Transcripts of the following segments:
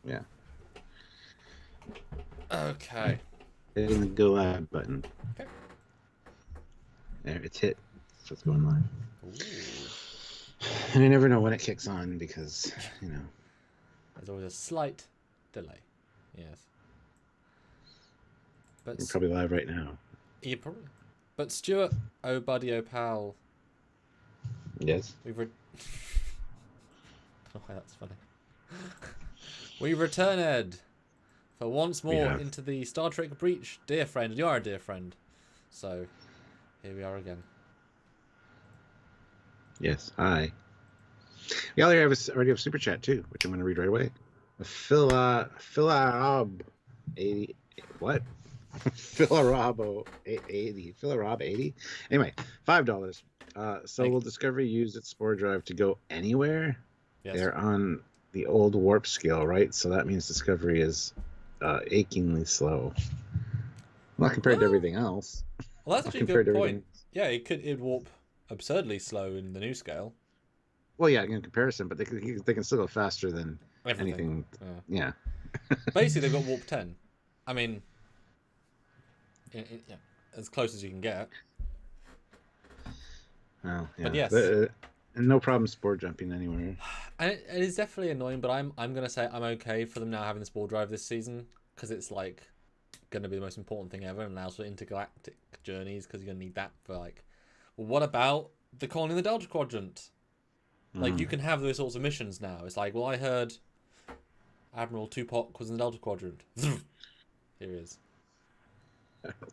Yeah. Okay. Hitting the go live button. Okay. There, it's hit. So it's going live. Ooh. And I never know when it kicks on because, you know. There's always a slight delay. Yes. You're But probably live right now. you probably. But Stuart, oh buddy, oh pal, Yes. we've. Oh, that's funny. We've returned for once We more have. into the Star Trek breach, dear friend. You are a dear friend, so here we are again. Yes. Hi. We already have super chat too, which I'm going to read right away. Philarob 80. What? Philarob 80. Philarob 80. Anyway, $5. So will Discovery use its spore drive to go anywhere? Yes. They're on the old warp scale, right? So that means Discovery is achingly slow. Not compared to everything else. Well, that's Not actually a compared good to point. everything. Yeah, it'd warp absurdly slow in the new scale. Well, yeah, in comparison, but they can still go faster than Everything. anything. Yeah. Basically, they've got warp 10. I mean, yeah, as close as you can get. Well, yeah. But yes. And no problem spore jumping anywhere. And it is definitely annoying, but I'm gonna say I'm okay for them now having the spore drive this season because it's like gonna be the most important thing ever and allows for intergalactic journeys because you're gonna need that for like. Well, what about the colony in the Delta Quadrant? Like you can have those sorts of missions now. It's like, well, I heard Admiral Tupac was in the Delta Quadrant. Here he is.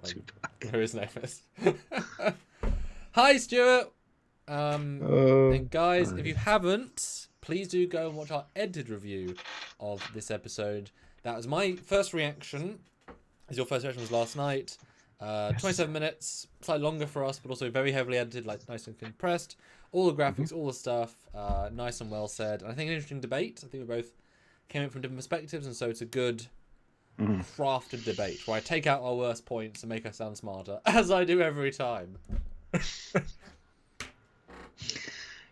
Like, where his name is. Hi, Stuart. And guys, if you haven't, please do go and watch our edited review of this episode. That was my first reaction. As your first reaction was last night. 27 minutes, slightly longer for us, but also very heavily edited, like nice and compressed. All the graphics, all the stuff, nice and well said. And I think an interesting debate. I think we both came in from different perspectives, and so it's a good crafted debate where I take out our worst points and make us sound smarter, as I do every time.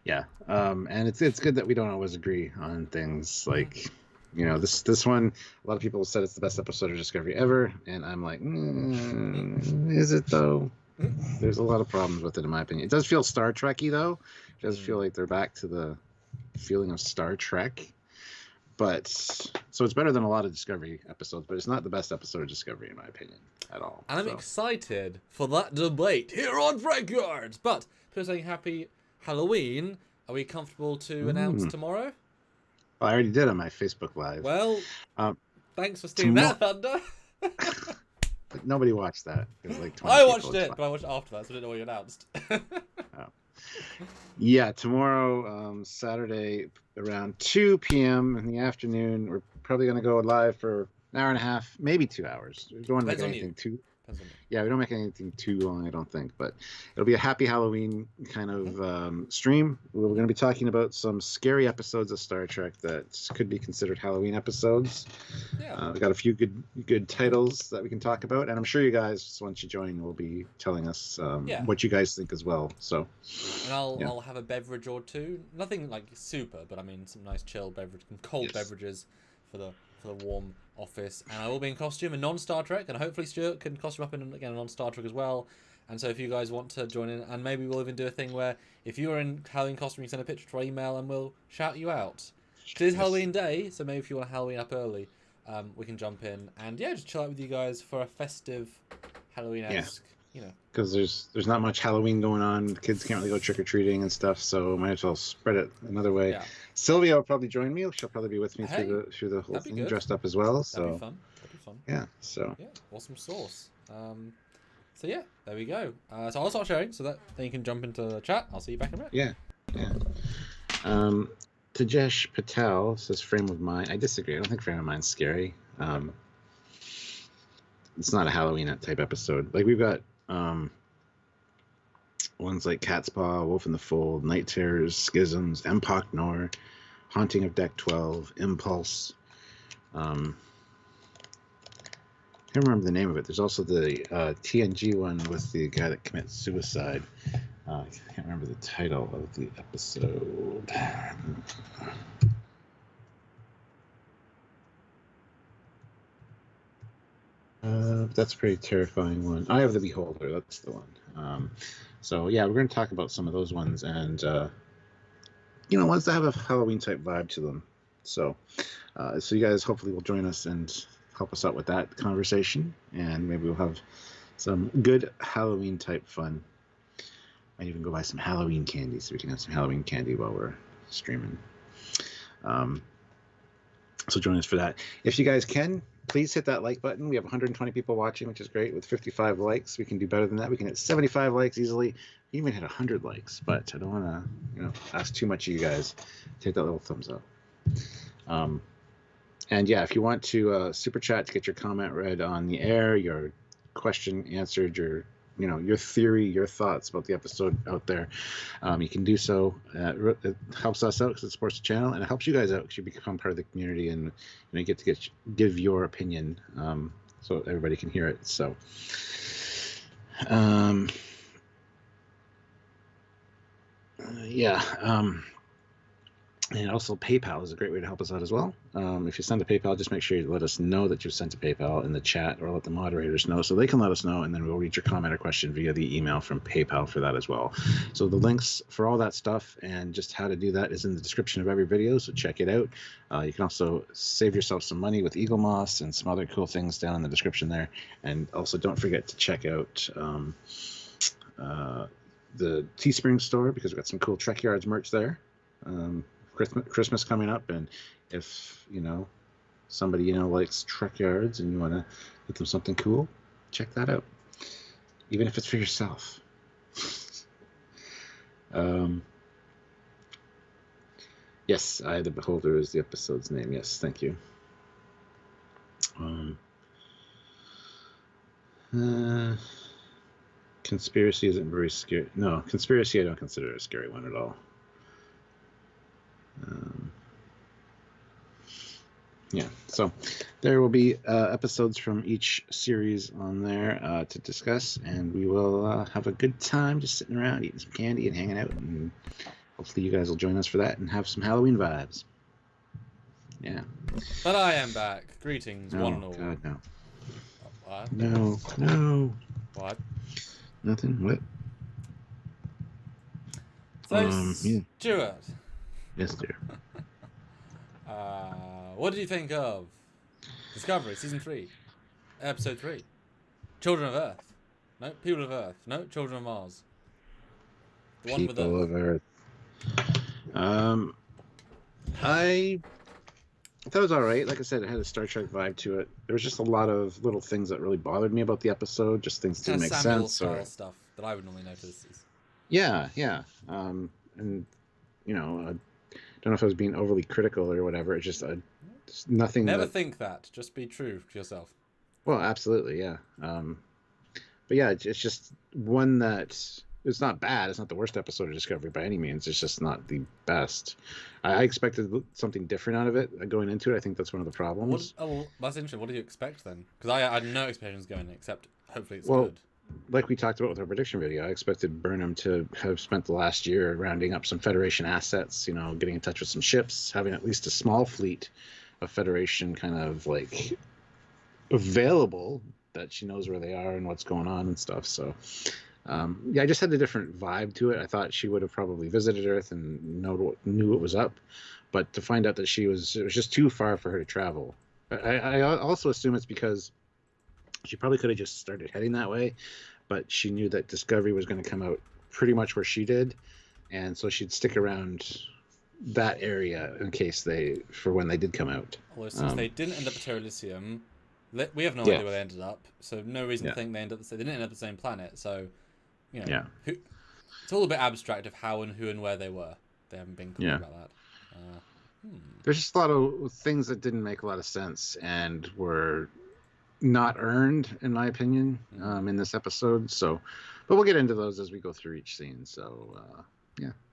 Yeah, and it's good that we don't always agree on things. Like, you know, this one, a lot of people said it's the best episode of Discovery ever, and I'm like, is it though? There's a lot of problems with it, in my opinion. It does feel Star Trekky though. It does feel like they're back to the feeling of Star Trek. But so it's better than a lot of Discovery episodes, but it's not the best episode of Discovery in my opinion at all. And I'm excited for that debate here on Trekyards. But people saying happy Halloween. Are we comfortable to announce tomorrow? Well, I already did on my Facebook Live. Well, thanks for stealing that thunder. But nobody watched that. It was like 20 I watched it, but I watched it after that, so I didn't know what you announced. Yeah, tomorrow, Saturday, around 2 p.m. in the afternoon, we're probably going to go live for an hour and a half, maybe 2 hours. We don't want to make anything too. Yeah, we don't make anything too long, I don't think, but it'll be a happy Halloween kind of stream. We're going to be talking about some scary episodes of Star Trek that could be considered Halloween episodes. Yeah. We've got a few good titles that we can talk about, and I'm sure you guys, once you join, will be telling us what you guys think as well. So, and I'll have a beverage or two. Nothing like super, but I mean some nice chill beverage, some cold beverages for the warm office, and I will be in costume and non-Star Trek, and hopefully Stuart can costume up in again a non-Star Trek as well. And so if you guys want to join in, and maybe we'll even do a thing where if you're in Halloween costume, you send a picture to our email and we'll shout you out. It is Halloween day, so maybe if you want to Halloween up early, we can jump in and just chill out with you guys for a festive Halloween-esque, because there's not much Halloween going on. The kids can't really go trick-or-treating and stuff, so might as well spread it another way. Sylvia will probably join me. She'll probably be with me through the whole thing, dressed up as well. So that'd be fun. Yeah. So awesome sauce. So yeah, there we go. So I'll start sharing so that then you can jump into the chat. I'll see you back in a minute. Yeah. Tajesh Patel says frame of mind. I disagree. I don't think frame of mind's scary. It's not a Halloween type episode. Like we've got ones like Cat's Paw, Wolf in the Fold, Night Terrors, Schisms, Empok Nor, Haunting of Deck 12, Impulse. I can't remember the name of it. There's also the TNG one with the guy that commits suicide. I can't remember the title of the episode. That's a pretty terrifying one. Eye of the Beholder. That's the one. So yeah, we're going to talk about some of those ones, and ones that have a Halloween type vibe to them. So you guys hopefully will join us and help us out with that conversation, and maybe we'll have some good Halloween type fun. Might even go buy some Halloween candy so we can have some Halloween candy while we're streaming. So join us for that. If you guys can, please hit that like button. We have 120 people watching, which is great. With 55 likes, we can do better than that. We can hit 75 likes easily. We even hit 100 likes, but I don't want to, ask too much of you guys. Hit that little thumbs up. And yeah, if you want to super chat to get your comment read on the air, your question answered, your theory, your thoughts about the episode out there, you can do so. It helps us out because it supports the channel, and it helps you guys out because you become part of the community, and you get to give your opinion, so everybody can hear it. So, and also PayPal is a great way to help us out as well. If you send a PayPal, just make sure you let us know that you've sent a PayPal in the chat, or let the moderators know so they can let us know, and then we'll read your comment or question via the email from PayPal for that as well. So the links for all that stuff and just how to do that is in the description of every video, so check it out. You can also save yourself some money with Eagle Moss and some other cool things down in the description there. And also don't forget to check out the Teespring store, because we've got some cool Trekyards merch there. Christmas coming up, and if somebody likes Trekyards and you want to get them something cool, check that out, even if it's for yourself. Yes, Eye of the Beholder is the episode's name. Yes, thank you. Conspiracy isn't very scary. No, Conspiracy I don't consider a scary one at all. So there will be episodes from each series on there to discuss, and we will have a good time just sitting around eating some candy and hanging out, and hopefully you guys will join us for that and have some Halloween vibes. Yeah. But I am back. Greetings, one and all. God, no. What? No. What? Nothing. What? So, Stuart. Yes, dear. What did you think of Discovery Season 3, Episode 3? Children of Earth. No, People of Earth. No, Children of Mars. The one with Earth. People of Earth. I thought it was all right. Like I said, it had a Star Trek vibe to it. There was just a lot of little things that really bothered me about the episode. Just things didn't make sense. Or stuff that I would normally notice. Yeah. And I don't know if I was being overly critical or whatever. It's just nothing. Never think that. Just be true to yourself. Well, absolutely, yeah. But yeah, it's just one that it's not bad. It's not the worst episode of Discovery by any means. It's just not the best. I expected something different out of it going into it. I think that's one of the problems. That's interesting. What did you expect then? Because I had no expectations going in, except hopefully it's good. Like we talked about with our prediction video, I expected Burnham to have spent the last year rounding up some Federation assets, getting in touch with some ships, having at least a small fleet of Federation kind of like available, that she knows where they are and what's going on and stuff. So, I just had a different vibe to it. I thought she would have probably visited Earth and knew what was up, but to find out that it was just too far for her to travel. I also assume it's because she probably could have just started heading that way, but she knew that Discovery was going to come out pretty much where she did, and so she'd stick around that area in case when they did come out. Although since they didn't end up at Dilithium, we have no idea where they ended up, so no reason to think they didn't end up the same planet. So, it's all a bit abstract of how and who and where they were. They haven't been clear about that. There's just a lot of things that didn't make a lot of sense and were not earned, in my opinion, in this episode. So, but we'll get into those as we go through each scene. So,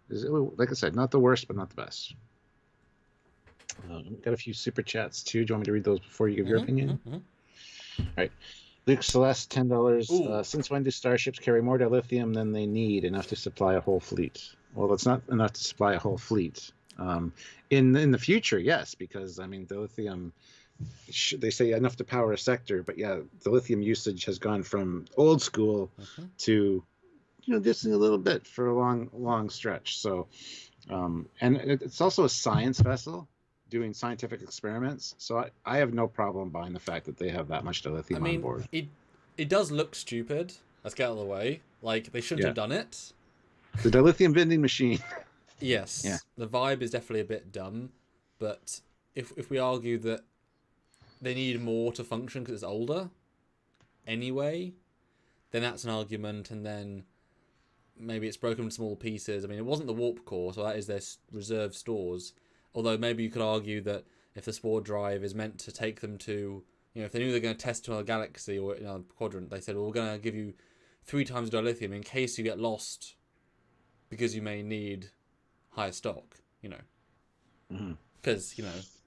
like I said, not the worst, but not the best. Got a few super chats too. Do you want me to read those before you give your opinion? All right. Luke Celeste, $10. Since when do starships carry more dilithium than they need, enough to supply a whole fleet? Well, that's not enough to supply a whole fleet. In the future, yes, because I mean, dilithium, they say enough to power a sector, but yeah, the lithium usage has gone from old school to just a little bit for a long stretch. So, and it's also a science vessel doing scientific experiments. So I have no problem buying the fact that they have that much dilithium on board. It does look stupid. Let's get out of the way. Like, they shouldn't have done it. The dilithium vending machine. Yes. Yeah. The vibe is definitely a bit dumb, but if we argue that they need more to function because it's older anyway, then that's an argument, and then maybe it's broken into small pieces. I mean, it wasn't the warp core, so that is their reserve stores. Although maybe you could argue that if the spore drive is meant to take them to, if they knew they're going to test to another galaxy or another quadrant, they said, well, we're going to give you 3 times dilithium in case you get lost because you may need higher stock, Because,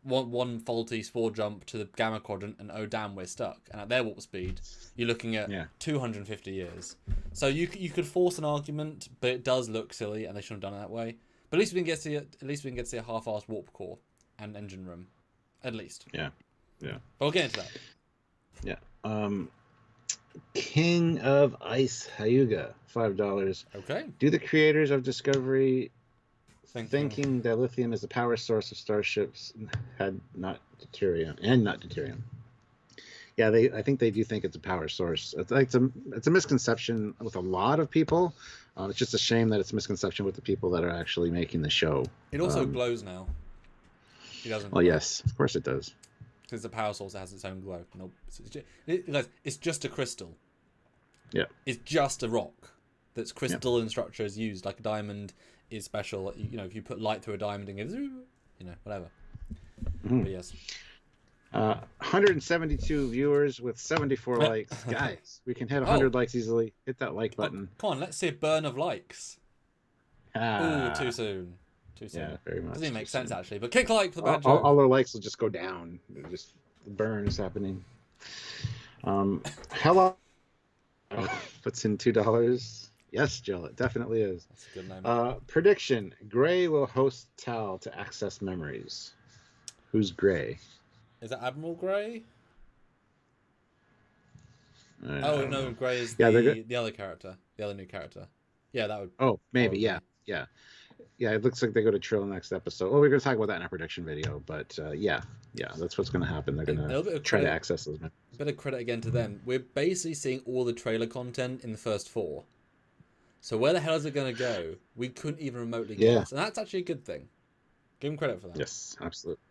one faulty spore jump to the gamma quadrant and oh damn, we're stuck. And at their warp speed, you're looking at 250 years. So you could force an argument, but it does look silly, and they shouldn't have done it that way. But at least we can get to see a half-assed warp core and engine room, at least. Yeah. But we'll get into that. Yeah. King of Ice Hyuga, $5. Okay. Do the creators of Discovery thinking that lithium is the power source of starships had not deuterium? Yeah, I think they do think it's a power source. It's a misconception with a lot of people. It's just a shame that it's a misconception with the people that are actually making the show. It also glows now. It doesn't. Well, yes, of course it does. Because the power source has its own glow. Nope. It's just a crystal. Yeah. It's just a rock that's crystalline structure is used. Like a diamond is special. If you put light through a diamond and gives, whatever. But yes. 172 viewers with 74 likes. Guys, we can hit 100 likes easily. Hit that like button. Come on, let's see a burn of likes. Ooh, too soon. Yeah, very much. Doesn't even make sense, actually. But kick like for the bad joke. All our likes will just go down. Just burns happening. Hello. Puts in $2. Yes, Jill, it definitely is. That's a good name. Prediction: Gray will host Tal to access memories. Who's Gray? Is that Admiral Gray? Oh no, Gray is the other character, the other new character. Yeah, that would. Oh, maybe. Yeah. It looks like they go to Trill next episode. Well, we're going to talk about that in our prediction video, but yeah, that's what's going to happen. They're going to try to access those memories. A bit of credit again to them. We're basically seeing all the trailer content in the first 4. So where the hell is it going to go? We couldn't even remotely guess, and that's actually a good thing. Give them credit for that. Yes, absolutely.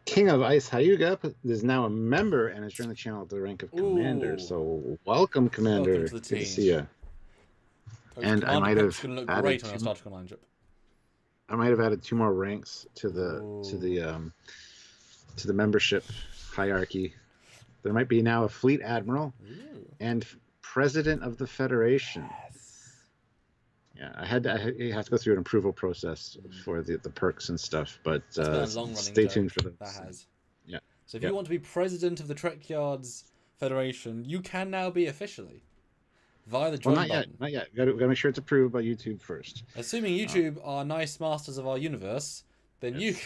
King of Ice Hyuga is now a member and has joined the channel at the rank of Commander. So welcome, Commander. Welcome to the team. Good to see you. And I might have added on Star Trek Online ship. I might have added 2 more ranks to the membership hierarchy. There might be now a fleet admiral and president of the Federation. Yes. Yeah, I have to go through an approval process for the perks and stuff, but stay tuned for those. That has. Yeah. So if you want to be president of the Trekyards Federation, you can now be officially via the join button. Not yet. Got to make sure it's approved by YouTube first. Assuming YouTube are nice masters of our universe, then you.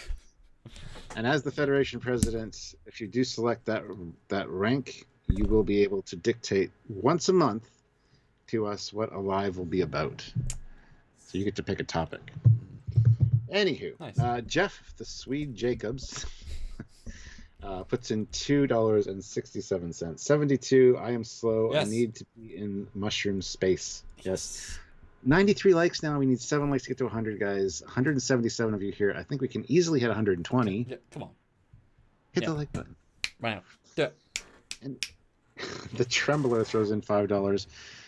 And as the Federation president, if you do select that rank, you will be able to dictate once a month to us what Alive will be about. So you get to pick a topic. Anywho, nice. Jeff the Swede Jacobs puts in $2.67. 72. I am slow. Yes. I need to be in mushroom space. Yes. 93 likes now. We need 7 likes to get to 100, guys. 177 of you here. I think we can easily hit 120. Yeah, come on. Hit the like button. Right now. Do it. And the Trembler throws in $5.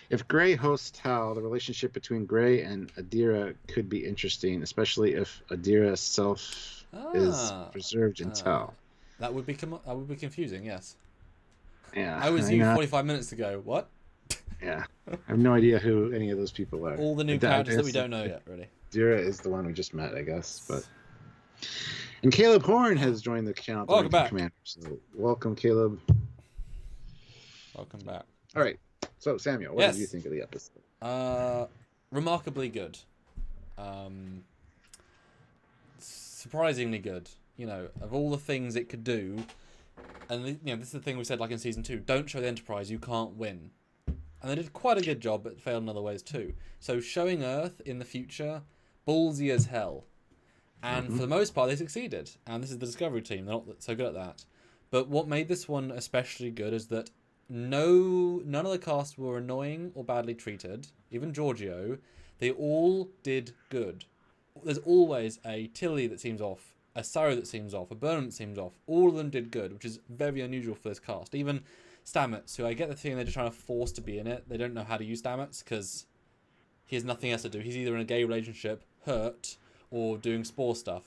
If Gray hosts Tal, the relationship between Gray and Adira could be interesting, especially if Adira's self is preserved in Tal. That would be confusing, yes. Yeah. I was you 45 minutes ago. What? Yeah. I have no idea who any of those people are. All the new characters that we don't know yet, really. Adira is the one we just met, I guess. And Caleb Horn has joined the channel. Welcome back. Commander, so welcome, Caleb. Welcome back. All right. So, Samuel, what did you think of the episode? Remarkably good. surprisingly good. You know, of all the things it could do, and you know, this is the thing we said like in season 2: don't show the Enterprise, you can't win. And they did quite a good job, but failed in other ways too. So showing Earth in the future, ballsy as hell. And for the most part, they succeeded. And this is the Discovery team; they're not so good at that. But what made this one especially good is that none of the cast were annoying or badly treated. Even Giorgio, they all did good. There's always a Tilly that seems off, a Saru that seems off, a Burnham that seems off. All of them did good, which is very unusual for this cast. Even Stamets, who I get the feeling they're just trying to force to be in it. They don't know how to use Stamets because he has nothing else to do. He's either in a gay relationship, hurt, or doing spore stuff.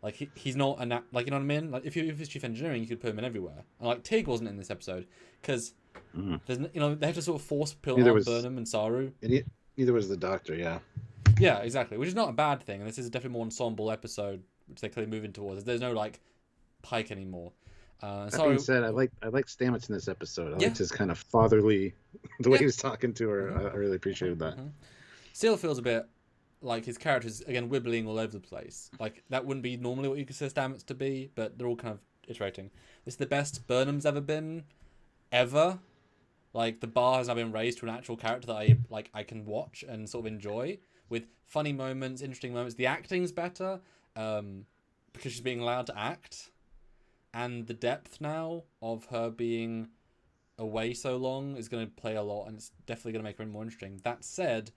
Like he's not like, you know what I mean? Like if he's chief engineering, you could put him in everywhere. And like Tig wasn't in this episode because there's, you know, they have to sort of force Pill on Burnham and Saru. Neither was the Doctor. Yeah. Yeah, exactly. Which is not a bad thing. And this is definitely more ensemble episode, which they're clearly moving towards. There's no like Pike anymore. That being said, I like Stamets in this episode. I liked his kind of fatherly, the way he was talking to her. I really appreciated that. Still feels a bit like his character's again wibbling all over the place. Like that wouldn't be normally what you consider Stamets to be, but they're all kind of iterating. This is the best Burnham's ever been, ever. Like the bar has now been raised to an actual character that I can watch and sort of enjoy with funny moments, interesting moments. The acting's better because she's being allowed to act. And the depth now of her being away so long is going to play a lot, and it's definitely going to make her more interesting. That said,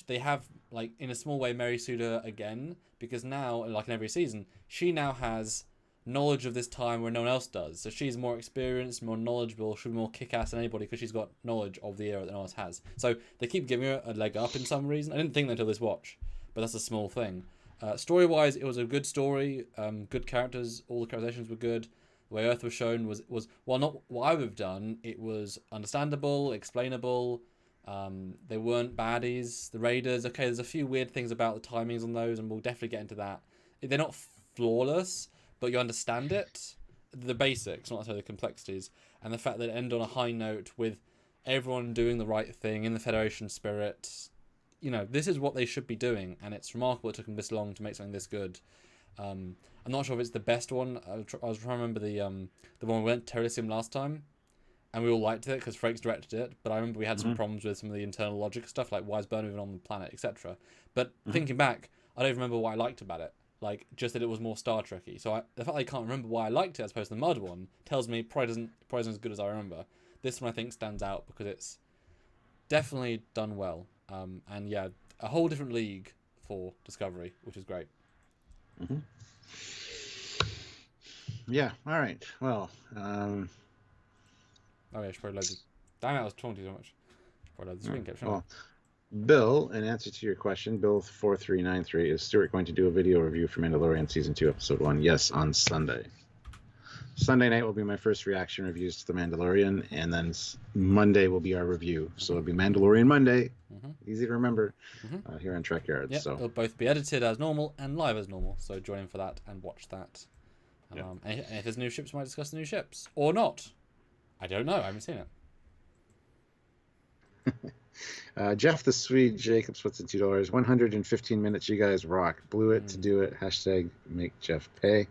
they have, like, in a small way, Mary Suda again, because now, like in every season, she now has knowledge of this time where no one else does. So she's more experienced, more knowledgeable, she'll be more kick-ass than anybody because she's got knowledge of the era that no one else has. So they keep giving her a leg up in some reason. I didn't think that until this watch, but that's a small thing. Story-wise, it was a good story, good characters, all the characterizations were good. The way Earth was shown was well, not what I would have done. It was understandable, explainable. They weren't baddies. The Raiders, okay, there's a few weird things about the timings on those, and we'll definitely get into that. They're not flawless, but you understand it. The basics, not necessarily the complexities. And the fact that it ended on a high note with everyone doing the right thing in the Federation spirit. You know, this is what they should be doing, and it's remarkable it took them this long to make something this good. I'm not sure if it's the best one. I was trying to remember the one we went to Dilithium last time, and we all liked it because Frakes directed it, but I remember we had some problems with some of the internal logic stuff, like why is Burnham even on the planet, etc. But thinking back, I don't remember what I liked about it. Like, just that it was more Star Trek-y. So the fact that I can't remember why I liked it as opposed to the Mud one tells me probably isn't as good as I remember. This one I think stands out because it's definitely done well. And yeah, a whole different league for Discovery, which is great. Yeah, all right. Well, oh yeah, I should probably load the... Damn it, I was talking to you so much. Probably load the screen capture. Well, Bill, in answer to your question, Bill4393, is Stuart going to do a video review for Mandalorian Season 2, Episode 1? Yes, on Sunday. Sunday night will be my first reaction reviews to The Mandalorian, and then Monday will be our review. So it'll be Mandalorian Monday, easy to remember, here on Trekyards. Yep, so it'll both be edited as normal and live as normal, so join in for that and watch that. And if there's new ships, we might discuss the new ships. Or not. I don't know, I haven't seen it. Jeff the Swede Jacobs puts in $2. 115 minutes. You guys rock. Blew it to do it. Hashtag make Jeff pay.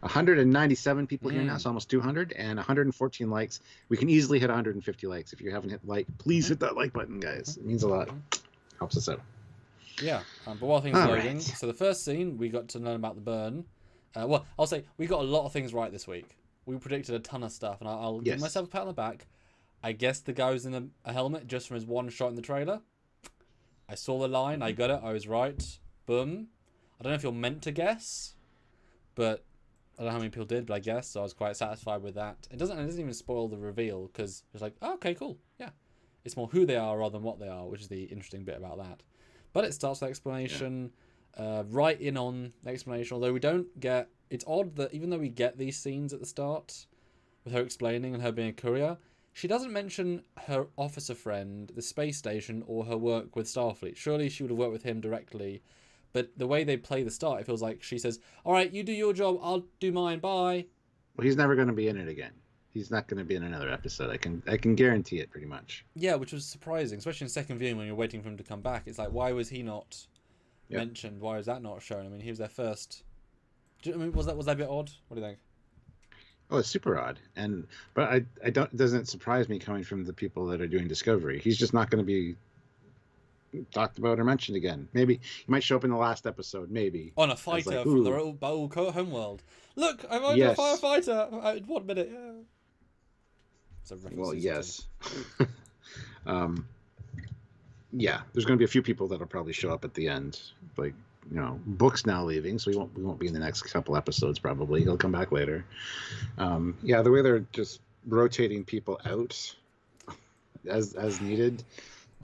197 people here now, so almost 200, and 114 likes. We can easily hit 150 likes. If you haven't hit like, please hit that like button, guys. It means a lot. Helps us out. Yeah, but while things are loading, so the first scene we got to learn about the burn. Well, I'll say we got a lot of things right this week. We predicted a ton of stuff, and I'll give myself a pat on the back. I guessed the guy was in a helmet just from his one shot in the trailer. I saw the line, I got it, I was right. Boom. I don't know if you're meant to guess, but I don't know how many people did, but I guessed, so I was quite satisfied with that. It doesn't even spoil the reveal, because it's like, oh, okay, cool, yeah. It's more who they are rather than what they are, which is the interesting bit about that. But it starts with explanation, right in on the explanation, although we don't get... It's odd that even though we get these scenes at the start, with her explaining and her being a courier, she doesn't mention her officer friend, the space station, or her work with Starfleet. Surely she would have worked with him directly. But the way they play the start, it feels like she says, all right, you do your job, I'll do mine, bye. Well, he's never going to be in it again. He's not going to be in another episode. I can guarantee it pretty much. Yeah, which was surprising, especially in second viewing when you're waiting for him to come back. It's like, why was he not mentioned? Why was that not shown? I mean, he was their first I mean, was that a bit odd? What do you think? Oh, it's super odd, but I don't. It doesn't surprise me coming from the people that are doing Discovery. He's just not going to be talked about or mentioned again. Maybe he might show up in the last episode, maybe On a as fighter like, from the ooh, old homeworld. Look, I'm under a yes, firefighter. In 1 minute. Yeah. It's a reference well, to yes, um, yeah. There's going to be a few people that'll probably show up at the end, like Book's now leaving, so we won't be in the next couple episodes. Probably he'll come back later. Yeah, the way they're just rotating people out as needed.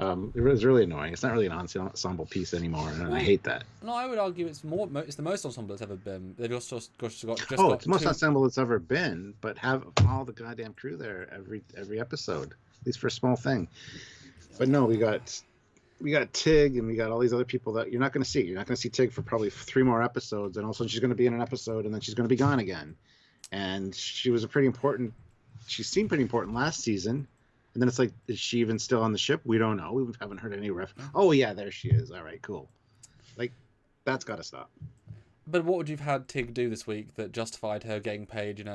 It was really annoying. It's not really an ensemble piece anymore, and I hate that. No, I would argue it's the most ensemble it's ever been. They've also just got It's the most ensemble it's ever been, but have all the goddamn crew there every episode, at least for a small thing. But no, we got Tig, and we got all these other people that you're not going to see. You're not going to see Tig for probably 3 more episodes, and also she's going to be in an episode, and then she's going to be gone again. And she was she seemed pretty important last season. And then it's like, is she even still on the ship? We don't know. We haven't heard any Oh, yeah, there she is. All right, cool. Like, that's got to stop. But what would you've had Tig do this week that justified her getting paid,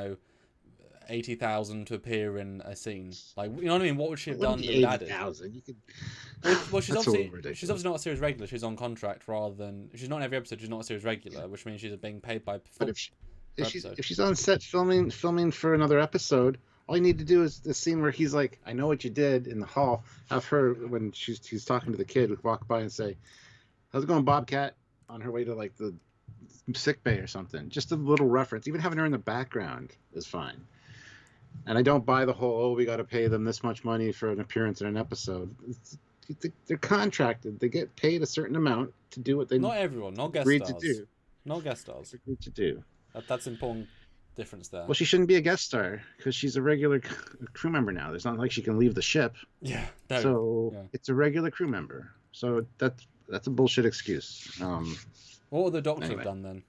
80,000 to appear in a scene? Like, you know what I mean? What would she have done that would add it? 80,000. You could. Well, she's obviously not a series regular. She's on contract rather than she's not in every episode. She's not a series regular, which means she's being paid by. But if she's on set filming for another episode. All you need to do is the scene where he's like, I know what you did in the hall. Have her, when he's talking to the kid, walk by and say, how's it going, Bobcat? On her way to like the sick bay or something. Just a little reference. Even having her in the background is fine. And I don't buy the whole, we got to pay them this much money for an appearance in an episode. They're contracted. They get paid a certain amount to do what they Not everyone, not guest agreed stars. to do. Not guest stars. Agreed to do. That's important difference there. Well, she shouldn't be a guest star because she's a regular crew member now. There's not like she can leave the ship. Yeah. No, so it's a regular crew member. So that's a bullshit excuse. What would the Doctor have done then?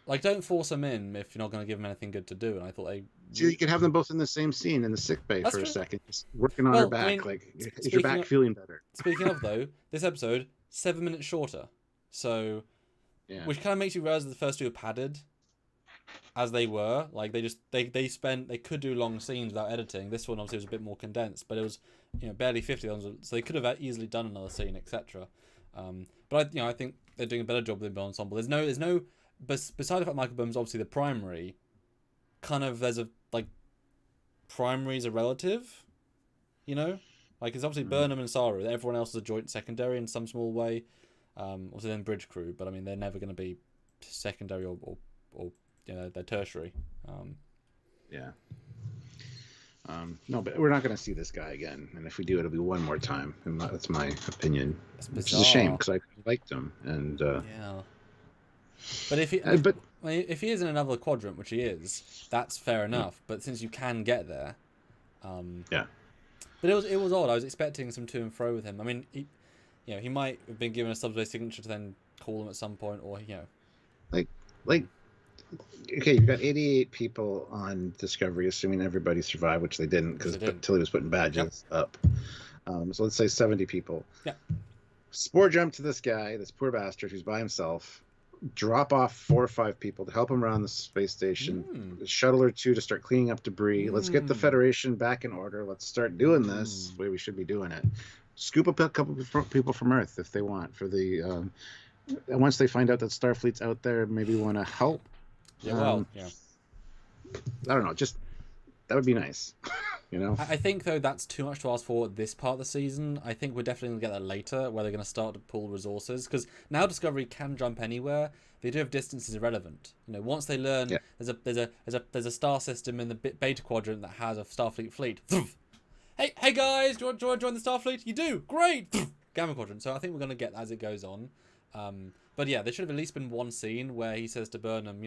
Like, don't force them in if you're not going to give them anything good to do. And I thought you could have them both in the same scene in the sick bay for a second, just working on her back. I mean, is your back feeling better? Speaking of though, this episode 7 minutes shorter, so which kind of makes you realize that the first two are padded. As they were, like they could do long scenes without editing. This one obviously was a bit more condensed, but it was barely 50, so they could have easily done another scene, etc. But I think they're doing a better job with the ensemble. There's no besides the fact Michael Burnham's obviously the primary. Kind of there's a primaries are relative, like it's obviously Burnham and Sarah. Everyone else is a joint secondary in some small way. Also then bridge crew, but I mean they're never going to be secondary or they're tertiary. No, but we're not going to see this guy again. And if we do, it'll be one more time. And that's my opinion. Which is a shame because I liked him. And but if he is in another quadrant, which he is, that's fair enough. But since you can get there, But it was odd. I was expecting some to and fro with him. I mean, he might have been given a subway signature to then call him at some point, or like. Okay, you've got 88 people on Discovery, assuming everybody survived, which they didn't because Tilly was putting badges up. So let's say 70 people. Yeah. Spore jump to this guy, this poor bastard who's by himself. Drop off 4 or 5 people to help him around the space station. A shuttle or 2 to start cleaning up debris. Let's get the Federation back in order. Let's start doing this the way we should be doing it. Scoop up a couple of people from Earth if they want for the. Once they find out that Starfleet's out there, maybe want to help. I don't know. Just that would be nice, I think though that's too much to ask for this part of the season. I think we're definitely gonna get that later, where they're gonna start to pull resources because now Discovery can jump anywhere. The idea of distance is irrelevant. Once they learn there's a star system in the beta quadrant that has a Starfleet fleet. Hey guys, do you want to join the Starfleet? You do, great. Gamma quadrant. So I think we're gonna get that as it goes on. But yeah, there should have at least been one scene where he says to Burnham,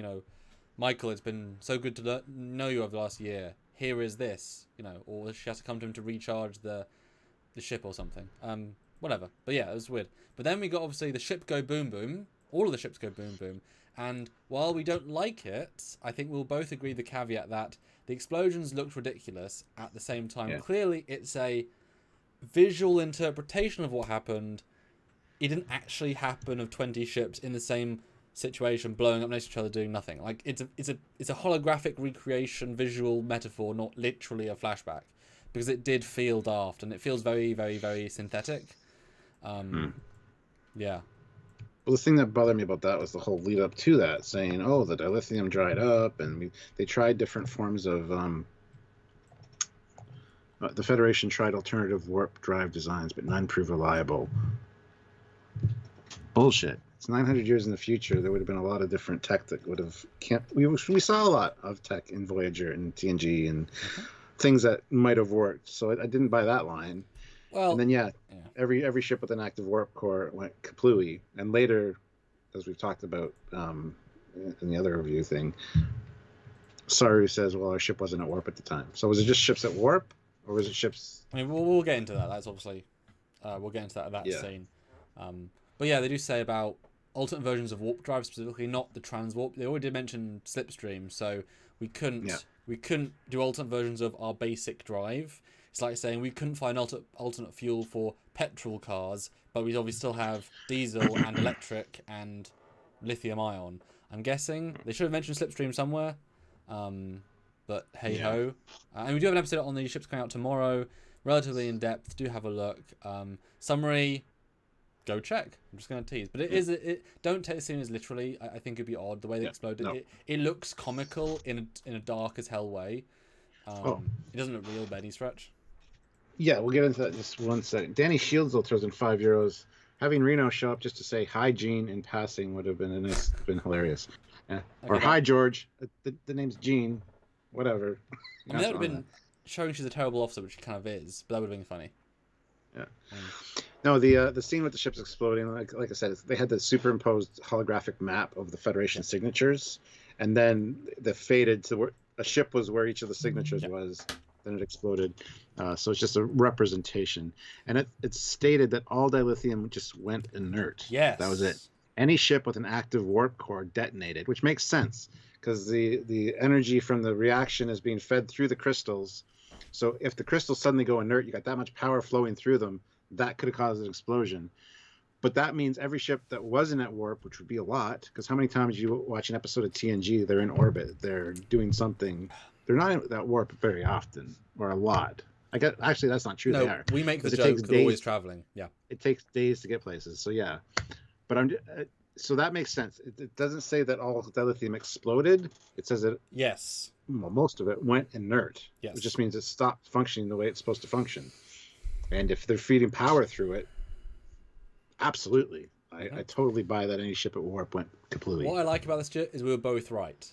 Michael, it's been so good to know you over the last year. Here is this, or she has to come to him to recharge the ship or something. Whatever. But yeah, it was weird. But then we got obviously the ship go boom boom. All of the ships go boom boom. And while we don't like it, I think we'll both agree the caveat that the explosions looked ridiculous at the same time. Yeah. Clearly, it's a visual interpretation of what happened. It didn't actually happen of 20 ships in the same situation, blowing up next to each other, doing nothing. Like it's a holographic recreation, visual metaphor, not literally a flashback, because it did feel daft and it feels very, very, very synthetic. Yeah. Well, the thing that bothered me about that was the whole lead up to that, saying, "Oh, the dilithium dried up," and they tried different forms of. The Federation tried alternative warp drive designs, but none proved reliable. Bullshit. It's 900 years in the future. There would have been a lot of different tech that would have. We saw a lot of tech in Voyager and TNG and things that might have worked. So I didn't buy that line. Well, and then every ship with an active warp core went kaplooey. And later, as we've talked about in the other review thing, Saru says, "Well, our ship wasn't at warp at the time." So was it just ships at warp, or was it ships? I mean, we'll get into that. That's obviously we'll get into that scene. But yeah, they do say about alternate versions of warp drive, specifically not the transwarp. They already did mention slipstream, so we couldn't do alternate versions of our basic drive. It's like saying we couldn't find alternate fuel for petrol cars, but we obviously still have diesel and electric and lithium ion. I'm guessing they should have mentioned slipstream somewhere, but hey ho. And we do have an episode on the ships coming out tomorrow, relatively in depth. Do have a look. Summary. Go check. I'm just going to tease, but don't take the scene as literally. I think it'd be odd the way they exploded. No. It looks comical in a dark as hell way. It doesn't look real by any stretch. Yeah, we'll get into that in just 1 second. Danny Shields though throws in €5. Having Reno show up just to say hi, Gene, in passing would have been hilarious. Yeah. Okay. Or hi, George. The name's Gene. Whatever. I mean, that would have been showing she's a terrible officer, which she kind of is, but that would have been funny. Yeah. No, the scene with the ships exploding, like I said, they had the superimposed holographic map of the Federation signatures, and then the faded to where a ship was where each of the signatures was. Then it exploded. So it's just a representation, and it's stated that all dilithium just went inert. Yes, that was it. Any ship with an active warp core detonated, which makes sense because the energy from the reaction is being fed through the crystals. So if the crystals suddenly go inert, you got that much power flowing through them. That could have caused an explosion. But that means every ship that wasn't at warp, which would be a lot, because how many times you watch an episode of TNG, they're in orbit, they're doing something. They're not in that warp very often, or a lot. Actually, that's not true. No, they are. We make the joke they're always traveling. Yeah. It takes days to get places. So yeah. But so that makes sense. It doesn't say that all dilithium exploded. It says that most of it went inert. Yes. Which just means it stopped functioning the way it's supposed to function. And if they're feeding power through it, absolutely. I totally buy that any ship at warp went completely. What I like about this ship is we were both right.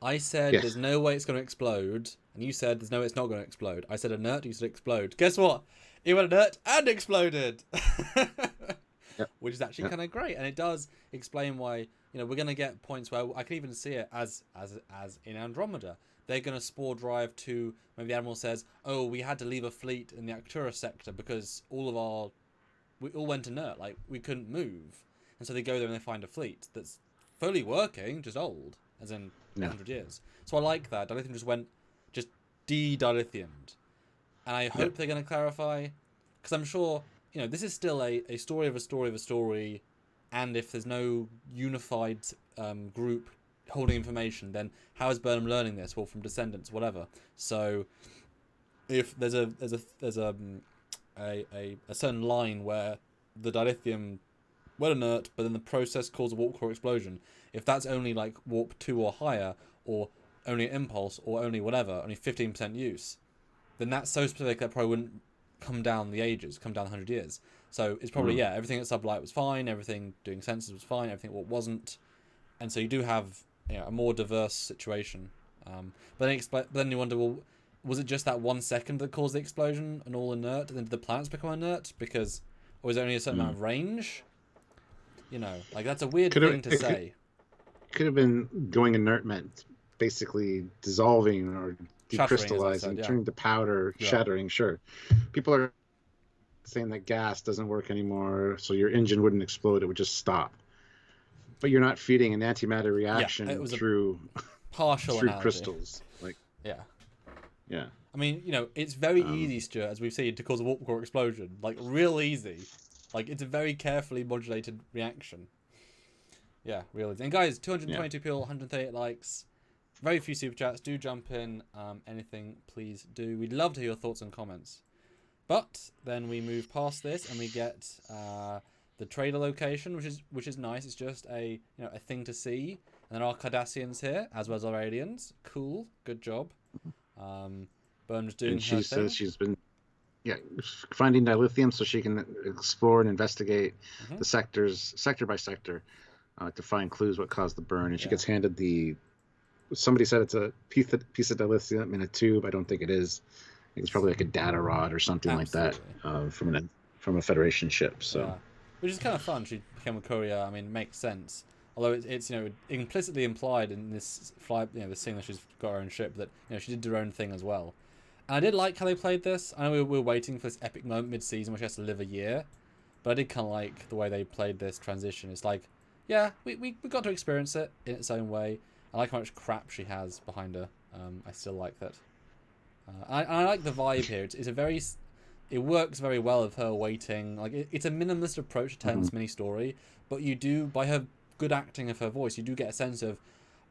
I said there's no way it's going to explode, and you said there's no way it's not going to explode. I said inert, you said explode. Guess what? It went inert and exploded. Which is actually kind of great, and it does explain why we're going to get points where I can even see it as in Andromeda. They're going to spore drive to, maybe the Admiral says, oh, we had to leave a fleet in the Arcturus sector because we all went inert, like we couldn't move. And so they go there and they find a fleet that's fully working, just old, as in 100 years. So I like that. Dilithium just de-dilithiumed. And I hope they're going to clarify, because I'm sure, this is still a story of a story of a story, and if there's no unified group holding information, then how is Burnham learning this? Well, from descendants, whatever. So if there's a certain line where the dilithium went inert, but then the process caused a warp core explosion, if that's only like warp 2 or higher, or only an impulse, or only whatever, only 15% use, then that's so specific that probably wouldn't come down the 100 years. So it's probably everything at sublight was fine, everything doing sensors was fine, everything what wasn't, and so you do have a more diverse situation. But then you wonder, well, was it just that 1 second that caused the explosion and all inert, and then did the planets become inert or is there only a certain amount of range? That's a weird thing to say. Could have been going inert meant basically dissolving or decrystallizing, turning to powder, shattering. Sure, people are saying that gas doesn't work anymore, so your engine wouldn't explode; it would just stop. But you're not feeding an antimatter reaction through partial through crystals. Yeah. I mean, it's very easy, Stuart, as we've seen, to cause a warp core explosion. Like real easy. Like it's a very carefully modulated reaction. Yeah, really. And guys, 222 people, 138 likes. Very few super chats. Do jump in. Anything, please do. We'd love to hear your thoughts and comments. But then we move past this and we get the trader location, which is nice. It's just a a thing to see. And there are Cardassians here as well as our aliens. Cool, good job. Burnham's doing And her she thing. says she's been finding dilithium so she can explore and investigate the sectors, sector by sector, to find clues what caused the burn. And she gets handed somebody said it's a piece of dilithium in a tube. I don't think it is. I think it's probably like a data rod or something like that from a Federation ship. So, yeah. Which is kind of fun. She became a courier. I mean, makes sense. Although it's implicitly implied in this flight, this thing that she's got her own ship, that she did her own thing as well. And I did like how they played this. I know we were waiting for this epic moment mid-season where she has to live a year, but I did kind of like the way they played this transition. It's like, yeah, we got to experience it in its own way. I like how much crap she has behind her. I still like that. I like the vibe here. It works very well of her waiting. Like it's a minimalist approach to telling this mini story, but you do, by her good acting of her voice, you do get a sense of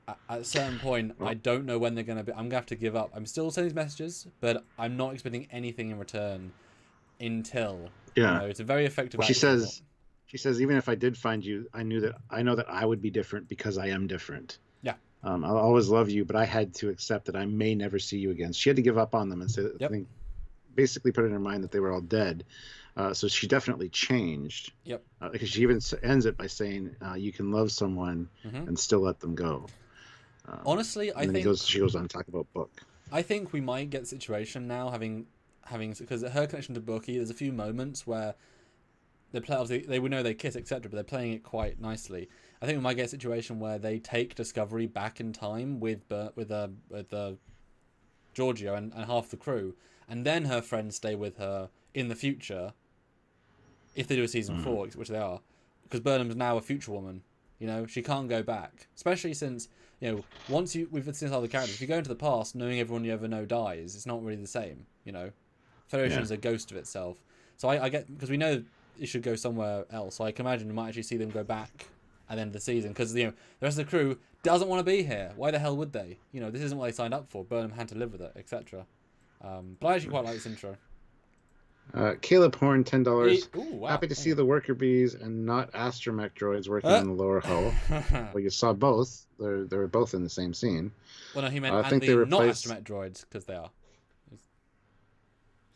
at a certain point, I don't know when they're going to be. I'm going to have to give up. I'm still sending these messages, but I'm not expecting anything in return until. yeah, it's a very effective. Well, she says, even if I did find you, I know that I would be different because I am different. Yeah. I'll always love you, but I had to accept that I may never see you again. She had to give up on them and say, I think, basically put in her mind that they were all dead. So she definitely changed. Yep. Because she even ends it by saying, you can love someone and still let them go. Honestly, I think she goes on to talk about Book. I think we might get the situation now, having because her connection to Bookie, there's a few moments where they play. Obviously, they would know they kiss, etc., but they're playing it quite nicely. I think we might get a situation where they take Discovery back in time with Giorgio and half the crew, and then her friends stay with her in the future. If they do a season 4, which they are, because Burnham's now a future woman. She can't go back, especially since once we've seen other characters. If you go into the past, knowing everyone you ever know dies, it's not really the same. Federation is a ghost of itself. So I get, because we know it should go somewhere else. So I can imagine we might actually see them go back at the end of the season, because the rest of the crew doesn't want to be here. Why the hell would they? This isn't what they signed up for. Burnham had to live with it, etc. But I actually quite like this intro. Caleb Horn, $10. Wow. Happy to see the worker bees and not astromech droids working in the lower hull. Well, you saw both. They were both in the same scene. Well, no, he meant I think they not replaced... astromech droids, because they are.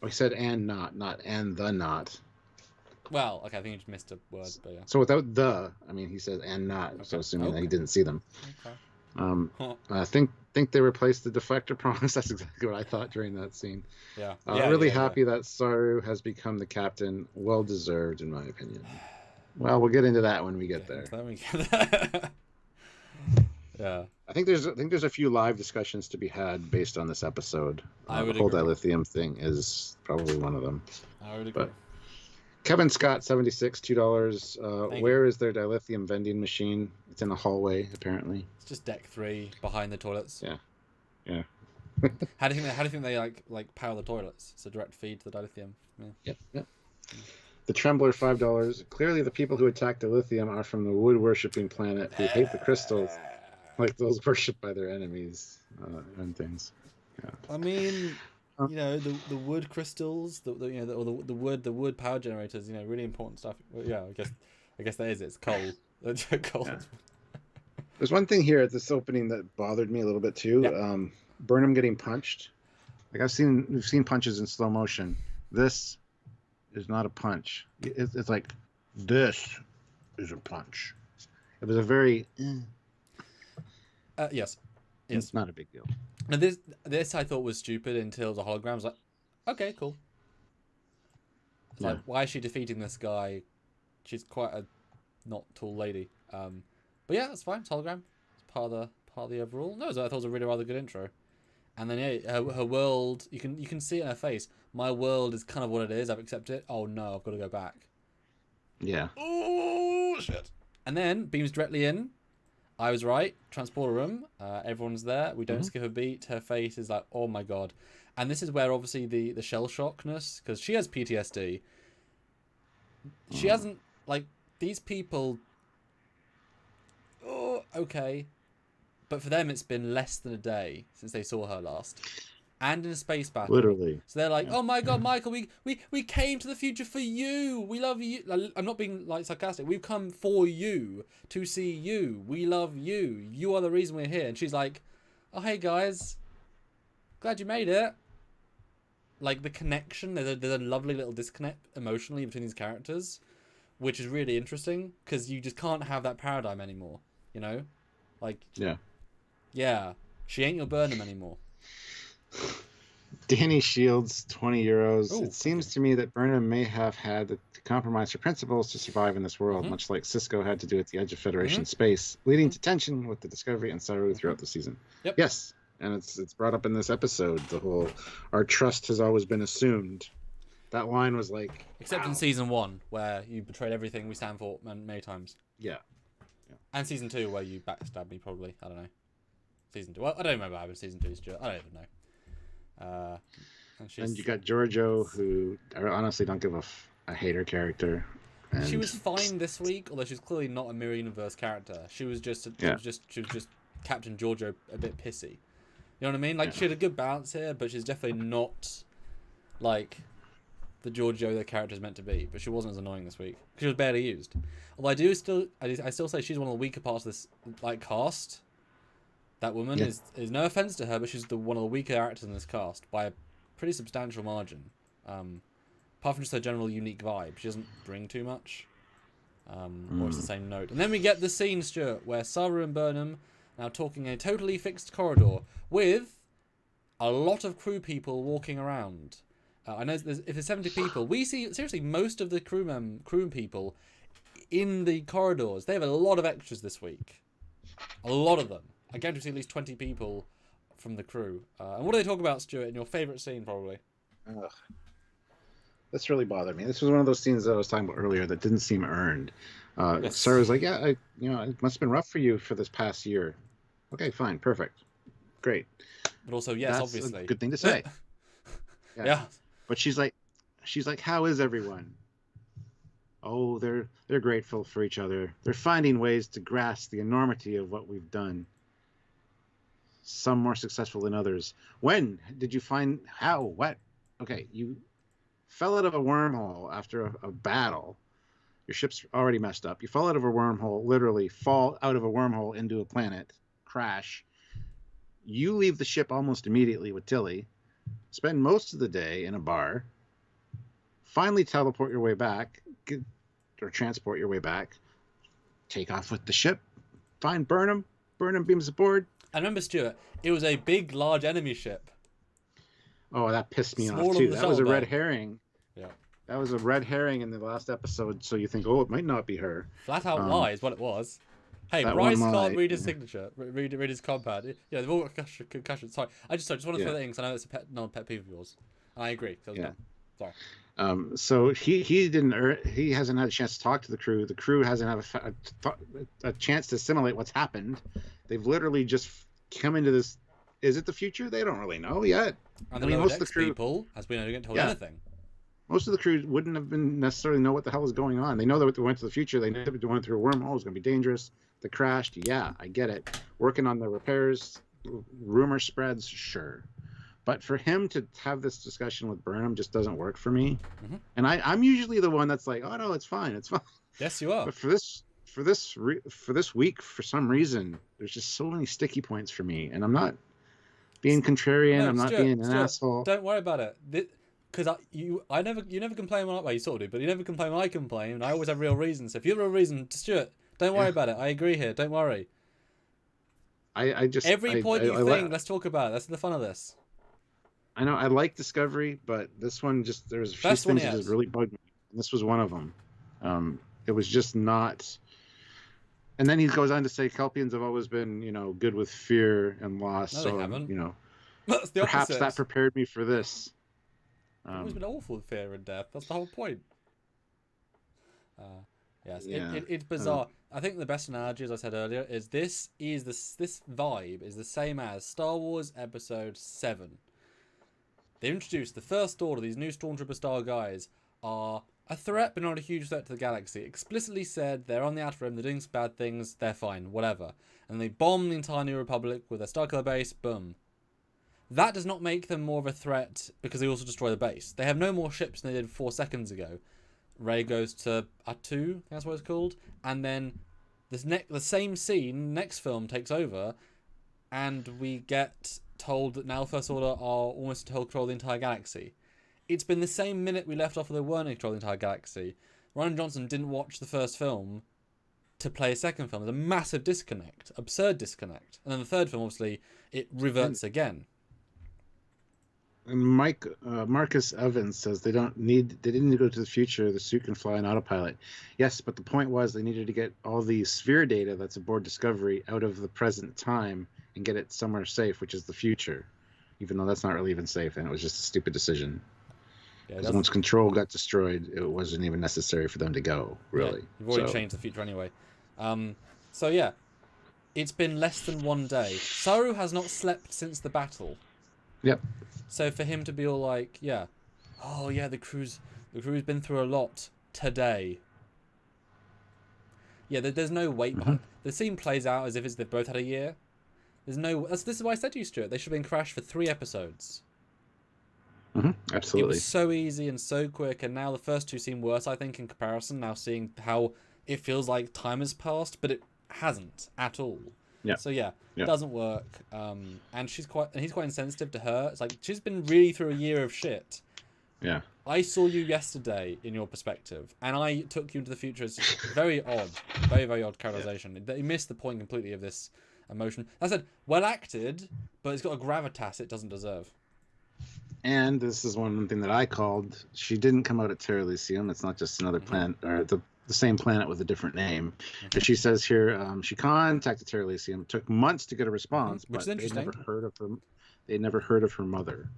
Oh, he said and not and the not. Well, okay, I think you just missed a word, but yeah. So without the, he says and not, so assuming that he didn't see them. Okay. I think they replaced the deflector promise. That's exactly what I thought during that scene. Yeah. Really happy that Saru has become the captain. Well deserved, in my opinion. Well, we'll get into that when we get there. Yeah. I think there's a few live discussions to be had based on this episode. I would the whole agree. dilithium thing is probably one of them. I would agree. But Kevin Scott, $76, $2. Where is their dilithium vending machine? It's in a hallway, apparently. It's just deck 3 behind the toilets. Yeah. How do you think they like power the toilets? It's a direct feed to the dilithium. Yeah. Yep. The Trembler, $5. Clearly, the people who attack dilithium are from the wood-worshipping planet who hate the crystals, like those worshipped by their enemies and things. Yeah. I mean, the wood crystals, the wood power generators, really important stuff. Yeah, I guess that is it. It's coal. Coal. Yeah. There's one thing here at this opening that bothered me a little bit too. Yeah. Burnham getting punched. Like we've seen punches in slow motion. This is not a punch. It's like, this is a punch. It was a very. Yes. It's not a big deal. Now this I thought was stupid until the hologram. I was like, okay, cool. It's like, why is she defeating this guy? She's quite a not tall lady. But yeah, that's fine. It's hologram. It's part of the overall. No, I thought it was a really rather good intro. And then her world, you can see it in her face. My world is kind of what it is. I've accepted it. Oh no, I've got to go back. Yeah. Oh shit. And then beams directly in. I was right. Transporter room. Everyone's there. We don't skip a beat. Her face is like, oh my god. And this is where obviously the shell shockness, because she has PTSD. She hasn't, like, these people. oh, okay. But for them, it's been less than a day since they saw her last. And in a space battle. Literally. So they're like, oh my god, Michael, we came to the future for you. We love you. I'm not being like sarcastic. We've come for you, to see you. We love you. You are the reason we're here. And she's like, oh, hey guys. Glad you made it. Like the connection, there's a lovely little disconnect emotionally between these characters, which is really interesting because you just can't have that paradigm anymore, you know? Like, yeah, she ain't your Burnham anymore. Danny Shields, 20 euros. Ooh, it seems to me that Burnham may have had to compromise her principles to survive in this world, Mm-hmm. much like Sisko had to do at the edge of Federation Mm-hmm. space, leading to tension with the Discovery and Saru throughout the season. Yep. Yes, and it's brought up in this episode, the whole, our trust has always been assumed. That line was like... Except in season 1, where you betrayed everything we stand for many times. Yeah. And season 2, where you backstabbed me, probably. I don't know. Season 2. Well, I don't remember what happened in season 2, Stuart. I don't even know. And you got Giorgio, who I honestly don't give a hater character. And... She was fine this week, although she's clearly not a Mirror Universe character. She was just Captain Giorgio a bit pissy. You know what I mean? Like, she had a good balance here, but she's definitely not like the Giorgio the character is meant to be. But she wasn't as annoying this week. She was barely used. Although I still say she's one of the weaker parts of this like cast. That woman is no offense to her, but she's one of the weaker actors in this cast by a pretty substantial margin. Apart from just her general unique vibe, she doesn't bring too much. Or it's the same note. And then we get the scene, Stuart, where Saru and Burnham now talking in a totally fixed corridor with a lot of crew people walking around. I know if there's 70 people, we see seriously most of the crew people in the corridors. They have a lot of extras this week. A lot of them. I guarantee see at least 20 people from the crew. And what do they talk about, Stuart, in your favourite scene, probably? Ugh. This really bothered me. This was one of those scenes that I was talking about earlier that didn't seem earned. Yes. Sarah was like, yeah, it must have been rough for you for this past year. Okay, fine, perfect. Great. But also, yes, That's obviously. a good thing to say. Yeah. But she's like, how is everyone? Oh, they're grateful for each other. They're finding ways to grasp the enormity of what we've done. Some more successful than others. When did you find how? What? Okay, you fell out of a wormhole after a battle. Your ship's already messed up. You fall out of a wormhole, literally fall out of a wormhole into a planet, crash. You leave the ship almost immediately with Tilly, spend most of the day in a bar, finally teleport your way back, or transport your way back, take off with the ship, find Burnham beams aboard. I remember, Stuart, it was a big, large enemy ship. Oh, that pissed me Smaller off too. than the That was a shuttle red bay. herring. Yeah. That was a red herring in the last episode, so you think, oh, it might not be her. Flat out lie is what it was. Hey, that Bryce one lie, can't read his signature, read his compound. Yeah, they've all got concussions. Sorry, I just want to throw that in because I know it's a pet peeve of yours. And I agree. Yeah. Sorry. So he hasn't had a chance to talk to the crew. The crew hasn't had a chance to assimilate what's happened. They've literally just come into this. Is it the future? They don't really know yet. And the lower decks people, as we know, don't get told anything. Most of the crew wouldn't have been necessarily know what the hell is going on. They know that they went to the future. They knew they went through a wormhole. It was going to be dangerous. They crashed. Yeah, I get it. Working on the repairs. Rumor spreads. Sure. But for him to have this discussion with Burnham just doesn't work for me. Mm-hmm. And I'm usually the one that's like, oh no, it's fine. It's fine. Yes, you are. But for this week, for some reason, there's just so many sticky points for me. And I'm not being contrarian. I'm not being an asshole. Don't worry about it. Because you never complain when you sort of do, but you never complain when I complain, and I always have real reasons. So if you have a real reason, Stuart, don't worry about it. I agree here. Don't worry. Every point you think, let's talk about it. That's the fun of this. I know I like Discovery, but this one there's a few things that just really bugged me. And this was one of them. It was just not. And then he goes on to say Kelpians have always been, good with fear and loss. No, so they haven't. That's the perhaps opposite. That prepared me for this. It's always been awful with fear and death. That's the whole point. Yes, yeah. It's bizarre. I think the best analogy, as I said earlier, is this vibe is the same as Star Wars Episode 7. They introduced the First Order. These new Stormtrooper style guys are A threat, but not a huge threat to the galaxy. Explicitly said they're on the Outer Rim, they're doing some bad things, they're fine, whatever. And they bomb the entire New Republic with a Starkiller base, boom. That does not make them more of a threat because they also destroy the base. They have no more ships than they did 4 seconds ago. Rey goes to Atu, that's what it's called, and then the same scene, next film takes over, and we get told that now First Order are almost to control the entire galaxy. It's been the same minute we left off where they weren't in control of the entire galaxy. Rian Johnson didn't watch the first film to play a second film. There's a massive disconnect, absurd disconnect. And then the third film, obviously, it reverts again. And Marcus Evans says they didn't need to go to the future. The suit can fly on autopilot. Yes, but the point was they needed to get all the sphere data that's aboard Discovery out of the present time and get it somewhere safe, which is the future. Even though that's not really even safe, and it was just a stupid decision. Because once Control got destroyed, it wasn't even necessary for them to go, really. Yeah, you've already changed the future anyway. So yeah, it's been less than 1 day. Saru has not slept since the battle. Yep. So for him to be all like, the crew's been through a lot today. Yeah, there's no weight behind. The scene plays out as if they've both had a year. There's no. This is why I said to you, Stuart. They should have been crashed for 3 episodes. Absolutely. It was so easy and so quick, and now the first 2 seem worse, I think, in comparison. Now seeing how it feels like time has passed, but it hasn't at all. Yeah. So it doesn't work. And he's quite insensitive to her. It's like she's been really through a year of shit. Yeah. I saw you yesterday in your perspective, and I took you into the future. It's very odd, very, very odd characterization. They missed the point completely of this emotion. That said, well acted, but it's got a gravitas it doesn't deserve. And this is one thing that I called. She didn't come out at Terralysium. It's not just another planet, or the same planet with a different name. But she says here she contacted Terralysium. It took months to get a response, which is but interesting. They never heard of her mother.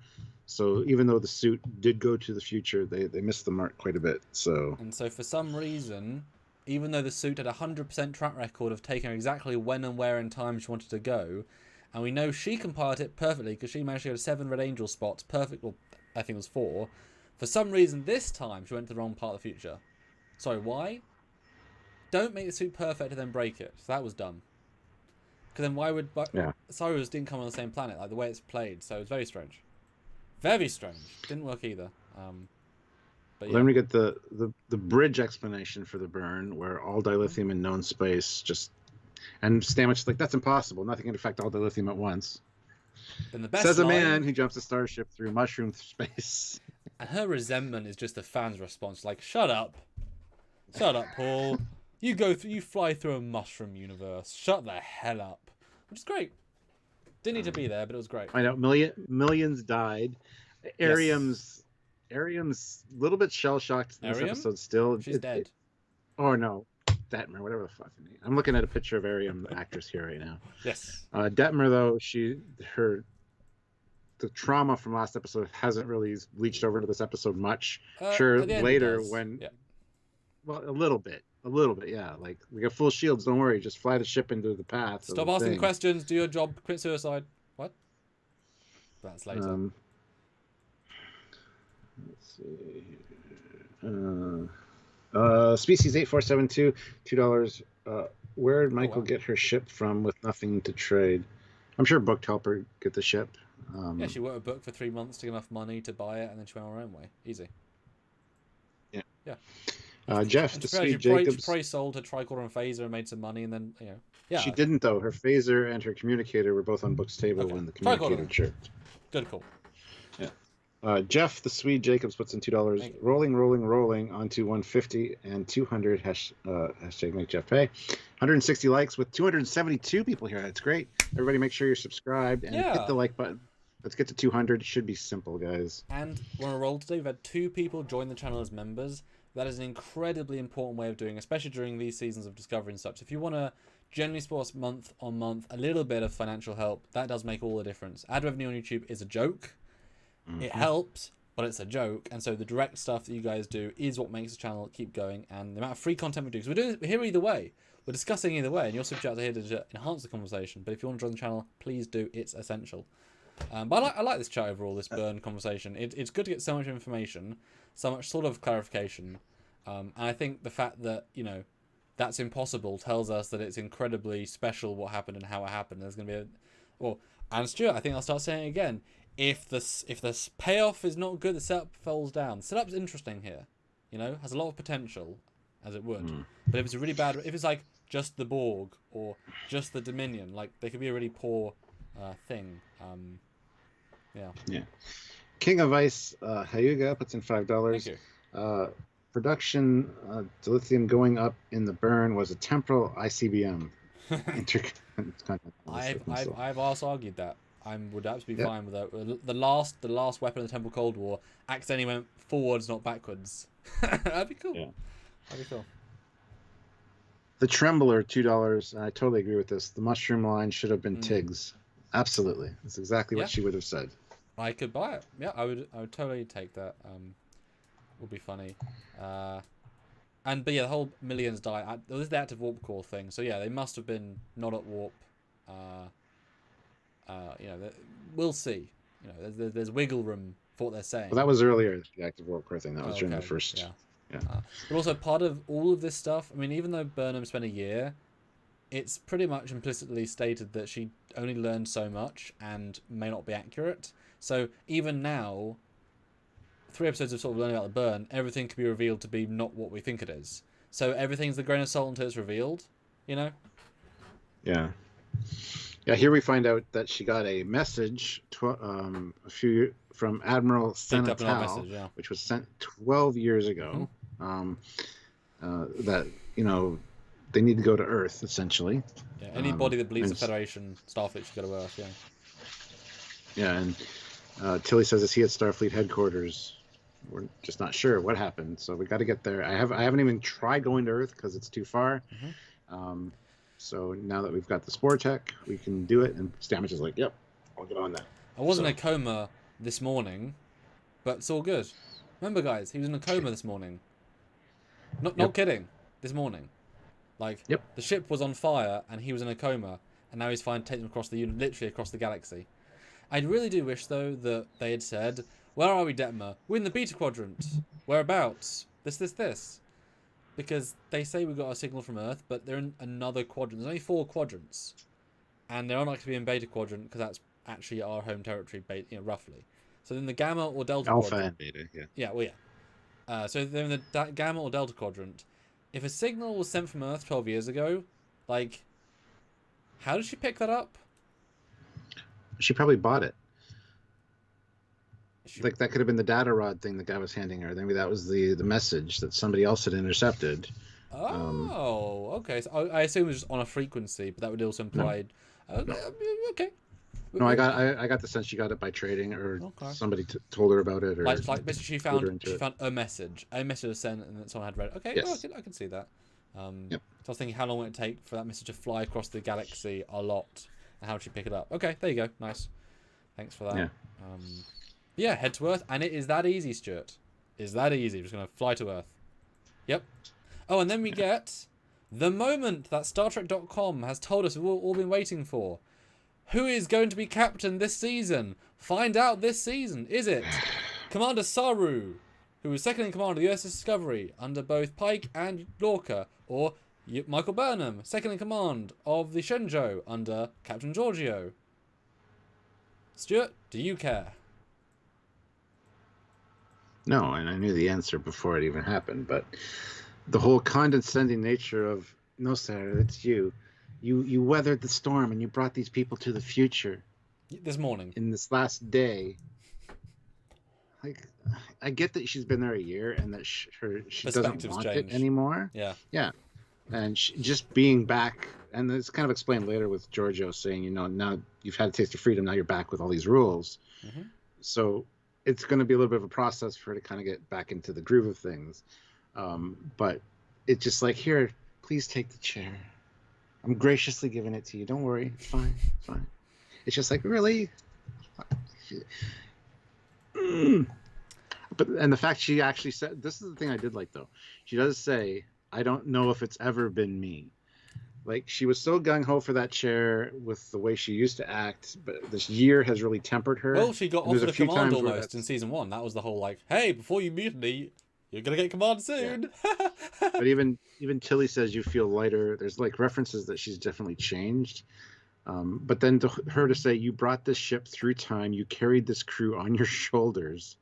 So even though the suit did go to the future, they missed the mark quite a bit. So for some reason, even though the suit had a 100% track record of taking her exactly when and where in time she wanted to go, and we know she can pilot it perfectly because she managed to go to 7 Red Angel spots, perfect, or I think it was 4. For some reason, this time she went to the wrong part of the future. Sorry, why? Don't make the suit perfect and then break it. So that was dumb. Because then why would... Cyrus didn't come on the same planet, like the way it's played, so it's very strange. Very strange. Didn't work either. Then we get the bridge explanation for the burn, where all dilithium in known space just... And Stamets like, that's impossible. Nothing can affect all dilithium at once. Then the best Says a man who jumps a starship through mushroom space. And her resentment is just the fans' response, like, shut up. Shut up, Paul. You fly through a mushroom universe. Shut the hell up. Which is great. Didn't need to be there, but it was great. I know, millions died. Ariam's a little bit shell-shocked in this episode still. She's dead. Oh, no. Detmer, whatever the fuck. I'm looking at a picture of Ariam, the actress here right now. Yes. Detmer, though, the trauma from last episode hasn't really bleached over to this episode much. Sure, later when... Yeah. Well, a little bit, yeah. Like, we got full shields, don't worry. Just fly the ship into the path. Stop asking questions, do your job, quit suicide. What? That's later. Let's see. Species 8472, $2. Where did Michael get her ship from with nothing to trade? I'm sure Book helped her get the ship. She wrote a book for 3 months to get enough money to buy it, and then she went her own way. Easy. Yeah. Jeff, the Sweet Jacobs. She probably sold her tricorder and phaser and made some money, and then, Yeah. She didn't, though. Her phaser and her communicator were both on Book's table when the communicator chirped. Good call. Yeah. Jeff, the Swede Jacobs, puts in $2. Rolling onto 150 and 200. Hashtag make Jeff pay. 160 likes with 272 people here. That's great. Everybody make sure you're subscribed and hit the like button. Let's get to 200. It should be simple, guys. And we're on a roll today. We've had 2 people join the channel as members. That is an incredibly important way of doing, especially during these seasons of Discovery and such. If you want to generally support us month on month, a little bit of financial help, that does make all the difference. Ad revenue on YouTube is a joke. It helps, but it's a joke. And so the direct stuff that you guys do is what makes the channel keep going. And the amount of free content we do, because we're here either way. We're discussing either way, and your super chats are here to enhance the conversation. But if you want to join the channel, please do. It's essential. But I like this chat overall, this burn conversation. It's good to get so much information, so much sort of clarification. And I think the fact that, that's impossible tells us that it's incredibly special what happened and how it happened. There's going to be and Stuart, I think I'll start saying it again. If the payoff is not good, the setup falls down. The setup's interesting here, has a lot of potential, as it would. But if it's a really bad, if it's like just the Borg or just the Dominion, like they could be a really poor thing. Yeah. King of Ice, Hyuga puts in $5. Thank you. Production Dilithium going up in the burn was a temporal ICBM. I've also argued that. I would absolutely be fine with that. The last weapon of the Temple Cold War accidentally went forwards, not backwards. That'd be cool. Yeah. That'd be cool. The Trembler, $2. I totally agree with this. The mushroom line should have been Tiggs. Absolutely. That's exactly what she would have said. I could buy it. Yeah, I would totally take that. Would be funny. But the whole millions die. This is the active warp core thing. So yeah, they must have been not at warp. We'll see. There's wiggle room for what they're saying. Well, that was earlier, the active warp core thing. That was during the first. Yeah. But also part of all of this stuff. I mean, even though Burnham spent a year, it's pretty much implicitly stated that she only learned so much and may not be accurate. So even now, 3 episodes of sort of learning about the burn, everything could be revealed to be not what we think it is. So everything's the grain of salt until it's revealed, Yeah. Yeah, here we find out that she got a message from Admiral Senatal, which was sent 12 years ago, that, they need to go to Earth, essentially. Yeah, anybody that believes the Federation Starfleet should go to Earth, Yeah, and Tilly says, is he at Starfleet headquarters? We're just not sure what happened, so we got to get there. I haven't even tried going to Earth because it's too far. So now that we've got the Spore Tech, we can do it. And Stamets is like, yep, I'll get on that. I was in a coma this morning, but it's all good. Remember, guys, he was in a coma this morning. Not kidding. This morning. The ship was on fire and he was in a coma, and now he's fine taking him across literally across the galaxy. I really do wish, though, that they had said, where are we, Detmer? We're in the Beta Quadrant. Whereabouts? This. Because they say we got a signal from Earth, but they're in another quadrant. There's only 4 quadrants. And they're unlikely to be in Beta Quadrant, because that's actually our home territory, roughly. So then the Gamma or Delta Alpha Quadrant. and Beta, yeah. Yeah, well, yeah. So they're in the Gamma or Delta Quadrant. If a signal was sent from Earth 12 years ago, how did she pick that up? She probably bought it. That could have been the data rod thing the guy was handing her. Maybe that was the message that somebody else had intercepted. Okay. So I assume it was just on a frequency, but that would also imply. No. Okay. No, I got the sense she got it by trading, or somebody told her about it, or basically she found a message. A message was sent, and then someone had read it. Okay, yes. I can see that. So I was thinking, how long would it take for that message to fly across the galaxy a lot, and how would she pick it up? Okay, there you go. Nice. Thanks for that. Yeah. Head to Earth, and it is that easy, Stuart. Is that easy? We're just gonna fly to Earth. Yep. Oh, and then we get the moment that StarTrek.com has told us we've all been waiting for. Who is going to be captain this season? Find out this season. Is it Commander Saru, who was second in command of the USS Discovery under both Pike and Lorca, or Michael Burnham, second in command of the Shenzhou under Captain Giorgio? Stuart, do you care? No, and I knew the answer before it even happened, but the whole condescending nature of, no, Sarah, it's you. You weathered the storm and you brought these people to the future. This morning. In this last day. I get that she's been there a year and that she doesn't want it anymore. Yeah. Yeah. And just being back, and it's kind of explained later with Giorgio saying, now you've had a taste of freedom, now you're back with all these rules. Mm-hmm. So it's going to be a little bit of a process for her to kind of get back into the groove of things. But it's just like, here, please take the chair. I'm graciously giving it to you. Don't worry. It's fine. It's fine. It's just like, really? But the fact she actually said, this is the thing I did like, though. She does say, I don't know if it's ever been me. She was so gung-ho for that chair with the way she used to act, but this year has really tempered her. Well, she got off the command almost in season 1. That was the whole hey, before you mutiny, You're gonna get command soon. But even Tilly says you feel lighter. There's like references that she's definitely changed. But then her to say, you brought this ship through time, you carried this crew on your shoulders.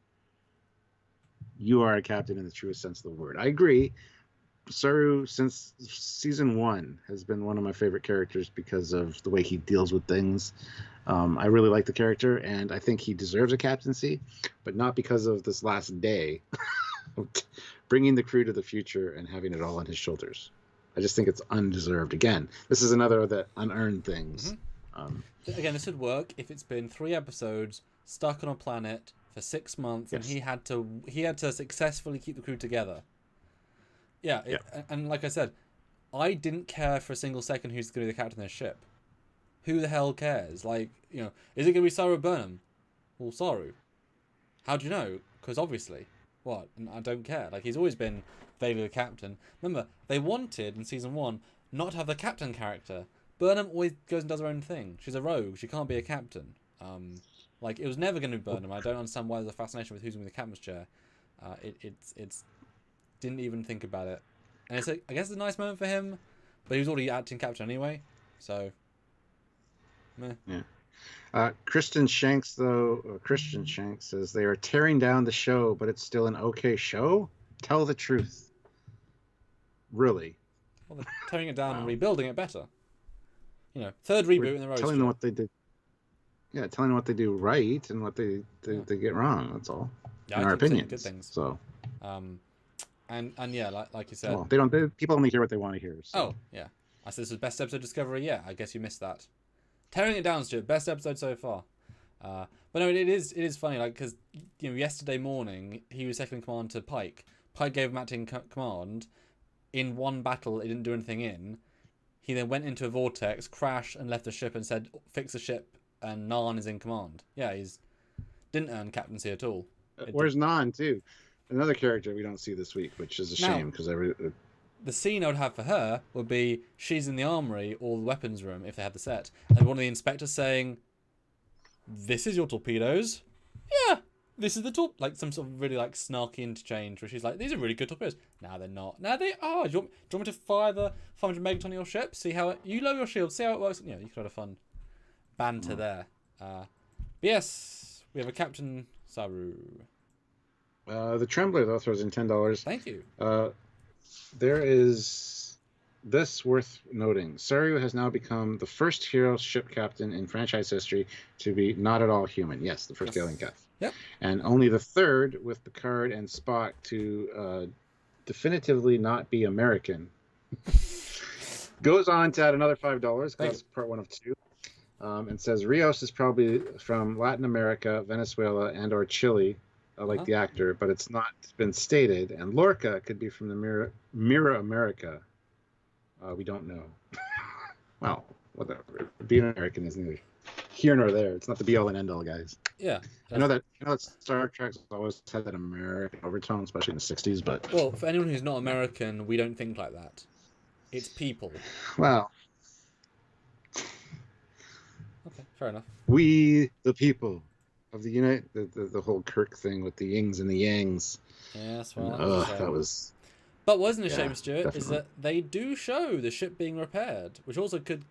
You are a captain in the truest sense of the word. I agree. Saru, since season 1, has been one of my favorite characters because of the way he deals with things. I really like the character, and I think he deserves a captaincy, but not because of this last day, bringing the crew to the future and having it all on his shoulders. I just think it's undeserved. Again, this is another of the unearned things. Again, this would work if it's been 3 episodes, stuck on a planet for 6 months, and he had to successfully keep the crew together. And like I said, I didn't care for a single second who's going to be the captain of this ship. Who the hell cares? Like, is it going to be Saru Burnham? Well, Saru. How do you know? Because obviously. What? I don't care. Like, he's always been vaguely the captain. Remember, they wanted, in season 1, not to have the captain character. Burnham always goes and does her own thing. She's a rogue. She can't be a captain. Like, it was never going to be Burnham. I don't understand why there's a fascination with who's going to be the captain's chair. It's didn't even think about it. And I guess it's a nice moment for him, but he was already acting captain anyway, so... Meh. Yeah. Christian Shanks says they are tearing down the show, but it's still an okay show? Tell the truth. Really? Well, they're tearing it down and rebuilding it better. Third reboot in the row. Telling them what they did. Yeah, telling them what they do right and what they get wrong. That's all. Yeah, in our opinions. Good things. So. And yeah, like you said. Well, people only hear what they want to hear. So. Oh yeah, I said this was best episode Discovery. Yeah, I guess you missed that. Tearing it down, Stuart. Best episode so far. But no, it is funny, like, because yesterday morning he was second in command to Pike. Pike gave him acting command. In one battle, it didn't do anything in. He then went into a vortex, crashed, and left the ship and said, "Fix the ship." And Narn is in command. Yeah, he's didn't earn captaincy at all. Where's Narn too? Another character we don't see this week, which is a shame because the scene I would have for her would be she's in the armory or the weapons room if they had the set, and one of the inspectors saying, "This is your torpedoes." Yeah, this is the like some sort of really like snarky interchange where she's like, "These are really good torpedoes." Now they're not. Now they are. Do you want me to fire the 500 megaton on your ship? See how you lower your shield. See how it works. You could have a fun banter there. But yes, we have a Captain Saru. The Trembler, though, throws in $10. Thank you. There is this worth noting. Saru has now become the first hero ship captain in franchise history to be not at all human. Yes, the first alien captain. Yep. And only the third with Picard and Spock to definitively not be American. Goes on to add another $5. That's part 1 of 2. And says Rios is probably from Latin America, Venezuela, and or Chile. Like the actor, but it's not been stated. And Lorca could be from the Mira America. We don't know. Well, whatever. Being American is neither here nor there. It's not the be all and end all, guys. Yeah. I know that Star Trek's always had that American overtone, especially in the 60s. But well, for anyone who's not American, we don't think like that. It's people. Well. Okay, fair enough. We the people. Of the whole Kirk thing with the yings and the yangs. Yes, well, that was. But wasn't a shame, Stuart, definitely. is that they do show the ship being repaired, which also could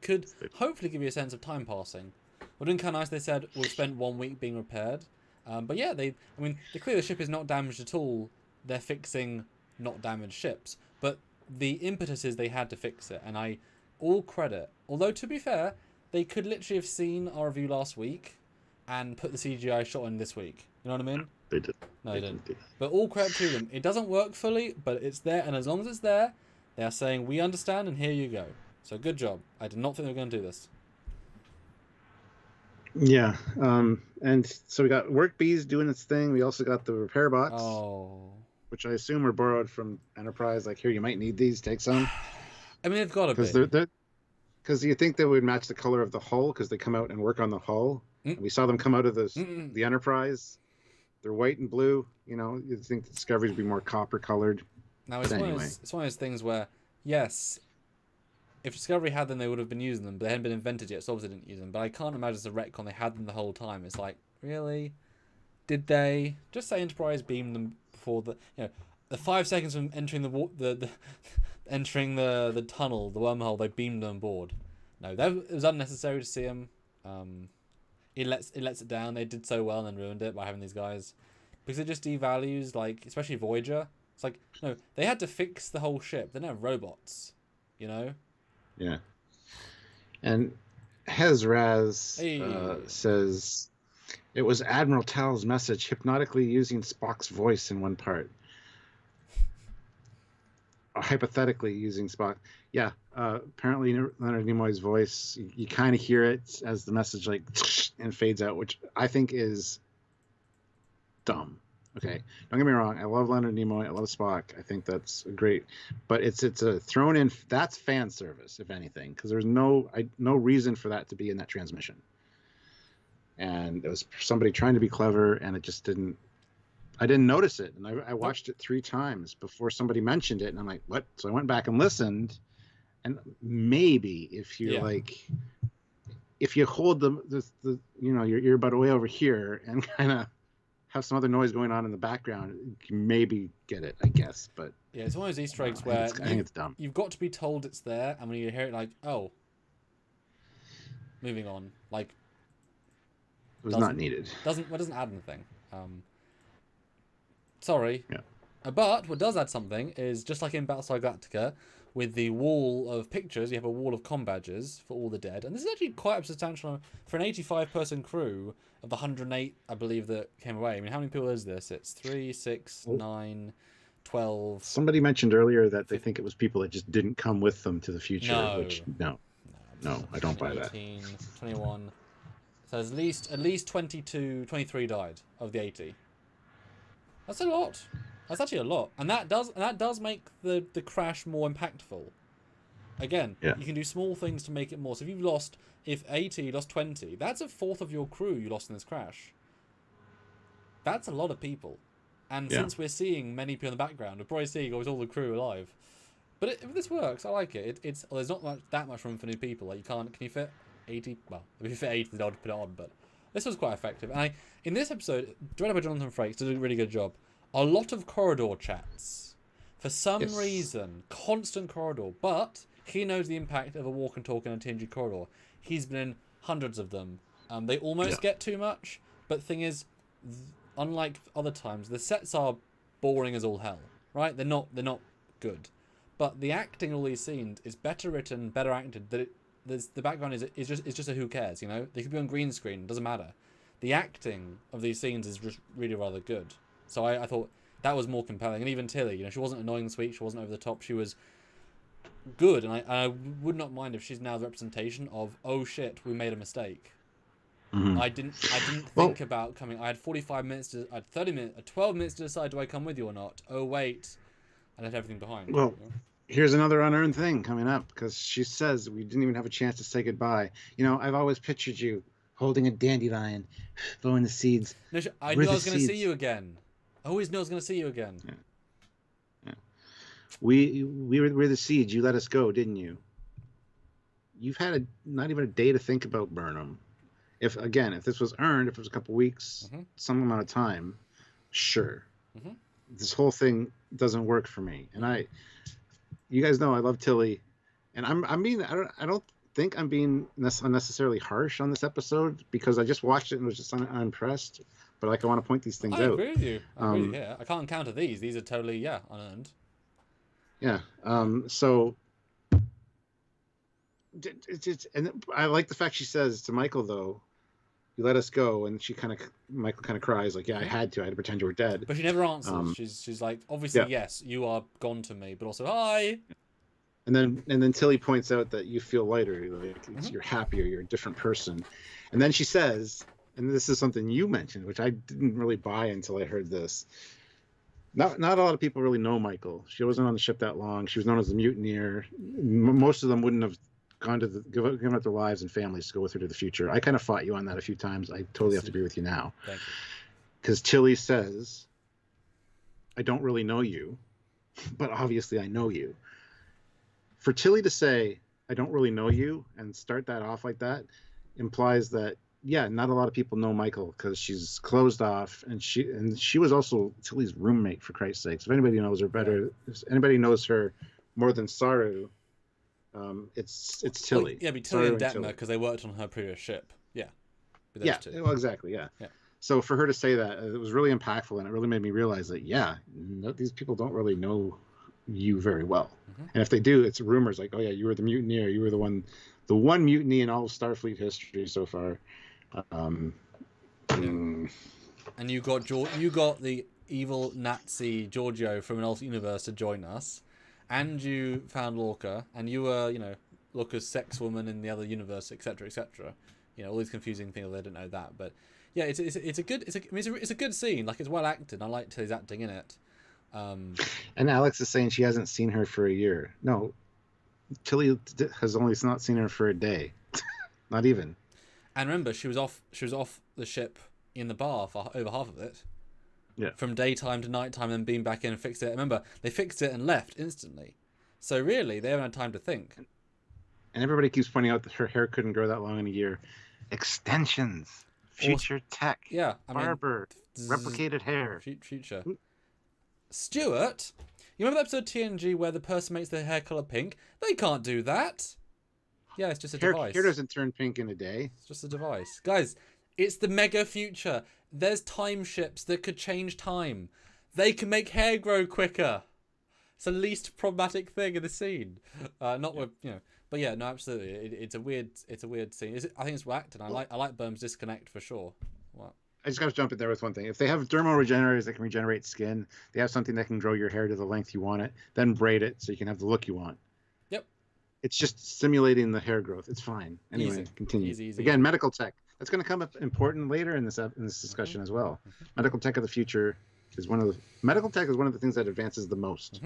hopefully give you a sense of time passing. Would have been kind of nice. They said we'll spend 1 week being repaired, but yeah, they clearly the ship is not damaged at all. They're fixing not damaged ships, but the impetus is they had to fix it, and all credit. Although to be fair, they could literally have seen our review last week and put the CGI shot in this week. You know what I mean? They did. No, they didn't. But all credit to them. It doesn't work fully, but it's there, and as long as it's there, they are saying, we understand, and here you go. So good job. I did not think they were going to do this. Yeah. And so we got Work Bees doing its thing. We also got the repair bots. Oh. Which I assume were borrowed from Enterprise. Like, here, you might need these. Take some. I mean, they've got to be. Because you think they would match the color of the hull because they come out and work on the hull. We saw them come out of the Enterprise. They're white and blue. You'd think the Discovery would be more copper colored. Now, it's one of those things where, yes, if Discovery had them, they would have been using them, but they hadn't been invented yet, so obviously they didn't use them. But I can't imagine it's a retcon. They had them the whole time. It's like, really? Did they? Just say Enterprise beamed them before the... the 5 seconds from entering the entering the tunnel, the wormhole, they beamed on board. No, it was unnecessary to see them. It lets it down. They did so well and then ruined it by having these guys, because it just devalues, like, especially Voyager. It's like, no, they had to fix the whole ship. They don't have robots, you know. Yeah. And Hezraz Hey, says it was Admiral Tal's message, hypnotically using Spock's voice in one part. Or hypothetically using Spock. Yeah, apparently Leonard Nimoy's voice, you kind of hear it as the message like and fades out, which I think is dumb. Okay, don't get me wrong. I love Leonard Nimoy. I love Spock. I think that's great, but it's a thrown in. That's fan service, if anything, because there's no reason for that to be in that transmission. And it was somebody trying to be clever, and it just didn't. I didn't notice it, and I watched it 3 times before somebody mentioned it, and I'm like, what? So I went back and listened, and maybe if you like, if you hold the your earbud way over here and kind of have some other noise going on in the background, you can maybe get it, I guess. But yeah, it's one of those Easter eggs where I think it's dumb. You've got to be told it's there, and when you hear it, like, oh, moving on, like, it was not needed. Doesn't add anything. Sorry. Yeah. But what does add something is, just like in Battlestar Galactica, with the wall of pictures, you have a wall of comm badges for all the dead. And this is actually quite substantial for an 85-person crew of the 108, I believe, that came away. I mean, how many people is this? It's 3, 6, 9, 12. Somebody mentioned earlier that they think it was people that just didn't come with them to the future. No. Which, no, I don't buy that. 18, 21. So at least 22, 23 died of the 80. That's a lot. That's actually a lot, and that does make the crash more impactful. Again, you can do small things to make it more. So if 80 lost 20, that's a fourth of your crew you lost in this crash. That's a lot of people, and since we're seeing many people in the background, we're probably seeing almost all the crew alive. But this works. I like it. There's not that much room for new people. Like, can you fit 80? Well, if you fit 80, then I'd put it on. But this was quite effective. And in this episode, directed by Jonathan Frakes, did a really good job. A lot of corridor chats. For some reason, constant corridor. But he knows the impact of a walk and talk in a TNG corridor. He's been in hundreds of them. They almost get too much. But the thing is, unlike other times, the sets are boring as all hell. Right? They're not good. But the acting in all these scenes is better written, better acted. The background is just a who cares, you know? They could be on green screen, it doesn't matter. The acting of these scenes is just really rather good. So I thought that was more compelling. And even Tilly, you know, she wasn't annoying sweet, she wasn't over the top, she was good. And I would not mind if she's now the representation of, oh shit, we made a mistake. Mm-hmm. I didn't think about coming. I had 45 minutes I had 30 minutes, 12 minutes to decide, do I come with you or not? Oh wait, I left everything behind. Well, you know? Here's another unearned thing coming up, because she says we didn't even have a chance to say goodbye. You know, I've always pictured you holding a dandelion, blowing the seeds. No, I knew I was going to see you again. I always knew I was going to see you again. Yeah. We were the seeds. You let us go, didn't you? You've had not even a day to think about Burnham. If this was earned, if it was a couple weeks, some amount of time, sure. Mm-hmm. This whole thing doesn't work for me, and you guys know I love Tilly, and I don't think I'm being unnecessarily harsh on this episode, because I just watched it and was just unimpressed. But I want to point these things out. I agree with you. I can't counter these. These are totally unearned. Yeah. So and I like the fact she says to Michael, though, you let us go, and Michael kind of cries like, I had to pretend you were dead. But she never answers. She's like, obviously, yes, you are gone to me, but also, hi. And then Tilly points out that you feel lighter, like you're happier, you're a different person. And then she says, and this is something you mentioned, which I didn't really buy until I heard this. Not a lot of people really know Michael. She wasn't on the ship that long. She was known as the mutineer. Most of them wouldn't have gone to given up their lives and families to go with her to the future. I kind of fought you on that a few times. I totally have to agree with you now. Thank you. Because Tilly says, I don't really know you, but obviously I know you. For Tilly to say, I don't really know you, and start that off like that, implies that yeah, not a lot of people know Michael because she's closed off, and she was also Tilly's roommate, for Christ's sakes. If anybody knows her better, if anybody knows her more than Saru, it's Well, Tilly. yeah, be Tilly Saru and Detmer Tilly. because they worked on her previous ship. Yeah, be those Yeah, two. well, exactly. Yeah. Yeah. So for her to say that, it was really impactful, and it really made me realize that, yeah, no, these people don't really know you very well. Mm-hmm. And if they do, it's rumors like, oh yeah, you were the mutineer, you were the one mutiny in all of Starfleet history so far. Um, And you got the evil Nazi Giorgio from an alternate universe to join us, and you found Lorca, and you were, Lorca's sex woman in the other universe, etc., etc. All these confusing things. They didn't know that, but yeah, it's a good scene. Like, it's well acted. I like Tilly's acting in it. and Alex is saying she hasn't seen her for a year. No, Tilly has only not seen her for a day, not even. And remember, she was off the ship in the bar for over half of it. Yeah. From daytime to nighttime, and being back in and fixed it. Remember, they fixed it and left instantly. So really, they haven't had time to think. And everybody keeps pointing out that her hair couldn't grow that long in a year. Extensions, future tech, yeah, barber, replicated hair. Future. Stuart, you remember the episode of TNG where the person makes their hair color pink? They can't do that. Yeah, it's just a device. Hair doesn't turn pink in a day. It's just a device. Guys, it's the mega future. There's time ships that could change time. They can make hair grow quicker. It's the least problematic thing in the scene. With but yeah, no, absolutely. It's a weird scene. I think it's well acted. I like Burnham's disconnect for sure. What? I just got to jump in there with one thing. If they have dermal regenerators that can regenerate skin, they have something that can grow your hair to the length you want it, then braid it so you can have the look you want. Yep. It's just simulating the hair growth. It's fine. Anyway, continue. Easy. Again, medical tech. That's going to come up important later in this discussion as well. Medical tech of the future is one of the things that advances the most.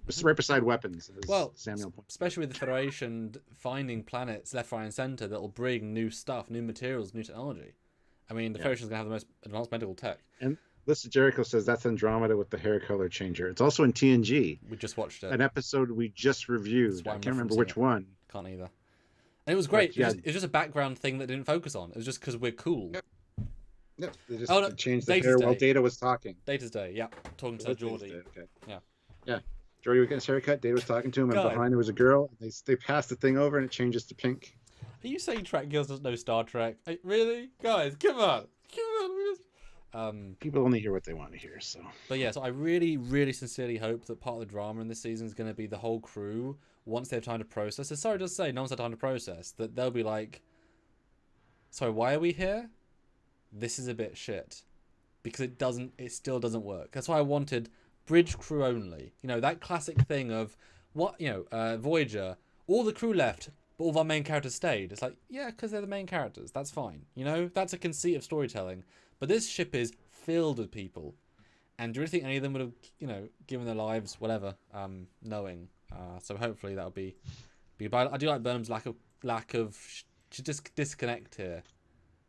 It's right beside weapons. Samuel pointed. Especially with the Federation finding planets left, right, and center that will bring new stuff, new materials, new technology. I mean, the Federation's going to have the most advanced medical tech. And Lisa Jericho says that's Andromeda with the hair color changer. It's also in TNG. We just watched it. An episode we just reviewed. I can't remember which one. Can't either. And it was great. It was just a background thing that didn't focus on. It was just because we're cool. Yep. They just changed the hair while Data was talking. Data's Day, yeah. Talking to Geordi. Okay. Yeah. Yeah. Geordi was getting his haircut. Data was talking to him, and behind there was a girl. They passed the thing over, and it changes to pink. Are you saying Trekyards doesn't know Star Trek? Really? Guys, come on. People only hear what they want to hear, so. But yeah, so I really, really sincerely hope that part of the drama in this season is going to be the whole crew, once they have time to process. So sorry to say, no one's had time to process. That they'll be like, sorry, why are we here? This is a bit shit. Because it still doesn't work. That's why I wanted bridge crew only. That classic thing of, Voyager, all the crew left, but all of our main characters stayed. It's like, yeah, because they're the main characters. That's fine. That's a conceit of storytelling. But this ship is filled with people. And do you really think any of them would have, given their lives, whatever, knowing? So hopefully that'll be. But I do like Burnham's lack of disconnect here.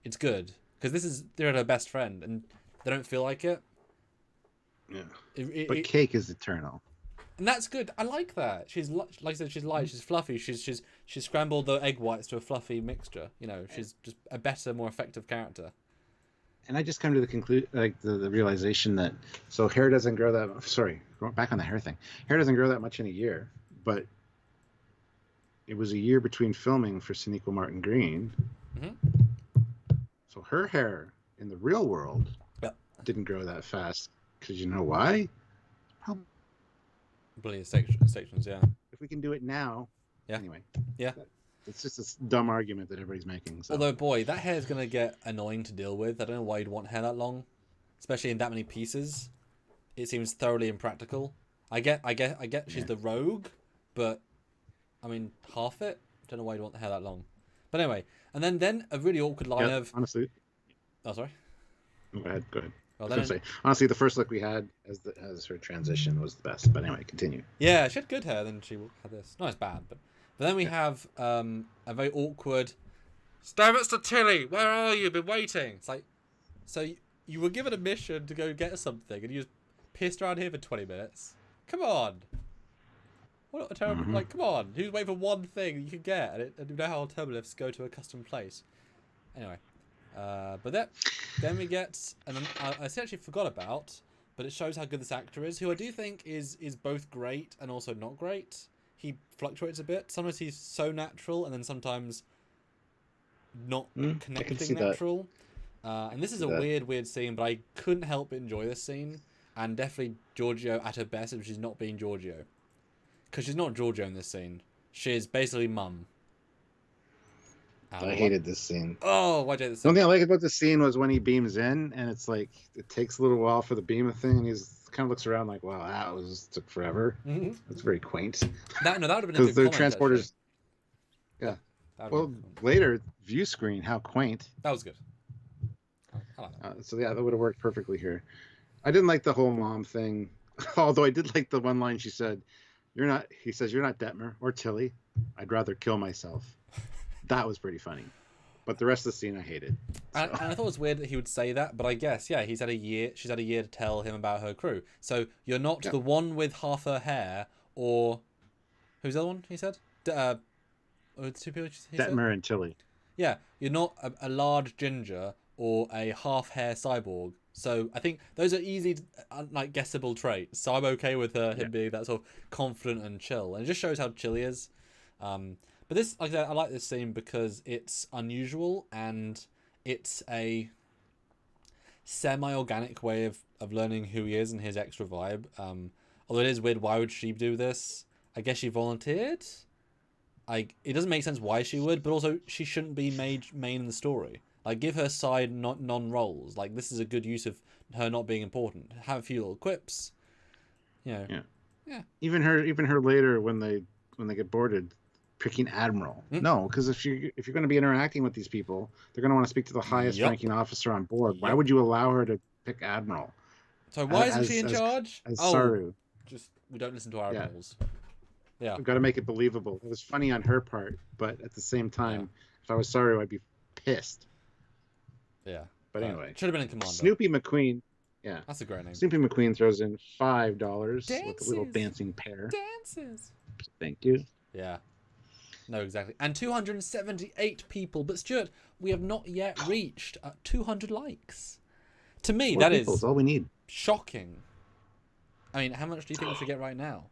It's good because they're her best friend, and they don't feel like it. Yeah. But Cake is eternal. And that's good. I like that. She's like I said, she's light. She's fluffy. She's scrambled the egg whites to a fluffy mixture. She's just a better, more effective character. And I just come to the conclusion, like the realization that hair doesn't grow that. Sorry, going back on the hair thing. Hair doesn't grow that much in a year, but it was a year between filming for Sonequa Martin Green. So her hair in the real world didn't grow that fast. Because you know why? Probably sections, yeah. If we can do it now, yeah. Anyway, yeah. It's just this dumb argument that everybody's making. So. Although, boy, that hair is going to get annoying to deal with. I don't know why you'd want hair that long, especially in that many pieces. It seems thoroughly impractical. I get. She's the rogue, but I mean, half it. Don't know why you'd want the hair that long. But anyway, and then a really awkward line of. Honestly. Oh, sorry. Go ahead. Well, I was gonna say, honestly, the first look we had as her transition was the best. But anyway, continue. Yeah, she had good hair. Then she had this. No, it's bad, but then we have a very awkward. Stamets Tilly, where are you? Been waiting. It's like, so you were given a mission to go get something, and you just pissed around here for 20 minutes. Come on. What a terrible. Like, come on. Who's waiting for one thing you can get, and you know how turbolifts go to a custom place. Anyway. Then we get, and I actually forgot about, but it shows how good this actor is, who I do think is both great and also not great. He fluctuates a bit. Sometimes he's so natural, and then sometimes not connecting natural. And this is a weird scene, but I couldn't help but enjoy this scene. And definitely Giorgio at her best if she's not being Giorgio. Because she's not Giorgio in this scene. She's basically mum. I hated this scene. Oh, why'd you hate this scene? The only thing I liked about the scene was when he beams in, and it's like, it takes a little while for the beam thing, and he's kind of looks around like, wow, that took forever. Mm-hmm. That's very quaint. That would have been a good the comment, transporters. Actually. Yeah. Well, later, view screen, how quaint. That was good. I like that. So yeah, that would have worked perfectly here. I didn't like the whole mom thing, although I did like the one line she said, he says, you're not Detmer or Tilly. I'd rather kill myself. That was pretty funny. But the rest of the scene I hated. So. And I thought it was weird that he would say that, but I guess, yeah, she's had a year to tell him about her crew. So you're not the one with half her hair, or who's the other one he said? Two people he said? Detmer and Tilly. Yeah, you're not a large ginger or a half hair cyborg. So I think those are easy, guessable traits. So I'm okay with him being that sort of confident and chill, and it just shows how chill he is. But this, like I said, I like this scene because it's unusual and it's a semi-organic way of learning who he is and his extra vibe. Although it is weird, why would she do this? I guess she volunteered. It doesn't make sense why she would, but also she shouldn't be main in the story. Like, give her side non-roles. Like, this is a good use of her not being important. Have a few little quips. You know. Yeah. Even her later when they get boarded, picking Admiral. No, because if you're going to be interacting with these people, they're going to want to speak to the highest ranking officer on board. Why would you allow her to pick Admiral? So why isn't she in charge? Saru. Just we don't listen to our admirals. Yeah. We've got to make it believable. It was funny on her part, but at the same time, if I was Saru, I'd be pissed. Yeah. But anyway. Should have been in Commander. Snoopy McQueen. Yeah. That's a great name. Snoopy McQueen throws in $5 with a little dancing pair. Dances. Thank you. Yeah. No, exactly. And 278 people. But Stuart, we have not yet reached 200 likes. To me, that is all we need. Shocking. I mean, how much do you think we should get right now?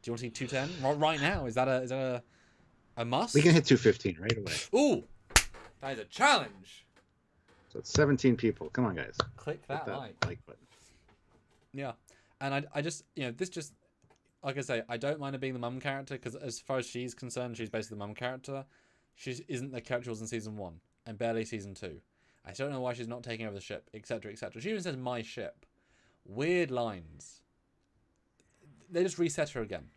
Do you want to see 210? Right now? Is that a must? We can hit 215 right away. Ooh! That is a challenge. So it's 17 people. Come on, guys. Click that like button. Yeah. And I just, this just, like I say, I don't mind her being the mum character because as far as she's concerned, she's basically the mum character. She isn't the character was in season 1 and barely season 2. I don't know why she's not taking over the ship, etc., etc. She even says my ship. Weird lines. They just reset her again,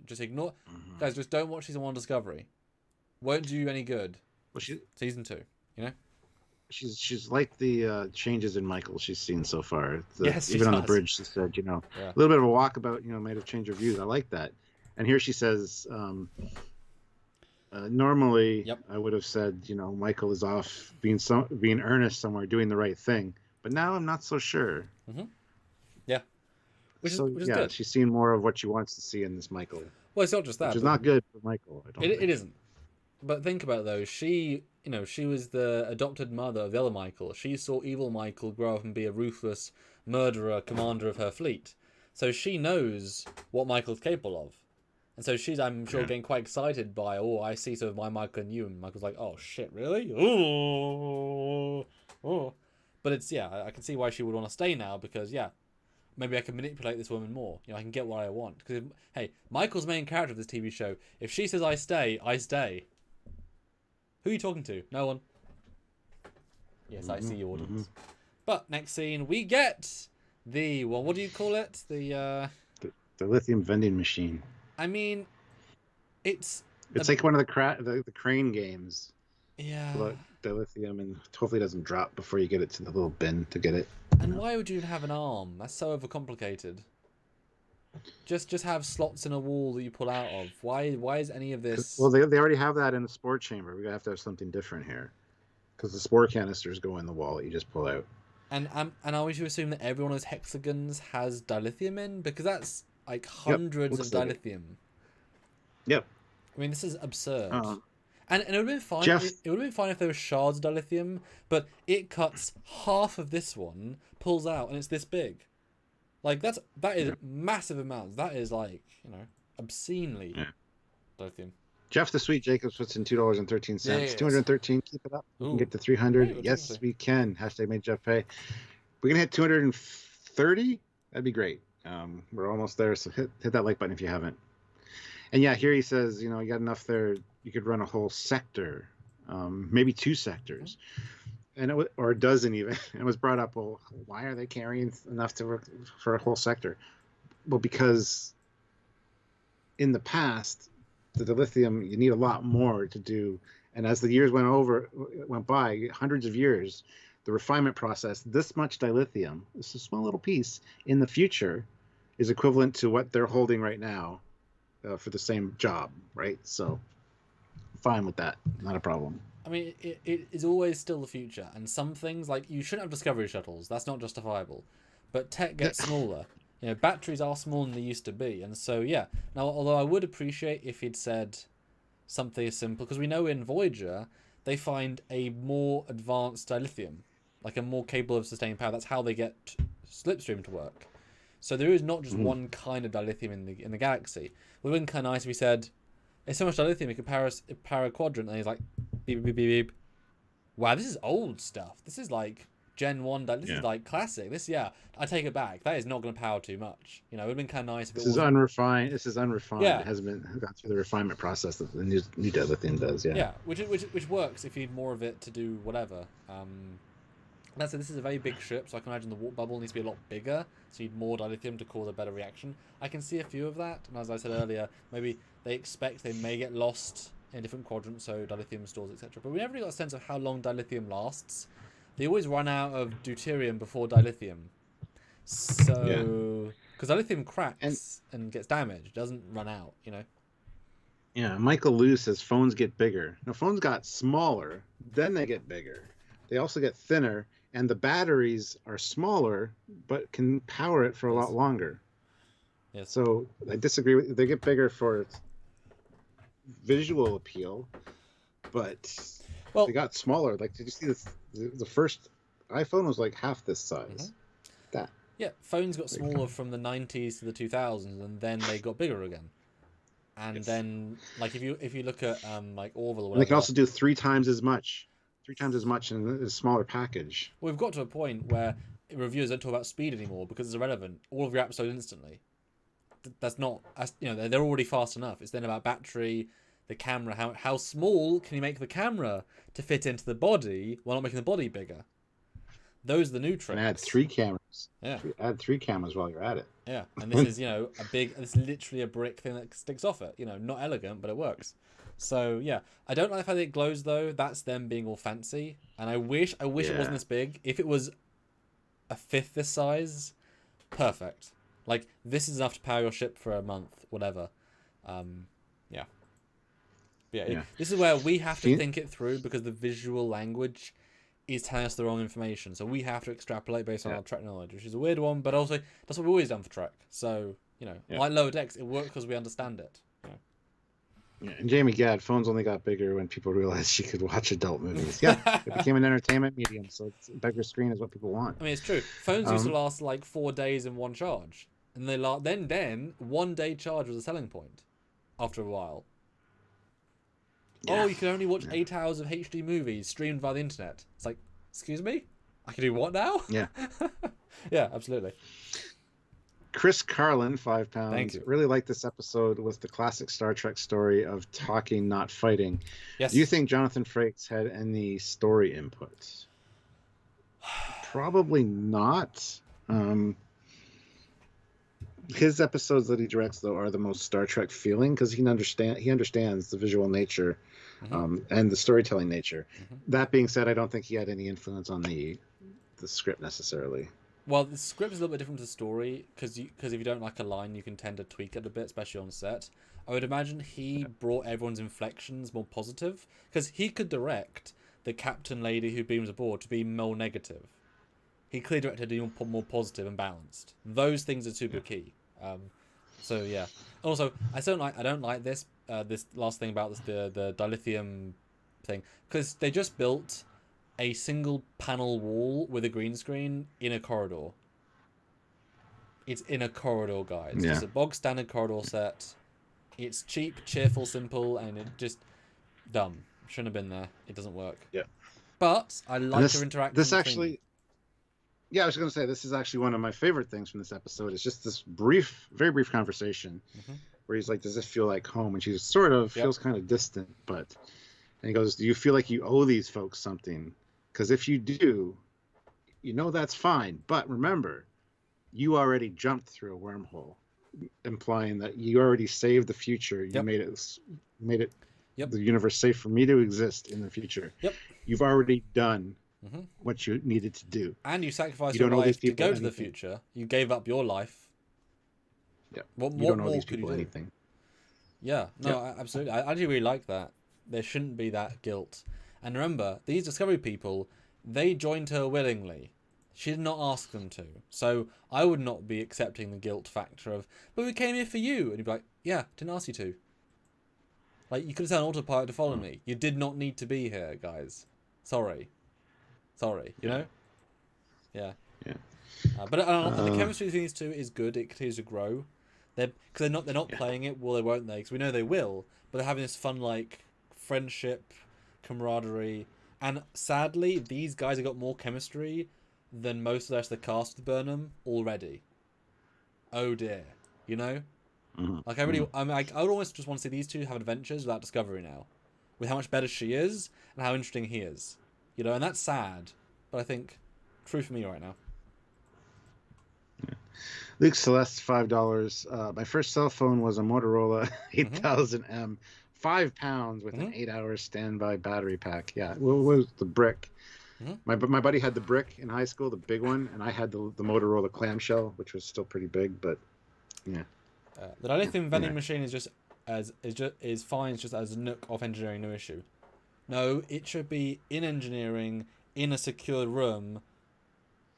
Just ignore. Guys, just don't watch season 1 Discovery. Won't do you any good. Well, season 2, She's like the changes in Michael she's seen so far. Yes, even on the bridge, she said, a little bit of a walkabout, might have changed her views. I like that. And here she says, normally I would have said, Michael is off being earnest somewhere, doing the right thing. But now I'm not so sure. Mm-hmm. Yeah. Which is good. She's seen more of what she wants to see in this Michael. Well, it's not just that. Which is not good for Michael. It isn't. But think about it, though. She was the adopted mother of the other Michael. She saw evil Michael grow up and be a ruthless murderer, commander of her fleet. So she knows what Michael's capable of. And so she's, I'm sure, getting quite excited by, I see sort of my Michael and you. And Michael's like, oh, shit, really? Oh. But it's, I can see why she would want to stay now because, maybe I can manipulate this woman more. I can get what I want. Because, hey, Michael's main character of this TV show, if she says I stay, I stay. Who are you talking to? No one. Yes, I see your audience. But next scene, we get the, what do you call it? The lithium vending machine. I mean, it's like one of the crane games. Yeah. The lithium, and hopefully it doesn't drop before you get it to the little bin to get it. And why would you have an arm? That's so overcomplicated. Just have slots in a wall that you pull out of. Why is any of this? Well, they already have that in the spore chamber. We have to have something different here, because the spore canisters go in the wall that you just pull out. And are we to assume that every one of those hexagons has dilithium in? Because that's like hundreds of dilithium. Yep. I mean, this is absurd. And it would have been fine. Jeff, It would have been fine if there were shards of dilithium, but it cuts half of this one, pulls out, and it's this big. Like that is massive amounts. That is like, obscenely dilithium. Jeff the Sweet Jacobs puts in $2.13. Yes. 213. Keep it up. We can get to 300. Hey, yes, we can. Hashtag made Jeff pay. We're gonna hit 230. That'd be great. We're almost there. So hit that like button if you haven't. And yeah, here he says, you got enough there. You could run a whole sector, maybe 2 sectors, and or a dozen even. And it was brought up, well, why are they carrying enough to work for a whole sector? Well, because in the past, the dilithium, you need a lot more to do. And as the years went by, hundreds of years, the refinement process, this much dilithium, this is a small little piece, in the future is equivalent to what they're holding right now for the same job, right? So fine with that, not a problem. I mean, it is always still the future, and some things, like, you shouldn't have discovery shuttles. That's not justifiable. But tech gets smaller. Batteries are smaller than they used to be, and so, yeah. Now, although I would appreciate if he'd said something as simple, because we know in Voyager, they find a more advanced dilithium, like a more capable of sustaining power. That's how they get Slipstream to work. So there is not just one kind of dilithium in the galaxy. It would have been kind of nice if he said, "It's so much dilithium, it could power a quadrant," and he's like, beep, beep, beep, beep. Wow, this is old stuff. This is like Gen 1, this is like classic. I take it back. That is not going to power too much. It would have been kind of nice if it was. This is unrefined. Yeah. It hasn't been gone through the refinement process that the new dilithium does. Yeah. Yeah, which works if you need more of it to do whatever. That's it. This is a very big ship, so I can imagine the warp bubble needs to be a lot bigger, so you need more dilithium to cause a better reaction. I can see a few of that, and as I said earlier, maybe they expect they may get lost in different quadrants, so dilithium stores, etc. But we never really got a sense of how long dilithium lasts. They always run out of deuterium before dilithium. So, because dilithium cracks and gets damaged, it doesn't run out, Yeah, Michael Liu says phones get bigger. No, phones got smaller, then they get bigger. They also get thinner, and the batteries are smaller, but can power it for a lot longer. Yes. So I disagree with. They get bigger for visual appeal, but they got smaller. Like, did you see this? The first iPhone was like half this size. That. Yeah, phones got smaller from the 90s to the 2000s, and then they got bigger again. And then, like, if you look at like Orville or whatever, and they can also do 3 times as much in a smaller package. Well, we've got to a point where reviewers don't talk about speed anymore because it's irrelevant. All of your apps load instantly. That's not, they're already fast enough. It's then about battery, the camera, how small can you make the camera to fit into the body while not making the body bigger. Those are the new tricks. And add 3 cameras. Yeah. Add 3 cameras while you're at it. Yeah, and this is it's literally a brick thing that sticks off it. Not elegant, but it works. So yeah, I don't like the fact that it glows though. That's them being all fancy, and I wish it wasn't this big. If it was a fifth this size, perfect. Like, this is enough to power your ship for a month, whatever. This is where we have to think it through because the visual language is telling us the wrong information. So we have to extrapolate based on our Trek knowledge, which is a weird one, but also that's what we've always done for Trek. So like Lower Decks, it works because we understand it. Yeah, and Jamie Gadd, phones only got bigger when people realized she could watch adult movies. Yeah, it became an entertainment medium, so it's a bigger screen is what people want. I mean, it's true. Phones used to last like 4 days in one charge, and they then 1 day charge was a selling point. After a while, you can only watch 8 hours of HD movies streamed via the internet. It's like, excuse me, I can do what now? Yeah, yeah, absolutely. Chris Carlin, £5. Thank you. Really liked this episode. Was the classic Star Trek story of talking, not fighting. Yes. Do you think Jonathan Frakes had any story input? Probably not. His episodes that he directs, though, are the most Star Trek feeling because he understands the visual nature and the storytelling nature. That being said, I don't think he had any influence on the script necessarily. Well, the script is a little bit different to the story because if you don't like a line, you can tend to tweak it a bit, especially on set. I would imagine he brought everyone's inflections more positive because he could direct the captain lady who beams aboard to be more negative. He clearly directed to be more positive and balanced. Those things are super key. So yeah. Also, I don't like this this last thing about this, the dilithium thing, because they just built a single panel wall with a green screen in a corridor. It's in a corridor, guys. Yeah. Just a bog standard corridor set. It's cheap, cheerful, simple, and it just dumb. Shouldn't have been there. It doesn't work. Yeah. But I like your interaction. This actually, yeah, I was going to say this is actually one of my favorite things from this episode. It's just this very brief conversation where he's like, "Does this feel like home?" And she sort of feels kind of distant, but and he goes, "Do you feel like you owe these folks something? Because if you do, you know that's fine. But remember, you already jumped through a wormhole, implying that you already saved the future. You made it the universe safe for me to exist in the future. You've already done what you needed to do, and you sacrificed your life to go to the future. You gave up your life. Yeah, what you don't owe more these could you people do? anything. Yeah, no, absolutely. I actually really like that. There shouldn't be that guilt. And remember, these Discovery people, they joined her willingly. She did not ask them to. So I would not be accepting the guilt factor of, but we came here for you. And you'd be like, yeah, didn't ask you to. Like, you could have said an autopilot to follow me. You did not need to be here, guys. Sorry, you know? Yeah. But the chemistry between these two is good. It continues to grow. Because they're not playing it. Well, they won't they? Because we know they will. But they're having this fun, like, friendship, camaraderie. And sadly, these guys have got more chemistry than most of the rest of the cast of Burnham already. Oh dear, you know. Like I would almost just want to see these two have adventures without Discovery now, with how much better she is and how interesting he is, you know. And that's sad, but I think true for me right now. Luke Celeste, $5. My first cell phone was a Motorola 8000M, 5 pounds with an 8-hour standby battery pack. Yeah, what was the brick? My buddy had the brick in high school, the big one, and I had the Motorola clamshell, which was still pretty big, but yeah. The dilithium vending machine is fine. It's just as a nook of engineering, no issue. No, it should be in engineering, in a secure room,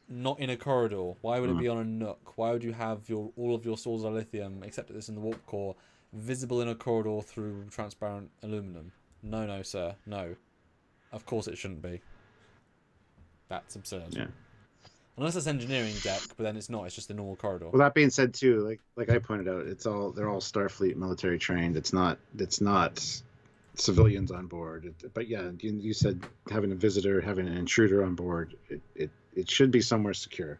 not in a corridor. Why would it be on a nook? Why would you have all of your stores of lithium, except this in the warp core, visible in a corridor through transparent aluminum? No, sir, no. Of course it shouldn't be. That's absurd. Yeah. Unless it's engineering deck, but then it's not. It's just a normal corridor. Well, that being said, too, like I pointed out, they're all Starfleet military trained. It's not civilians on board. But yeah, you said having a visitor, having an intruder on board, it should be somewhere secure.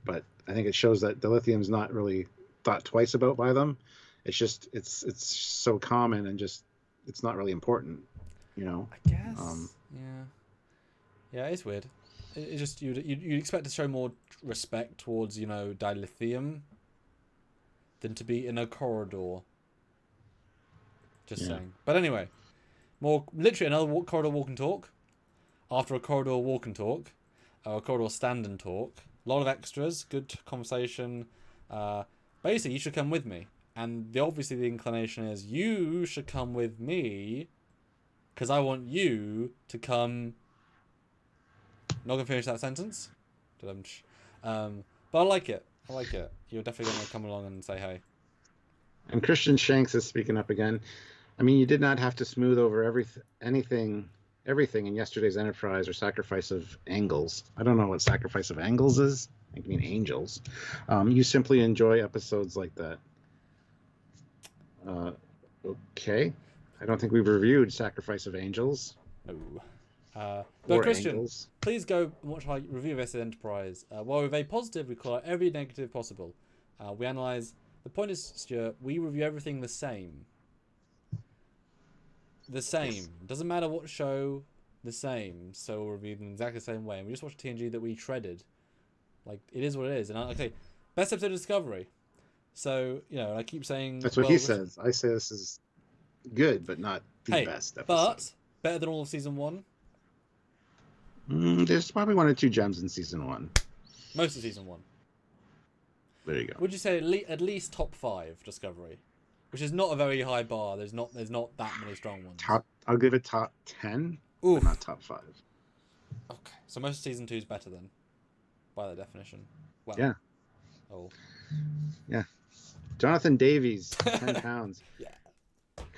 But I think it shows that dilithium's not really thought twice about by them. It's just it's so common and just it's not really important, you know. I guess. Yeah, it's weird. It's just you'd expect to show more respect towards, you know, dilithium than to be in a corridor. Just saying. But anyway, literally another corridor walk and talk. After a corridor walk and talk, a corridor stand and talk. A lot of extras, good conversation. Basically, you should come with me. And obviously the inclination is you should come with me because I want you to come. Not gonna finish that sentence. But I like it. You're definitely gonna come along and say hey. And Christian Shanks is speaking up again. I mean, you did not have to smooth over everything in yesterday's Enterprise or Sacrifice of Angles. I don't know what Sacrifice of Angles is. I mean angels. You simply enjoy episodes like that. Okay. I don't think we've reviewed Sacrifice of Angels. No. But Christian, angles. Please go and watch our review of S3E3 Enterprise. While we're very positive, we call out every negative possible. We analyse. The point is, Stuart, we review everything the same. The same. Yes. Doesn't matter what show, the same. So we'll review them exactly the same way. And we just watched TNG that we treaded. Like, it is what it is. And okay, best episode of Discovery. So, you know, I keep saying... That's what he says. I say this is good, but not the best episode. But better than all of Season 1? There's probably 1 or 2 gems in Season 1. Most of Season 1. There you go. Would you say at least top 5 Discovery? Which is not a very high bar. There's not that many strong ones. I'll give it top 10, but not top 5. Okay. So most of Season 2 is better then, by that definition. Well, yeah. Oh. Yeah. Jonathan Davies, 10 pounds. Yeah.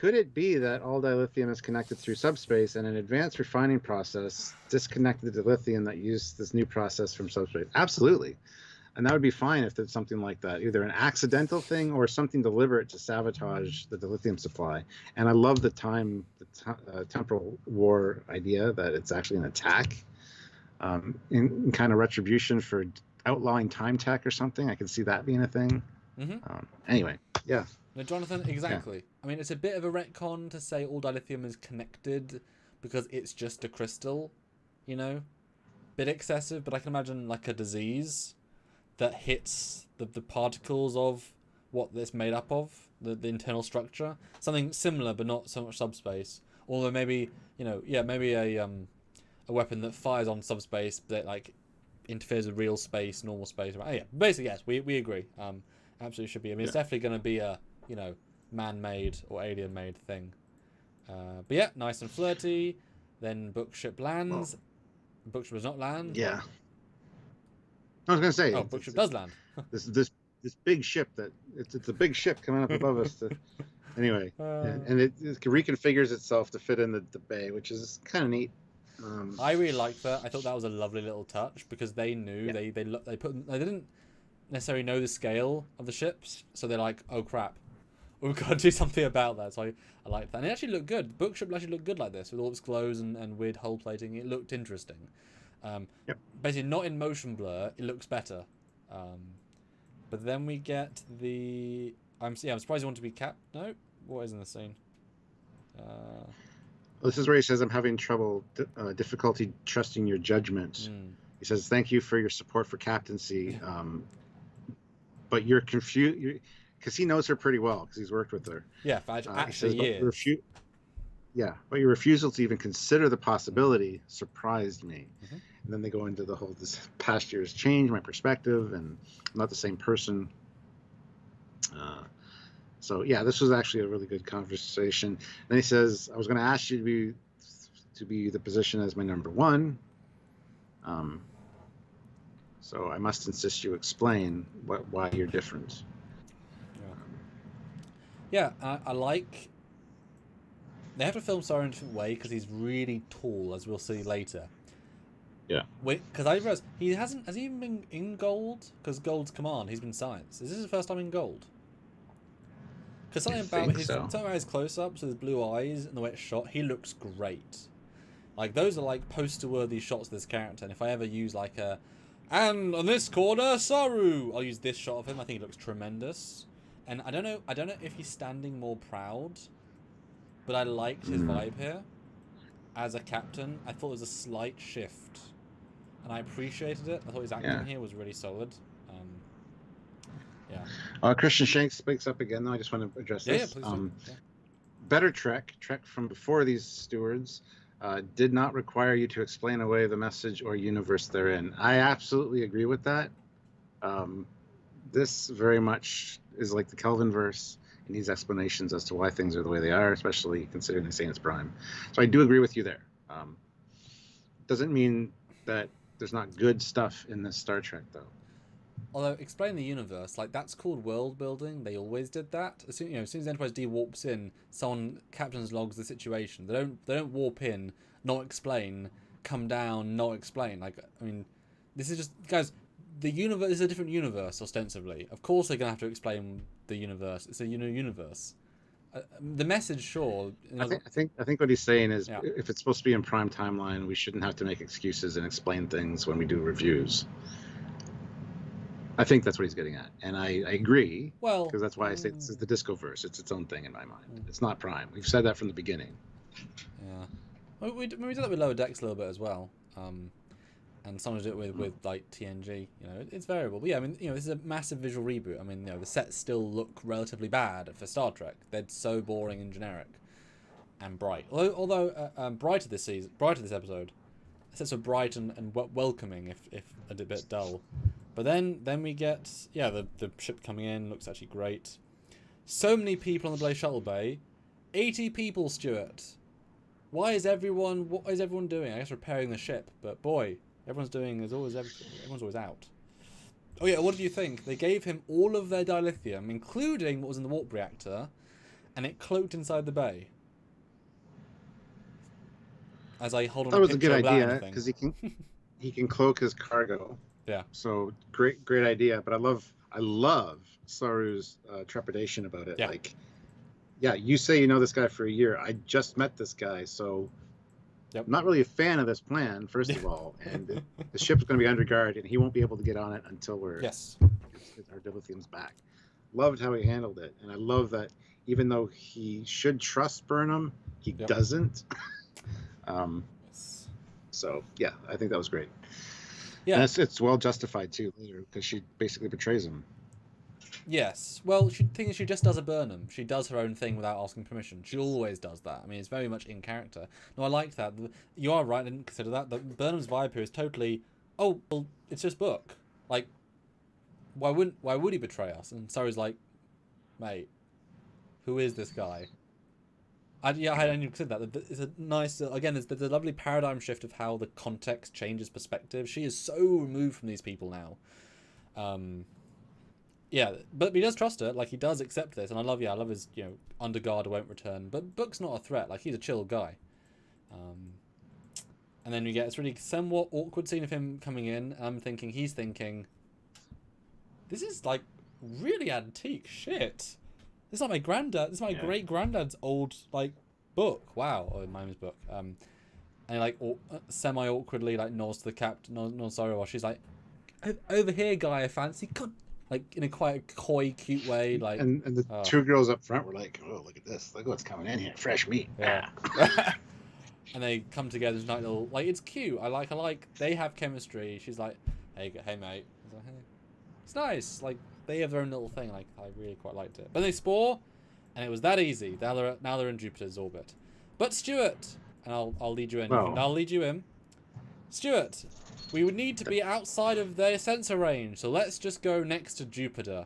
could it be that all dilithium is connected through subspace and an advanced refining process disconnected the dilithium that used this new process from subspace? Absolutely. And that would be fine if it's something like that, either an accidental thing or something deliberate to sabotage the dilithium supply. And I love the temporal war idea that it's actually an attack, in kind of retribution for outlawing time tech or something. I could see that being a thing. Anyway, yeah. No, Jonathan, exactly. Yeah. I mean, it's a bit of a retcon to say all dilithium is connected because it's just a crystal, you know? Bit excessive, but I can imagine like a disease that hits the particles of what it's made up of, the internal structure. Something similar, but not so much subspace. Although maybe, maybe a weapon that fires on subspace that like interferes with real space, normal space. Oh, yeah, basically, yes, we agree. Absolutely should be. I mean, it's definitely going to be a, man-made or alien-made thing. But yeah, nice and flirty. Then Bookship lands. Well, Bookship does not land. Yeah. I was going to say. Oh, Bookship does land. this big ship that it's a big ship coming up above us. Anyway, and it reconfigures itself to fit in the bay, which is kind of neat. I really liked that. I thought that was a lovely little touch because they knew they didn't necessarily know the scale of the ships, so they're like, oh crap, we've got to do something about that. So I liked that, and it actually looked good. Bookship actually looked good like this with all its glows and weird hull plating. It looked interesting. Basically not in motion blur. It looks better. But then we get the. I'm surprised you want to be capped. No, what is in the scene? This is where he says, "I'm having difficulty trusting your judgment." He says, "Thank you for your support for captaincy, but you're confused because he knows her pretty well because he's worked with her." Yeah, actually, years. But your refusal to even consider the possibility surprised me. And then they go into the whole, this past year has changed my perspective, and I'm not the same person. So yeah, this was actually a really good conversation. Then he says, "I was going to ask you to be the position as my number one. So I must insist you explain why you're different." I like. They have to film Star in a different way because he's really tall, as we'll see later. Yeah. Because I realized has he even been in gold? Because gold's command, he's been science. Is this his first time in gold? Because something about his close-ups with his blue eyes and the way it's shot, he looks great. Like those are like poster-worthy shots of this character. And if I ever use like and on this corner, Saru, I'll use this shot of him. I think he looks tremendous. And I don't know if he's standing more proud, but I liked his vibe here. As a captain, I thought there was a slight shift, and I appreciated it. I thought his acting here was really solid. Christian Shanks speaks up again, though. I just want to address this. Please do. Better Trek from before these stewards, did not require you to explain away the message or universe they're in. I absolutely agree with that. This very much is like the Kelvin verse. It needs explanations as to why things are the way they are, especially considering they say it's prime. So I do agree with you there. Doesn't mean that there's not good stuff in this Star Trek, though. Although, explain the universe, like that's called world building. They always did that. As soon as Enterprise D warps in, captain's logs the situation. They don't warp in, not explain, come down, not explain. Like, I mean, this is just, guys, the universe is a different universe, ostensibly. Of course they're going to have to explain the universe. It's a universe. The message, sure. I think what he's saying is, if it's supposed to be in prime timeline, we shouldn't have to make excuses and explain things when we do reviews. I think that's what he's getting at, and I agree. Well, because that's why I say this is the Discoverse. It's its own thing in my mind. It's not prime. We've said that from the beginning. Yeah, well, we did that with Lower Decks a little bit as well. And some did it with like TNG. It's variable. But yeah, I mean, this is a massive visual reboot. I mean, the sets still look relatively bad for Star Trek. They're so boring and generic, and bright. Although brighter this episode, sets are bright and welcoming, if a bit dull. But then we get the ship coming in, looks actually great. So many people on the Blaze Shuttle Bay, 80 people, Stuart. What is everyone doing? I guess repairing the ship, but boy. Everyone's always out. Oh yeah, what did you think? They gave him all of their dilithium, including what was in the warp reactor, and it cloaked inside the bay. As I hold on That a was a good picture without idea anything. because he can cloak his cargo. Yeah. So great idea. But I love Saru's trepidation about it. Yeah. Like, yeah, you say you know this guy for a year. I just met this guy, so Yep. I'm not really a fan of this plan, first of all. And the ship's going to be under guard, and he won't be able to get on it until Yes. our dilithium's back. Loved how he handled it, and I love that even though he should trust Burnham, he doesn't. Yes. So yeah, I think that was great. Yeah. And it's well justified too later because she basically betrays him. Yes. Well, she just does a Burnham. She does her own thing without asking permission. She always does that. I mean, it's very much in character. No, I like that. You are right. I didn't consider that. Burnham's vibe here is totally, oh, well, it's just Book. Like, why would he betray us? And Saru's like, mate, who is this guy? I hadn't even considered that. It's a nice, again, there's a lovely paradigm shift of how the context changes perspective. She is so removed from these people now. Yeah, but he does trust her. Like, he does accept this, and I love his, under guard, won't return. But Book's not a threat. Like, he's a chill guy. And then we get this really somewhat awkward scene of him coming in. I'm thinking, he's thinking, this is, like, really antique shit. This is like my granddad. This is my great granddad's old, like, book. Wow. Oh, my name's Book. And he, like, semi awkwardly, like, nods to the captain, nods Saru while she's like, over here, guy, I fancy. God. Like, in a quite coy, cute way, like. And the two girls up front were like, "Oh, look at this! Look what's coming in here, fresh meat." Yeah. And they come together. This nice little, like, it's cute. I like. They have chemistry. She's like, hey mate. He's like, hey. It's nice. Like, they have their own little thing. Like, I really quite liked it. But they spore, and it was that easy. Now they're in Jupiter's orbit. But Stuart, and I'll lead you in. Oh. I'll lead you in. Stuart, we would need to be outside of their sensor range, so let's just go next to Jupiter.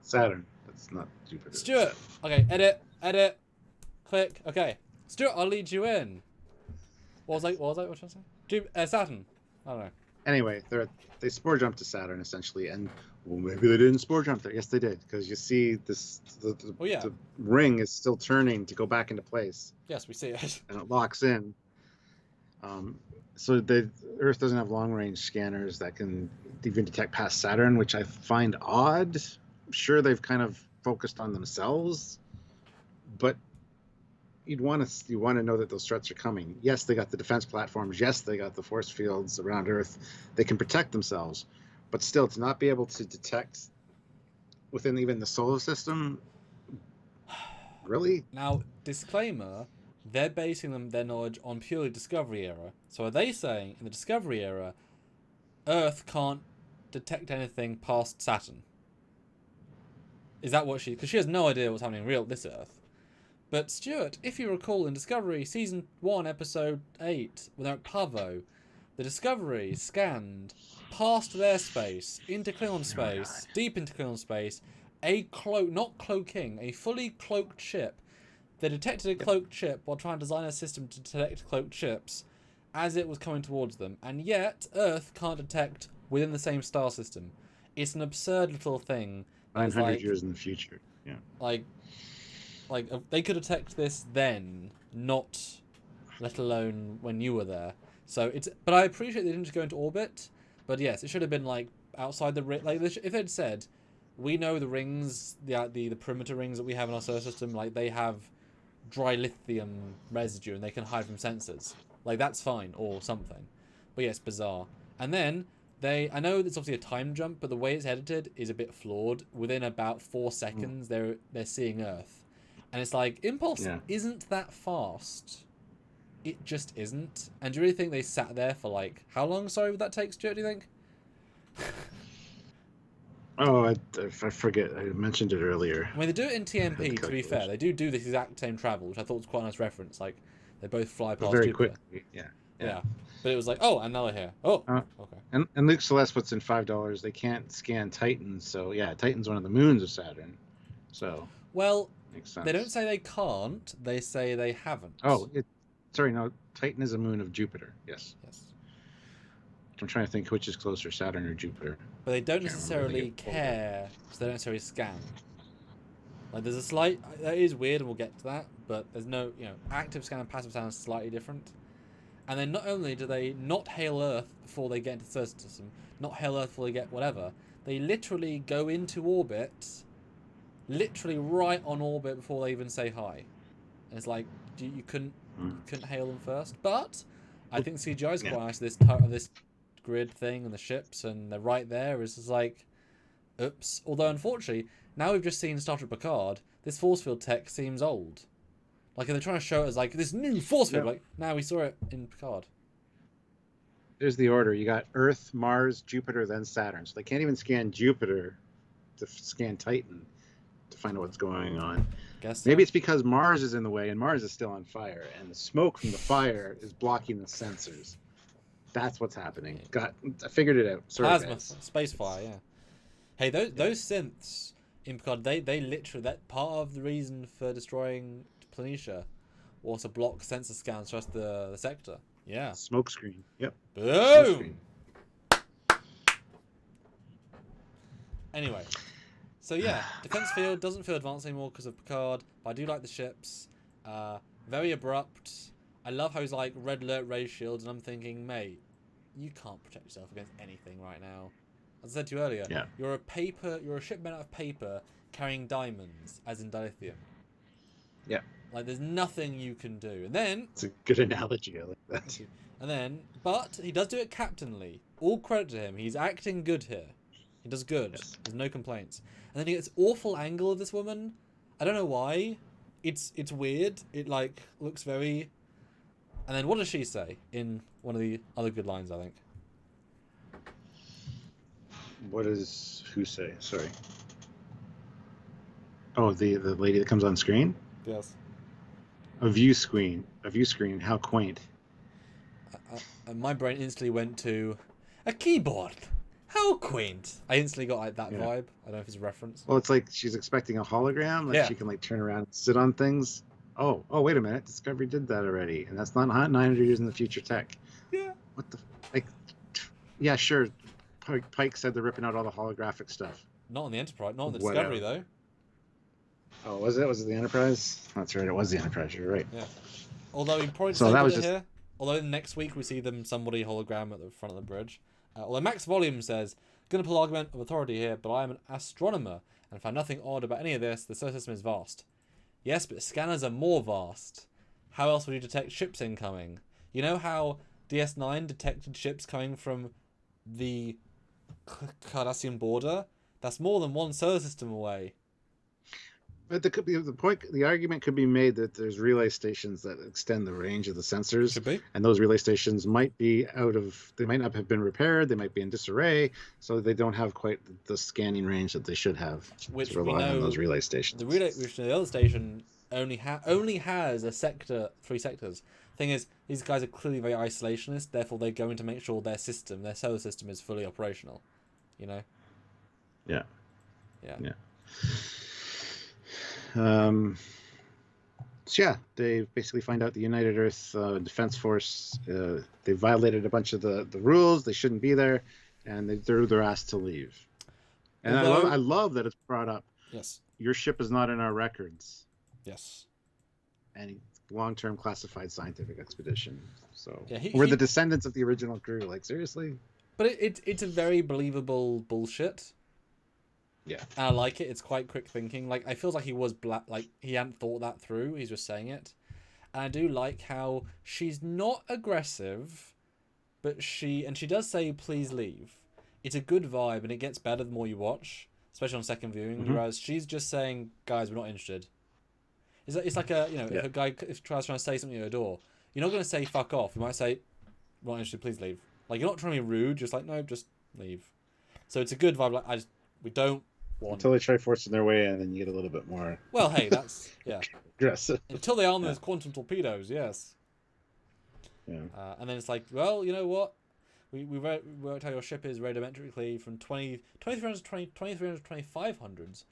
Saturn. That's not Jupiter. Stuart. Okay, edit. Click. Okay. Stuart, I'll lead you in. What was I? What should I say? Saturn. I don't know. Anyway, they spore jump to Saturn essentially, and well, maybe they didn't spore jump there. Yes, they did, because you see the ring is still turning to go back into place. Yes, we see it. And it locks in. So the Earth doesn't have long-range scanners that can even detect past Saturn, which I find odd. I'm sure they've kind of focused on themselves, but you want to know that those threats are coming. Yes, they got the defense platforms. Yes, they got the force fields around Earth. They can protect themselves, but still, to not be able to detect within even the solar system, really? Now, disclaimer. They're basing their knowledge on purely Discovery era. So are they saying, in the Discovery era, Earth can't detect anything past Saturn? Is that what because she has no idea what's happening in this Earth. But Stuart, if you recall in Discovery Season 1, Episode 8, without Pavo, the Discovery scanned past their space, into Klingon space, deep into Klingon space, a fully cloaked ship. They detected a cloaked ship while trying to design a system to detect cloaked ships as it was coming towards them. And yet, Earth can't detect within the same star system. It's an absurd little thing. 900 years in the future. Yeah. Like they could detect this then, not let alone when you were there. So but I appreciate they didn't just go into orbit. But yes, it should have been like outside the ring. Like if they'd said, we know the rings, the perimeter rings that we have in our solar system, like they have dilithium residue and they can hide from sensors. Like, that's fine or something. But yeah, it's bizarre. And then I know it's obviously a time jump, but the way it's edited is a bit flawed. Within about 4 seconds, they're seeing Earth, and it's like Impulse isn't that fast. It just isn't. And do you really think they sat there for like how long? Sorry, would that take, Stuart? Do you think? Oh, I forget. I mentioned it earlier. I mean, they do it in TMP, to be fair. They do this exact same travel, which I thought was quite a nice reference. Like, they both fly past very Jupiter. quickly. Yeah. But it was like, oh, and now they're here. Oh, okay. And Luke Celeste puts in $5. They can't scan Titan, so yeah, Titan's one of the moons of Saturn. So well, makes sense. They don't say they can't. They say they haven't. Oh, no. Titan is a moon of Jupiter. Yes. I'm trying to think which is closer, Saturn or Jupiter. But they don't necessarily care, so they don't necessarily scan. Like there's a slight that is weird, and we'll get to that. But there's no active scan and passive scan is slightly different. And then not only do they not hail Earth before they get into the solar system, not hail Earth before they get whatever, they literally go into orbit, literally right on orbit before they even say hi. And it's like you couldn't hail them first. But I think CGI is quite nice. This grid thing and the ships, and they're right there. It's just like, oops. Although unfortunately, now we've just seen Star Trek Picard. This force field tech seems old. Like they're trying to show it as like this new force field. Like now we saw it in Picard. There's the order. You got Earth, Mars, Jupiter, then Saturn. So they can't even scan Jupiter to scan Titan to find out what's going on. Maybe it's because Mars is in the way and Mars is still on fire, and the smoke from the fire is blocking the sensors. That's what's happening. I figured it out. Sorry, Plasma, guys. space fire, yeah. Hey, those synths in Picard, they literally, that part of the reason for destroying Planitia was to block sensor scans across the sector. Yeah. Smoke screen. Yep. Boom. Anyway, so yeah, defense field doesn't feel advanced anymore because of Picard, but I do like the ships. Very abrupt. I love how he's like red alert, ray shields, and I'm thinking, mate, you can't protect yourself against anything right now. As I said to you earlier, you're a ship made out of paper carrying diamonds, as in dilithium. Yeah. Like there's nothing you can do. And then it's a good analogy. I like that. And then, but he does do it captainly. All credit to him. He's acting good here. He does good. Yes. There's no complaints. And then he gets awful angle of this woman. I don't know why. It's weird. It like looks very. And then what does she say in one of the other good lines? I think. What does who say? Sorry. Oh, the lady that comes on screen. Yes. A view screen. How quaint. My brain instantly went to a keyboard. How quaint. I instantly got like that vibe. I don't know if it's a reference. Well, it's like she's expecting a hologram. Like she can like turn around and sit on things. Oh, wait a minute. Discovery did that already. And that's not 900 years in the future tech. Yeah. What the... Like... Yeah, sure. Pike said they're ripping out all the holographic stuff. Not on the Enterprise. Not on the Discovery, though. Oh, was it? Was it the Enterprise? That's right. It was the Enterprise. You're right. Yeah. Although he probably so that was just... here. Although next week we see somebody hologram at the front of the bridge. Although Max Volume says, "Gonna pull argument of authority here, but I am an astronomer and found nothing odd about any of this. The solar system is vast. Yes, but scanners are more vast. How else would you detect ships incoming? You know how DS9 detected ships coming from the Cardassian border? That's more than one solar system away." But the argument could be made that there's relay stations that extend the range of the sensors. Could be. And those relay stations might not have been repaired, they might be in disarray, so they don't have quite the scanning range that they should have. Which to rely on those relay stations. The other station only has a sector, 3 sectors. Thing is, these guys are clearly very isolationist, therefore they're going to make sure their solar system is fully operational. You know? Yeah. Yeah. So yeah, they basically find out the United Earth Defense Force, they violated a bunch of the rules, they shouldn't be there, and they're asked to leave. And I love that it's brought up. Yes. Your ship is not in our records. Yes. And long-term classified scientific expedition. So yeah, we're the descendants of the original crew. Like, seriously? But it's a very believable bullshit. Yeah. And I like it. It's quite quick thinking. Like, I feel like he was like he hadn't thought that through. He's just saying it. And I do like how she's not aggressive, but she does say, "Please leave." It's a good vibe, and it gets better the more you watch, especially on second viewing. Mm-hmm. Whereas she's just saying, "Guys, we're not interested." It's like if a guy tries to say something at your door, you're not going to say "fuck off." You might say, "We're not interested. Please leave." Like, you're not trying to be rude. Just like, no, just leave. So it's a good vibe. Like, we don't. Until they try forcing their way in, and you get a little bit more. Well, hey, that's aggressive. Until they arm those quantum torpedoes, yes. Yeah. And then it's like, well, you know what? We worked how your ship is radiometrically from 2300s to 2500s,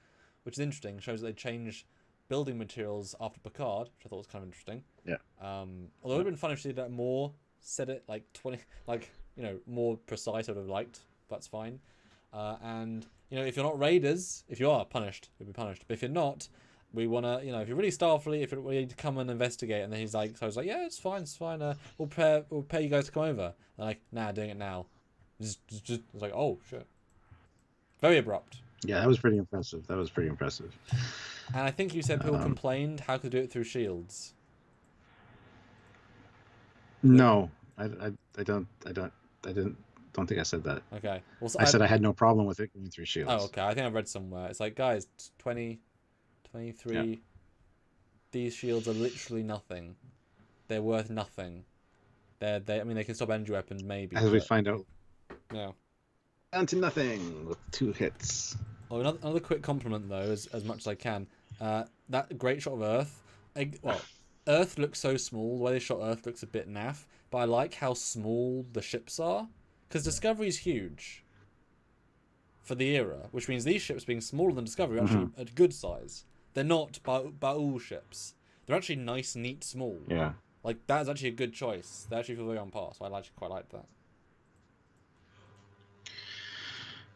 which is interesting. Shows that they changed building materials after Picard, which I thought was kind of interesting. Yeah. Although it would have been fun if she did that more, said it like 20, like more precise. I would have liked. That's fine. And if you're not raiders, if you are punished, you'll be punished. But if you're not, we wanna, if you're really Starfleet, if we need to come and investigate, and then he's like, so I was like, yeah, it's fine. We'll pay you guys to come over. And like, nah, doing it now. Just it's like, oh shit, very abrupt. Yeah, that was pretty impressive. And I think you said people complained how could do it through shields. No, I don't think I said that. Okay. Well, I said I had no problem with it going through shields. Oh, okay. I think I read somewhere. It's like, guys, 20, 23. Yeah. These shields are literally nothing. They're worth nothing. I mean, they can stop energy weapons, maybe. As we find out. Yeah. Down to nothing with 2 hits. Oh, another quick compliment, though, as much as I can. That great shot of Earth. Earth looks so small. The way they shot Earth looks a bit naff. But I like how small the ships are. Because Discovery's huge for the era. Which means these ships being smaller than Discovery are actually a good size. They're not Baul ships. They're actually nice, neat, small. Yeah. Like, that is actually a good choice. They actually feel very on par. So I actually quite like that.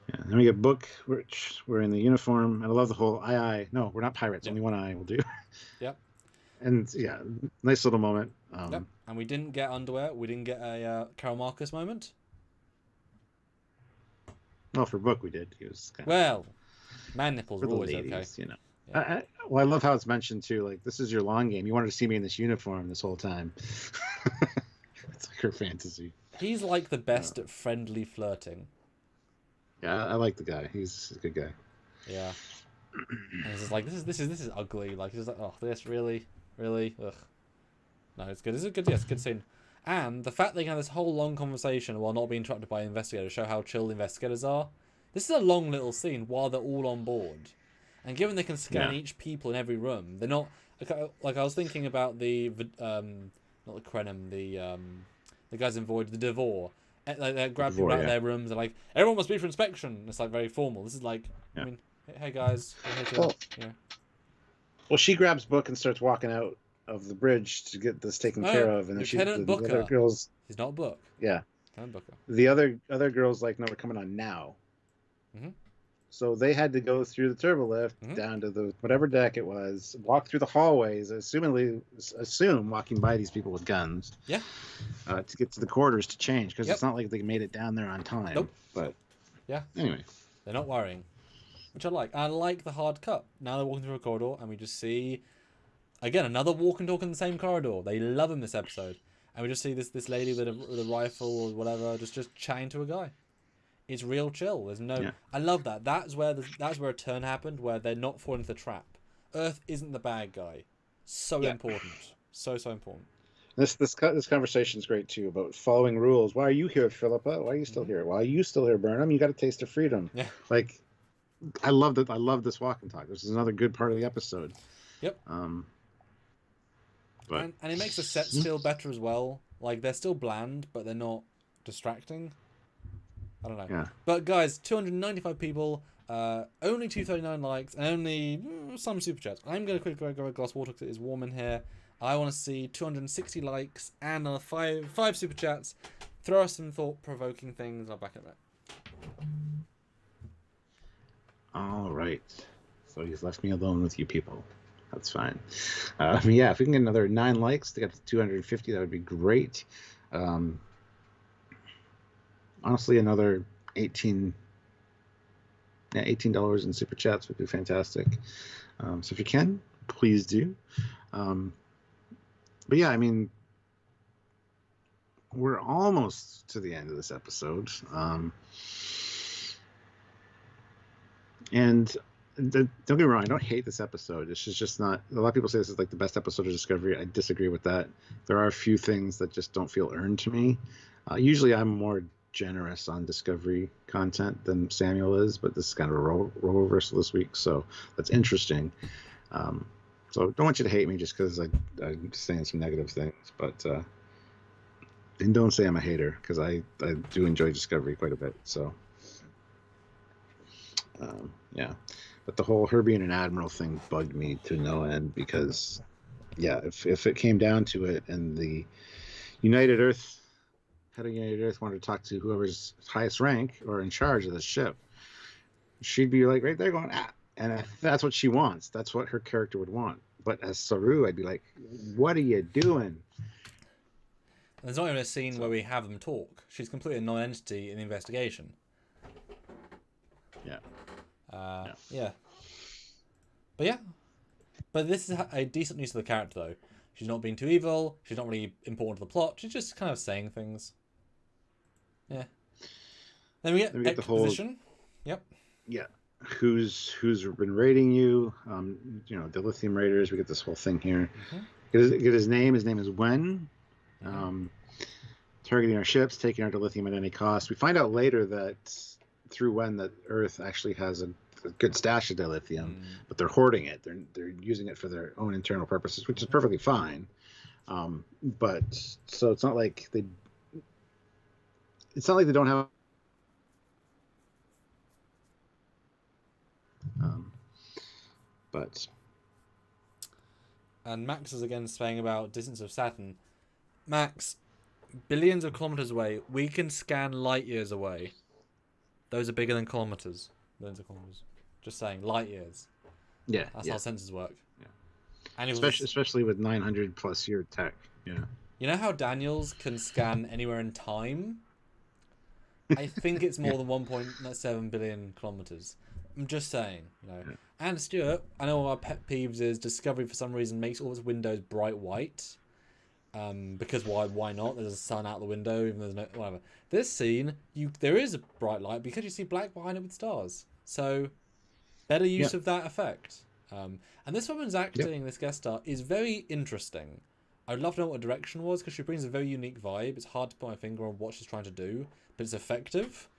Yeah, then we get Book, which we're in the uniform, and I love the whole aye. No, we're not pirates. Only one eye will do. Yep. And yeah, nice little moment. Yep. And we didn't get underwear. We didn't get a Carol Marcus moment. Well, for Book we did. He was man nipples are always ladies, okay. Yeah. I love how it's mentioned too. Like, this is your long game. You wanted to see me in this uniform this whole time. It's like her fantasy. He's like the best at friendly flirting. Yeah, I like the guy. He's a good guy. Yeah. And it's just like, this is ugly. Like, he's like, oh, this really, ugh. No, it's good. It's a good scene. And the fact they can have this whole long conversation while not being interrupted by investigators show how chill the investigators are. This is a long little scene while they're all on board. And given they can scan each people in every room, they're not like I was thinking about the not the Krenim, the guys in Void, the Devore. Like, they grab people out of their rooms and like, everyone must be for inspection. It's like very formal. This is like, I mean, hey guys, well, she grabs Book and starts walking out of the bridge to get this taken care of, and then the other girls. He's not Book. Yeah. Lieutenant Booker. The other girls like, no, we're coming on now. Mm-hmm. So they had to go through the turbo lift down to the whatever deck it was, walk through the hallways, assume walking by these people with guns. Yeah. To get to the quarters to change, because it's not like they made it down there on time. Nope. But yeah. Anyway, they're not worrying, which I like. I like the hard cut. Now they're walking through a corridor, and we just see again another walk and talk in the same corridor. They love him this episode, and we just see this lady with a rifle or whatever just chatting to a guy. It's real chill. There's no. Yeah. I love that. That's where a turn happened, where they're not falling into the trap. Earth isn't the bad guy. So important. So important. This conversation is great too, about following rules. Why are you here, Philippa? Why are you still here? Why are you still here, Burnham? You got a taste of freedom. Yeah. Like, I love that. I love this walk and talk. This is another good part of the episode. Yep. But and it makes the sets feel better as well. Like, they're still bland, but they're not distracting. I don't know. Yeah. But guys, 295 people, only 239 likes, and only some super chats. I'm going to quickly grab a glass of water because it is warm in here. I want to see 260 likes and another five super chats. Throw us some thought-provoking things. I'll back it back. All right. So he's left me alone with you people. That's fine. If we can get another 9 likes to get to 250, that would be great. Honestly, another $18 in super chats would be fantastic. So if you can, please do. But yeah, I mean, we're almost to the end of this episode. And don't get me wrong, I don't hate this episode. It's just not. A lot of people say this is like the best episode of Discovery. I disagree with that. There are a few things that just don't feel earned to me. Usually I'm more generous on Discovery content than Samuel is, but this is kind of a role reversal this week, so that's interesting. So don't want you to hate me just because I'm saying some negative things, but and don't say I'm a hater, because I do enjoy Discovery quite a bit. So yeah, but the whole her being an admiral thing bugged me to no end, because yeah, if it came down to it and the United Earth head of United Earth wanted to talk to whoever's highest rank or in charge of the ship, she'd be like right there going, ah. And if that's what she wants. That's what her character would want. But as Saru, I'd be like, what are you doing? There's not even a scene So, where we have them talk. She's completely a non-entity in the investigation. yeah. Yeah. But yeah. But this is a decent use of the character, though. She's not being too evil. She's not really important to the plot. She's just kind of saying things. Yeah. Then we get Then we get the whole, exposition. Yep. yeah. Who's been raiding you? Dilithium raiders. We get this whole thing here. Get his name. His name is Wen. Targeting our ships, taking our dilithium at any cost. We find out later that through Wen that Earth actually has a good stash of dilithium, but they're hoarding it. They're using it for their own internal purposes, which is perfectly fine. But so it's not like they don't have. But and Max is again saying about distance of Saturn. Max, billions of kilometers away. We can scan light years away. Those are bigger than kilometers. Billions of kilometers. Just saying, light years. Yeah, that's how sensors work. Yeah, and especially with 900+ year tech. Yeah. You know how Daniels can scan anywhere in time? I think it's more than 1.7 billion kilometers. I'm just saying, Yeah. And Stuart, I know one of our pet peeves is Discovery for some reason makes all its windows bright white. Because why not? There's a sun out the window, even though there's no whatever. This scene, there is a bright light because you see black behind it with stars. So better use of that effect. And this woman's acting, this guest star, is very interesting. I'd love to know what her direction was because she brings a very unique vibe. It's hard to put my finger on what she's trying to do, but it's effective.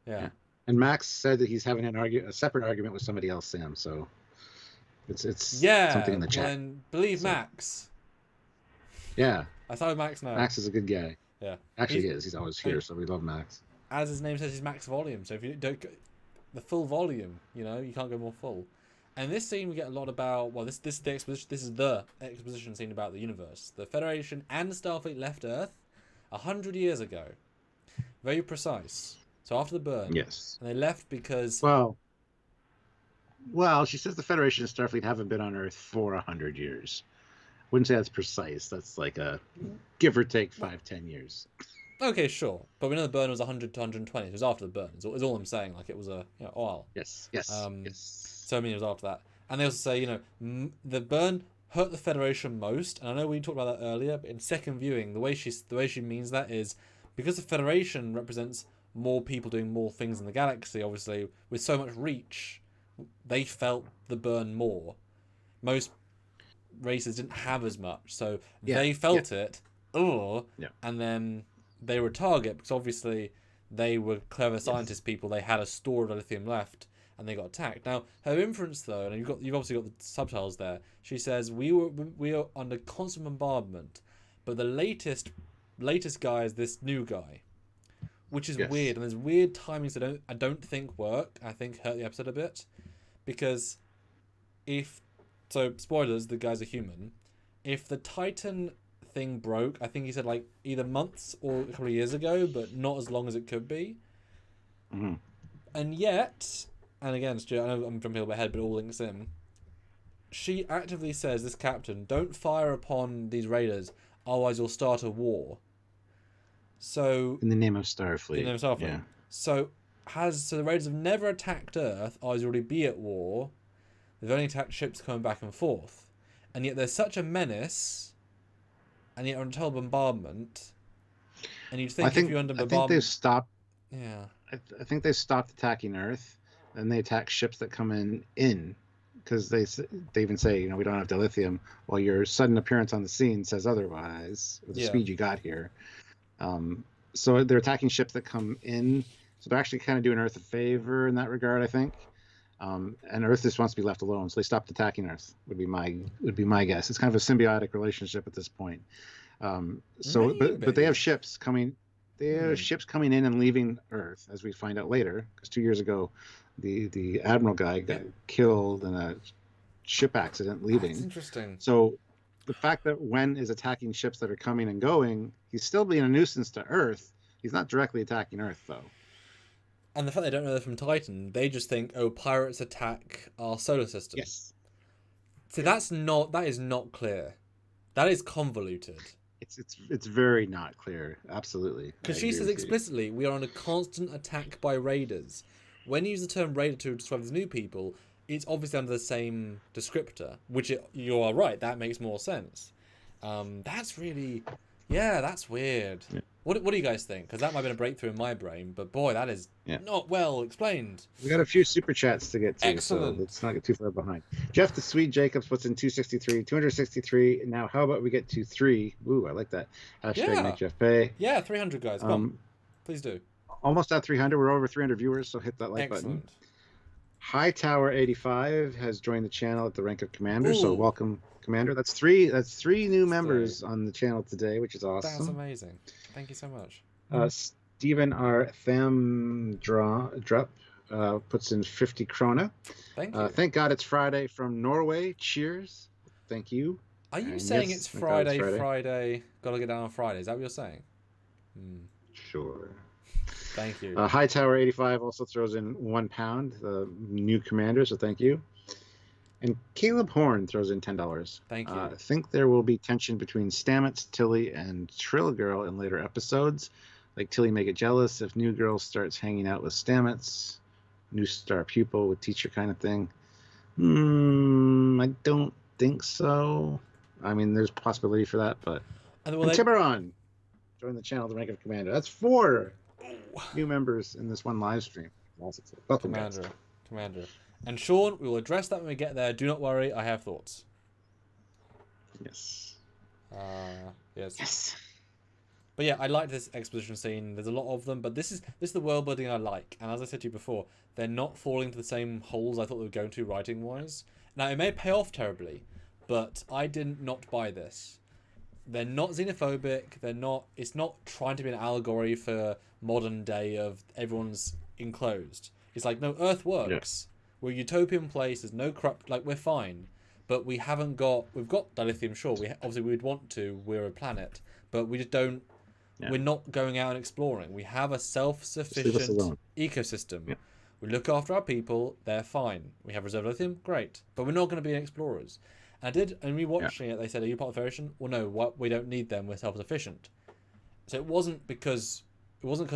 Yeah. And Max said that he's having a separate argument with somebody else, Sam. So it's something in the chat. And believe Max. Yeah. I thought Max now. Max is a good guy. Yeah. Actually, he is. He's always here, so we love Max. As his name says, he's max volume. So if you don't go the full volume, you can't go more full. And this scene we get a lot about. Well, this is the exposition. This is the exposition scene about the universe. The Federation and Starfleet left Earth 100 years ago. Very precise. So after the burn. Yes. And they left because. Well, she says the Federation and Starfleet haven't been on Earth for 100 years. Wouldn't say that's precise. That's like a give or take 5-10 years. Okay, sure, but we know the burn was 100 to 120. It was after the burn. Is all I'm saying. Like it was a oil. Yes. So I mean, it was after that. And they also say the burn hurt the Federation most. And I know we talked about that earlier, but in second viewing, the way she means that is because the Federation represents more people doing more things in the galaxy. Obviously, with so much reach, they felt the burn more. Most races didn't have as much, so they felt it. And then they were a target because obviously they were clever scientist people. They had a store of lithium left, and they got attacked. Now her inference, though, and you've obviously got the subtitles there. She says we were under constant bombardment, but the latest guy is this new guy, which is weird. And there's weird timings that I don't think work. I think hurt the episode a bit because spoilers, the guy's a human. If the Titan thing broke, I think he said like either months or a couple of years ago, but not as long as it could be. And yet, and again, Stuart, I know I'm jumping a little bit ahead, but it all links in. She actively says, this captain, don't fire upon these raiders, otherwise you'll start a war. So in the name of Starfleet. Yeah. So the raiders have never attacked Earth, otherwise you'll already be at war. They've only attacked ships coming back and forth. And yet there's such a menace, and yet until bombardment. And you'd think if you're under bombardment... I think they've stopped... Yeah. I think they stopped attacking Earth, and they attack ships that come in. Because they even say, we don't have dilithium, while your sudden appearance on the scene says otherwise, with the speed you got here. So they're attacking ships that come in. So they're actually kind of doing Earth a favor in that regard, I think. And Earth just wants to be left alone, so they stopped attacking Earth. Would be my guess. It's kind of a symbiotic relationship at this point. But they have ships coming. They have ships coming in and leaving Earth, as we find out later. Because 2 years ago, the admiral guy got killed in a ship accident leaving. That's interesting. So the fact that Wen is attacking ships that are coming and going, he's still being a nuisance to Earth. He's not directly attacking Earth, though. And the fact they don't know they're from Titan, they just think, oh, pirates attack our solar system. Yes. So that is not clear. That is convoluted. It's very not clear. Absolutely. Because she says explicitly, we are on a constant attack by raiders. When you use the term raider to describe these new people, it's obviously under the same descriptor, which you are right, that makes more sense. That's really, that's weird. Yeah. What do you guys think? Because that might have been a breakthrough in my brain, but boy, that is not well explained. We got a few super chats to get to, Excellent. So let's not get too far behind. Jeff the Sweet Jacobs puts in 263. Now, how about we get to 3? Ooh, I like that. Hashtag make Jeff pay. Yeah, 300 guys. Come on. Please do. Almost at 300. We're over 300 viewers, so hit that like button. Hightower 85 has joined the channel at the rank of commander. Ooh. So welcome, Commander. That's three new members on the channel today, which is awesome. That's amazing. Thank you so much. Stephen R. Thamdrup puts in 50 krona. Thank you. Thank God it's Friday from Norway. Cheers. Thank you. Are you saying it's Friday? Gotta get down on Friday. Is that what you're saying? Sure. Thank you. Hightower 85 also throws in £1, the new commander, so thank you. And Caleb Horn throws in $10. Thank you. I think there will be tension between Stamets, Tilly, and Trill Girl in later episodes. Like Tilly may get jealous if New Girl starts hanging out with Stamets. New star pupil with teacher kind of thing. I don't think so. I mean, there's possibility for that, but... And Tiburon join the channel, the rank of commander. That's 4 new members in this one live stream. Welcome, Commander. And Sean, we will address that when we get there. Do not worry, I have thoughts. Yes. Yes. But yeah, I like this exposition scene. There's a lot of them, but this is the world building I like. And as I said to you before, they're not falling into the same holes I thought they were going to writing wise. Now it may pay off terribly, but I did not buy this. They're not xenophobic. It's not trying to be an allegory for modern day of everyone's enclosed. It's like, no, Earth works. Yeah. We're a utopian place. There's no corrupt. Like, we're fine, but we've got dilithium. Sure, obviously we'd want to. We're a planet, but we just don't. Yeah. We're not going out and exploring. We have a self-sufficient ecosystem. Yeah. We look after our people. They're fine. We have reserve lithium. Great, but we're not going to be explorers. And rewatching it, they said, "Are you part of the Federation?" Well, no. We don't need them. We're self-sufficient. So it wasn't because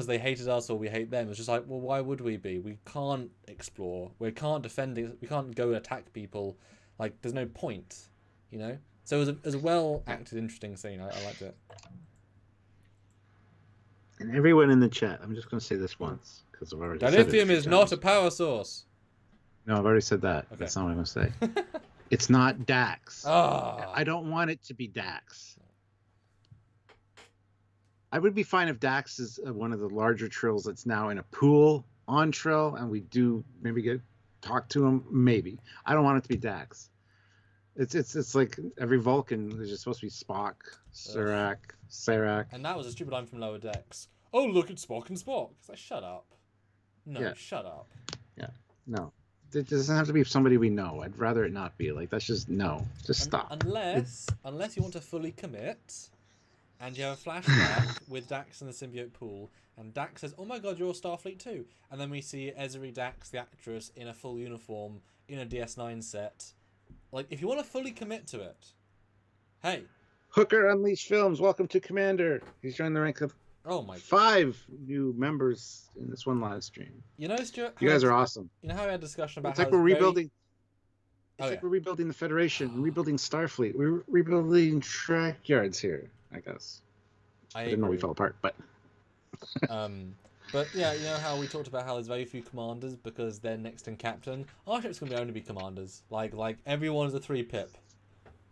they hated us or we hate them. It's just like, well, why would we be? We can't explore. We can't defend it. We can't go and attack people. Like, there's no point, you know? So it was a well-acted, interesting scene. I liked it. And everyone in the chat, I'm just going to say this once, because I've already said it. Dilithium is not a power source. No, I've already said that. Okay. That's not what I'm going to say. It's not Dax. Oh. I don't want it to be Dax. I would be fine if Dax is one of the larger Trills that's now in a pool on Trill, and we do maybe talk to him. Maybe. I don't want it to be Dax. It's like every Vulcan is just supposed to be Spock, Serac. And that was a stupid line from Lower Decks. Oh, look at Spock and Spock. It's like, shut up. No, yeah. Shut up. Yeah, no. It doesn't have to be somebody we know. I'd rather it not be. Like, that's just, no. Just stop. Unless you want to fully commit, and you have a flashback with Dax in the symbiote pool, and Dax says, oh my god, you're Starfleet too. And then we see Ezri Dax, the actress, in a full uniform, in a DS9 set. Like, if you want to fully commit to it, hey. Hooker Unleashed Films, welcome to Commander. He's joined the rank of 5 new members in this one live stream. You know, Stuart, you guys are awesome. You know how we had a discussion about it's like we're rebuilding. It's like we're rebuilding the Federation, we're rebuilding Starfleet, we're rebuilding Trekyards here, I guess. I didn't know we fell apart, but. But yeah, you know how we talked about how there's very few commanders because they're next in captain. Our ship's gonna only be commanders. Like everyone is a 3-pip.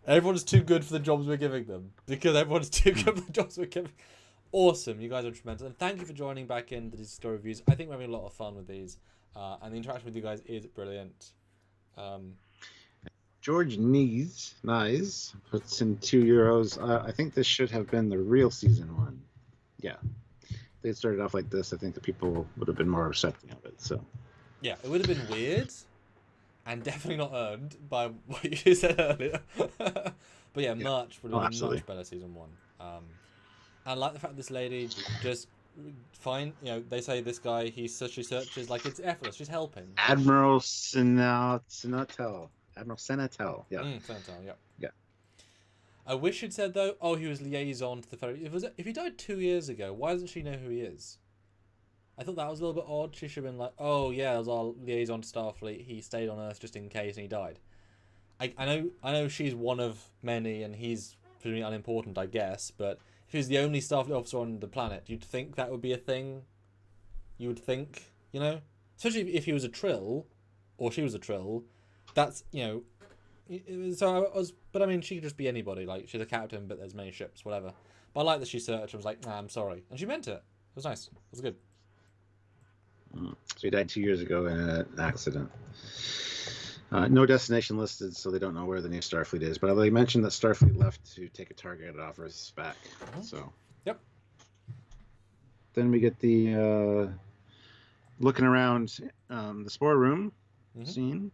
Everyone's too good for the jobs we're giving them because everyone's too good for the jobs we're giving. Awesome, you guys are tremendous, and thank you for joining back in the story reviews. I think we're having a lot of fun with these, and the interaction with you guys is brilliant. George Nice puts in €2. I think this should have been the real season 1. Yeah, if they started off like this, I think the people would have been more accepting of it. So yeah, it would have been weird, and definitely not earned by what you said earlier. But yeah, much better season 1. I like the fact this lady just fine. You know, they say this guy he searches like it's effortless. She's helping. Admiral Senatel. Admiral Senatel. Yeah. Sentinel, yeah. Yeah. I wish it said though. Oh, he was liaison to the Federation. If he died 2 years ago, why doesn't she know who he is? I thought that was a little bit odd. She should have been like, oh yeah, that was our liaison to Starfleet. He stayed on Earth just in case, and he died. I know she's one of many, and he's pretty unimportant, I guess. But if he's the only Starfleet officer on the planet, you'd think that would be a thing. You would think, you know, especially if he was a Trill, or she was a Trill. That's, you know. So I was, but I mean, she could just be anybody. Like, she's a captain, but there's many ships, whatever. But I like that she searched and was like, nah, I'm sorry. And she meant it. It was nice. It was good. So he died 2 years ago in an accident. No destination listed, so they don't know where the new Starfleet is. But they mentioned that Starfleet left to take a targeted off Earth's back. So. Yep. Then we get the looking around the spore room scene.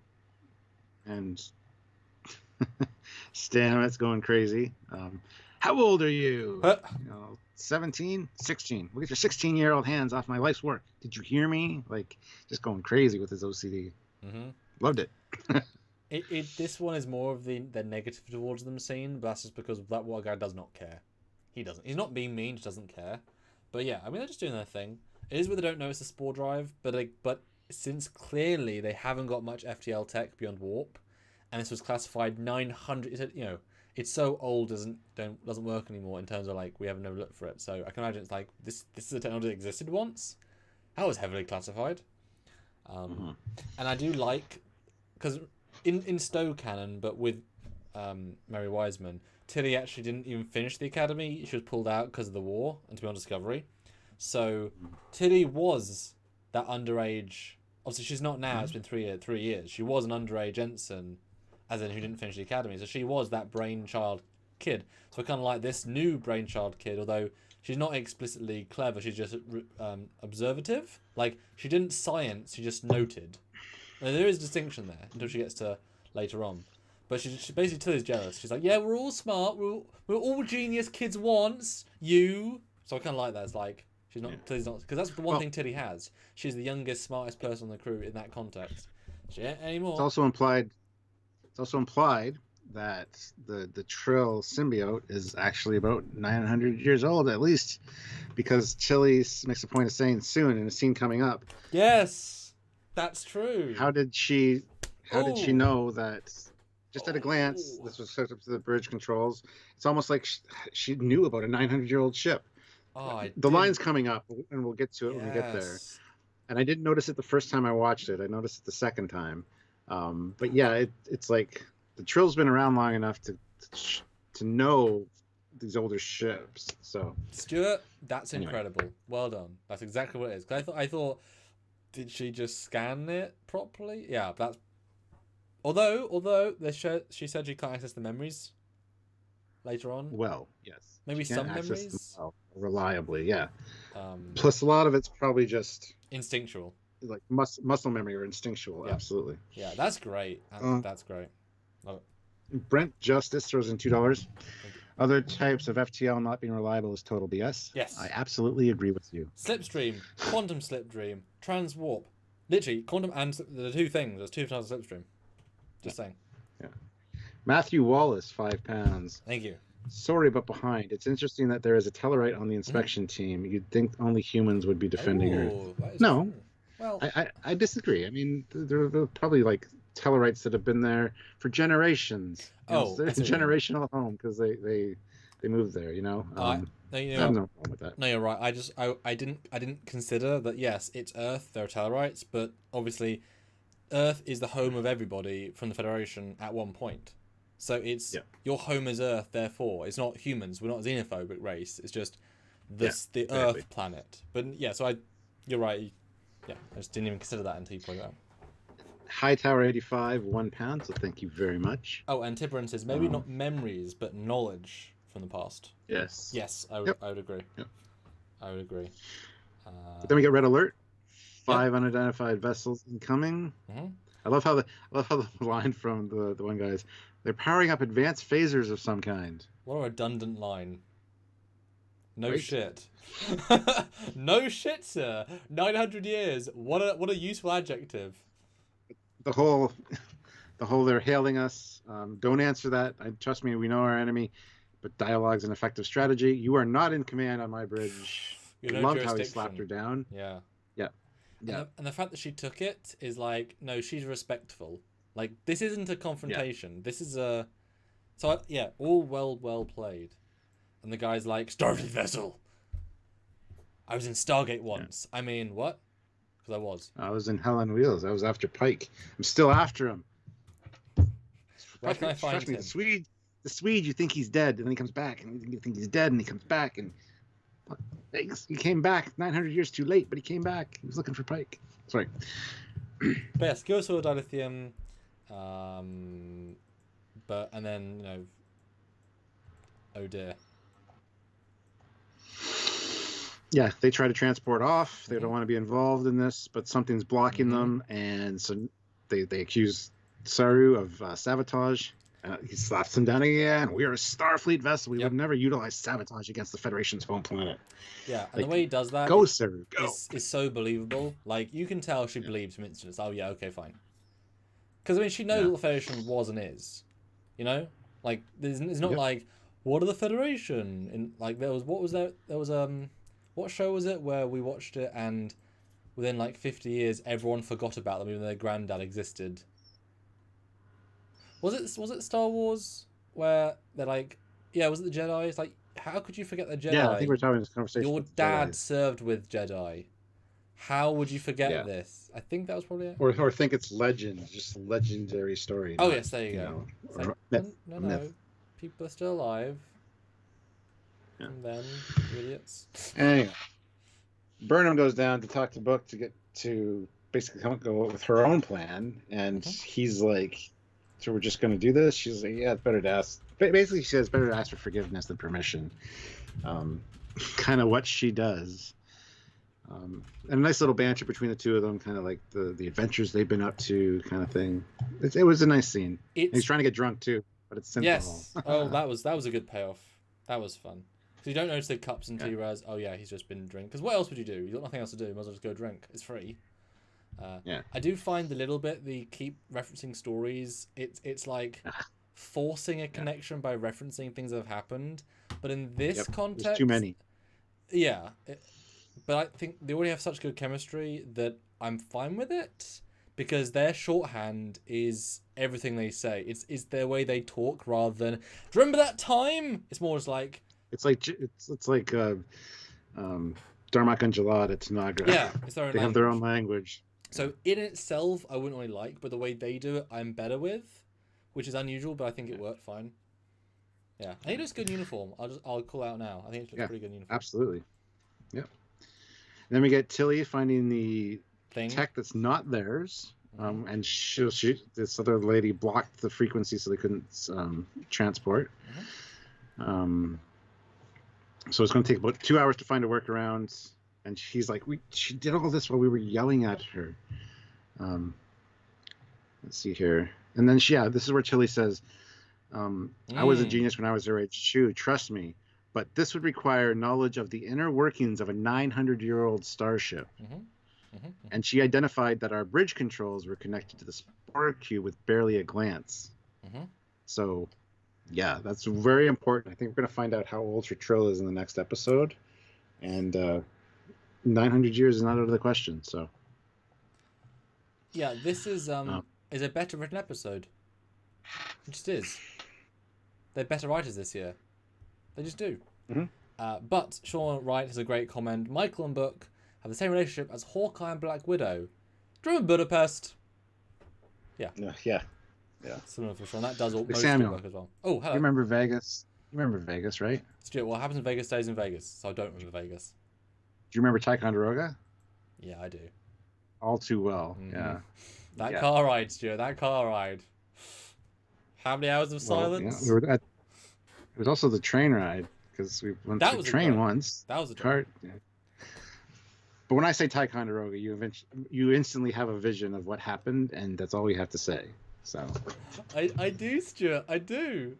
And Stamets going crazy. How old are you? 17, 16. We'll get your 16-year-old hands off my life's work. Did you hear me? Like, just going crazy with his OCD. Loved it. This one is more of the negative towards them scene, but that's just because that one guy does not care. He doesn't. He's not being mean, just doesn't care. But yeah, I mean, they're just doing their thing. It is where they don't know it's a spore drive, but since clearly they haven't got much FTL tech beyond warp, and this was classified 900, you know, it's so old doesn't work anymore in terms of like we have no look for it. So I can imagine it's like this is a technology that existed once. That was heavily classified, and I do like because in Stowe canon, but with Mary Wiseman, Tilly actually didn't even finish the academy. She was pulled out because of the war and to be on Discovery. So Tilly was that underage. Obviously, she's not now. It's been 3 years. She was an underage ensign, as in who didn't finish the academy. So she was that brainchild kid. So I kind of like this new brainchild kid, although she's not explicitly clever. She's just observative. Like, she didn't science. She just noted. Now, there is distinction there until she gets to later on. But she basically Tilly's jealous. She's like, yeah, we're all smart. We're all genius kids once. You. So I kind of like that. It's like, she's not. Yeah. Tilly's not, because that's the one thing Tilly has. She's the youngest, smartest person on the crew in that context. She ain't anymore. It's also implied that the Trill symbiote is actually about 900 years old at least, because Tilly makes a point of saying soon in a scene coming up. Yes, that's true. How did she know that? Just at a glance, this was hooked up to the bridge controls. It's almost like she knew about a 900-year-old ship. The line's coming up, and we'll get to it when we get there. And I didn't notice it the first time I watched it. I noticed it the second time. But yeah, it's like the Trill's been around long enough to know these older ships. So Stuart, that's incredible. Well done. That's exactly what it is. 'Cause I thought, did she just scan it properly? Yeah, that's. Although she said she can't access the memories later on. Well, yes. Maybe some memories. Reliably, yeah. Plus, a lot of it's probably just instinctual, like muscle memory or instinctual. Yeah. Absolutely. Yeah, that's great. That's great. Love it. Brent Justice throws in $2. Other types of FTL not being reliable is total BS. Yes, I absolutely agree with you. Slipstream, quantum slipstream, transwarp, literally quantum and the two things. There's two types of slipstream. Just saying. Yeah. Matthew Wallace, £5. Thank you. Sorry, but behind. It's interesting that there is a Tellarite on the inspection team. You'd think only humans would be defending Earth. No. True. Well, I disagree. I mean, there are probably like Tellarites that have been there for generations. They're a generational home because they moved there. No, I have no problem with that. No, you're right. I didn't consider that. Yes, it's Earth. There are Tellarites, but obviously, Earth is the home of everybody from the Federation at one point. So it's your home is Earth, therefore it's not humans. We're not a xenophobic race. It's just the Earth planet. But yeah, so you're right. Yeah, I just didn't even consider that until you pointed out. Hightower 85, £1. So thank you very much. Oh, and Tiburon says maybe not memories, but knowledge from the past. Yes. Yes, I would agree. Yep. I would agree. But then we get red alert. 5 unidentified vessels incoming. Mm-hmm. I love how the line from the one guy is, they're powering up advanced phasers of some kind. What a redundant line. No Right? shit. No shit, sir. 900 years. What a useful adjective. The whole they're hailing us. Don't answer that. Trust me, we know our enemy. But dialogue's an effective strategy. You are not in command on my bridge. You I know loved how he slapped jurisdiction. her down. Yeah. Yeah. Yeah. And the fact that she took it is like, no, she's respectful. Like, this isn't a confrontation. This is a... So, yeah, all well played. And the guy's like, Starfleet vessel. I was in Stargate once. I mean, what? Because I was. I was in Hell on Wheels. I was after Pike. I'm still after him. Where can I find Trust me, him? the Swede, you think he's dead, and then he comes back, and you think he's dead, and he comes back, and he came back 900 years too late, but he came back. He was looking for Pike. Sorry. But yeah, skill sword dilithium, but and then oh dear. Yeah, they try to transport off. They don't want to be involved in this, but something's blocking them, and so they accuse Saru of sabotage. He slaps him down again. We are a Starfleet vessel. We would never utilize sabotage against the Federation's home planet. Yeah, and the way he does that is so believable. Like, you can tell she believes from instance. Oh yeah, okay, fine. Because I mean, she knows what the Federation was and is. You know, like it's not like, what are the Federation? And like there was what show was it where we watched it and within like 50 years everyone forgot about them even though their granddad existed. Was it Star Wars where they're like, was it the Jedi? It's like, how could you forget the Jedi? Yeah, I think we're having this conversation. Your dad served with Jedi. How would you forget this? I think that was probably it. Or think it's legend, just a legendary story. Oh yes, there you go. Like, no, myth. People are still alive. Yeah. And then idiots. Anyway, Burnham goes down to talk to Book to get to basically go with her own plan, and he's like, so we're just going to do this? She's like, yeah, it's better to ask. Basically, she says better to ask for forgiveness than permission. Kind of what she does. And a nice little banter between the two of them, kind of like the adventures they've been up to, kind of thing. It was a nice scene. He's trying to get drunk too, but it's simple. Yes. Oh, that was a good payoff. That was fun. So you don't notice the cups until you realize, oh yeah, he's just been drinking. Because what else would you do? You've got nothing else to do. Might as well just go drink. It's free. I do find a little bit the keep referencing stories. It's like forcing a connection by referencing things that have happened. But in this context, there's too many. Yeah, but I think they already have such good chemistry that I'm fine with it because their shorthand is everything they say. It's their way they talk rather than. Do you remember that time? It's more as like. It's like Darmak and Jalad at Tanagra. Yeah, it's their own they have their own language. So in itself, I wouldn't really like, but the way they do it, I'm better with, which is unusual, but I think it worked fine. Yeah, I think it looks good uniform. I'll call out now. I think it looks pretty good uniform. Absolutely. Yep. And then we get Tilly finding the tech that's not theirs, and she'll shoot. This other lady blocked the frequency so they couldn't transport. So it's going to take about 2 hours to find a workaround. And she's like, she did all this while we were yelling at her. Let's see here. And then this is where Tilly says, I was a genius when I was her age too, trust me. But this would require knowledge of the inner workings of a 900-year-old starship. And she identified that our bridge controls were connected to the spore cube with barely a glance. So, yeah, that's very important. I think we're going to find out how old Trill is in the next episode. And 900 years is not out of the question, so. Yeah, this is a better written episode. It just is. They're better writers this year. They just do. But Sean Wright has a great comment. Michael and Book have the same relationship as Hawkeye and Black Widow. Do you remember Budapest? Yeah. Yeah. Similar for Sean. That does all most Samuel, work as well. Oh, hello. You remember Vegas? You remember Vegas, right? Stuart, what happens in Vegas stays in Vegas, so I don't remember Vegas. Do you remember Ticonderoga? Yeah, I do. All too well. Yeah. That car ride, Stuart. That car ride. How many hours of silence? Yeah, it was also the train ride because we went to the train once. That was a train. Yeah. But when I say Ticonderoga, you instantly have a vision of what happened, and that's all you have to say. So. I do, Stuart. I do.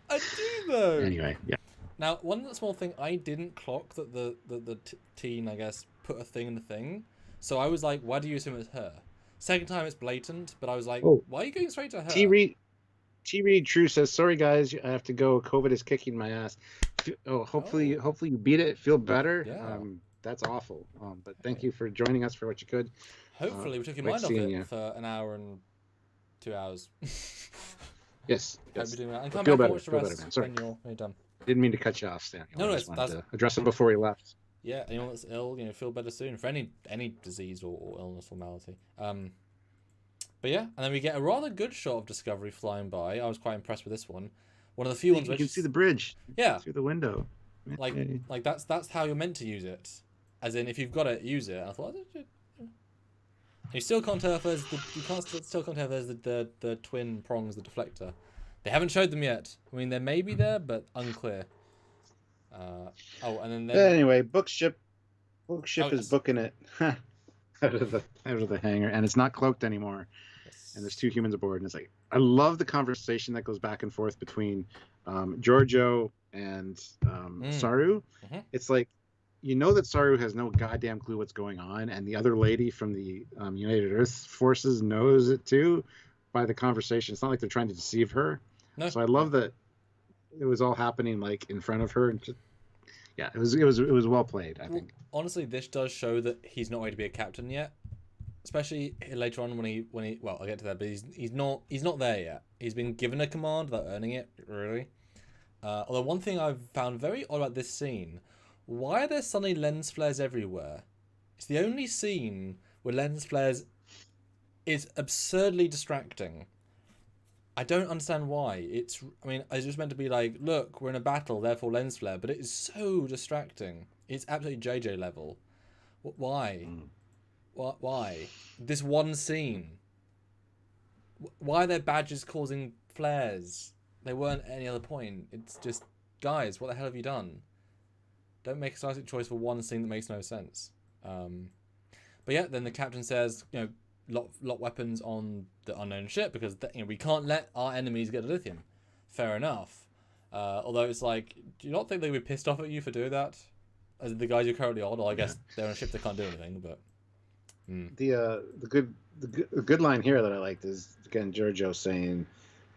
I do though. Anyway, yeah. Now, one small thing I didn't clock that the teen, I guess, put a thing in the thing. So I was like, why do you assume it's her? Second time it's blatant, but I was like, Oh, why are you going straight to T her? Reed T Reed True says, "Sorry guys, I have to go. COVID is kicking my ass. Oh, Oh, hopefully you beat it. Feel better. yeah. That's awful. But thank Hey. you for joining us for what you could. Hopefully we took your Like mind off seeing it you. for an hour and 2 hours. Yes, Hope you're yes. doing that. And But come back and watch the feel better, rest man. Sorry, when you're done. didn't mean to cut you off, Stan. No, I no, just wanted that's to address it before we left. yeah. Anyone that's ill, feel better soon for any disease or illness or malady. But yeah, and then we get a rather good shot of Discovery flying by. I was quite impressed with this one. One of the few ones You which, can see the bridge yeah, through the window. like Yay. like that's how you're meant to use it. As in, if you've got it, use it. I thought you still can't tell if there's still can't tell if there's the twin prongs, the deflector. They haven't showed them yet. I mean, they may be there, but unclear. And then Anyway, bookship oh, is yes. booking it out of the hangar, and it's not cloaked anymore. Yes. And there's two humans aboard, and it's like, I love the conversation that goes back and forth between Giorgio and Saru. Mm-hmm. It's like, you know that Saru has no goddamn clue what's going on, and the other lady from the United Earth Forces knows it too by the conversation. It's not like they're trying to deceive her. No. So I love that it was all happening like in front of her, and just, yeah, it was well played, I think. Honestly, this does show that he's not ready to be a captain yet. Especially later on when he well, I'll get to that, but he's not there yet. He's been given a command without earning it, really. Although one thing I've found very odd about this scene, why are there suddenly lens flares everywhere? It's the only scene where lens flares is absurdly distracting. I don't understand why. It's just meant to be like, look, we're in a battle, therefore lens flare, but it is so distracting. It's absolutely JJ level. Why? Why? This one scene. Why are their badges causing flares? They weren't at any other point. It's just, guys, what the hell have you done? Don't make a stylistic choice for one scene that makes no sense. But yeah, then the captain says, lot weapons on the unknown ship because we can't let our enemies get Dilithium. Fair enough. Although it's like, do you not think they would be pissed off at you for doing that? As the guys you're currently on, or I guess they're on a ship that can't do anything, but. The good line here that I liked is, again, Giorgio saying,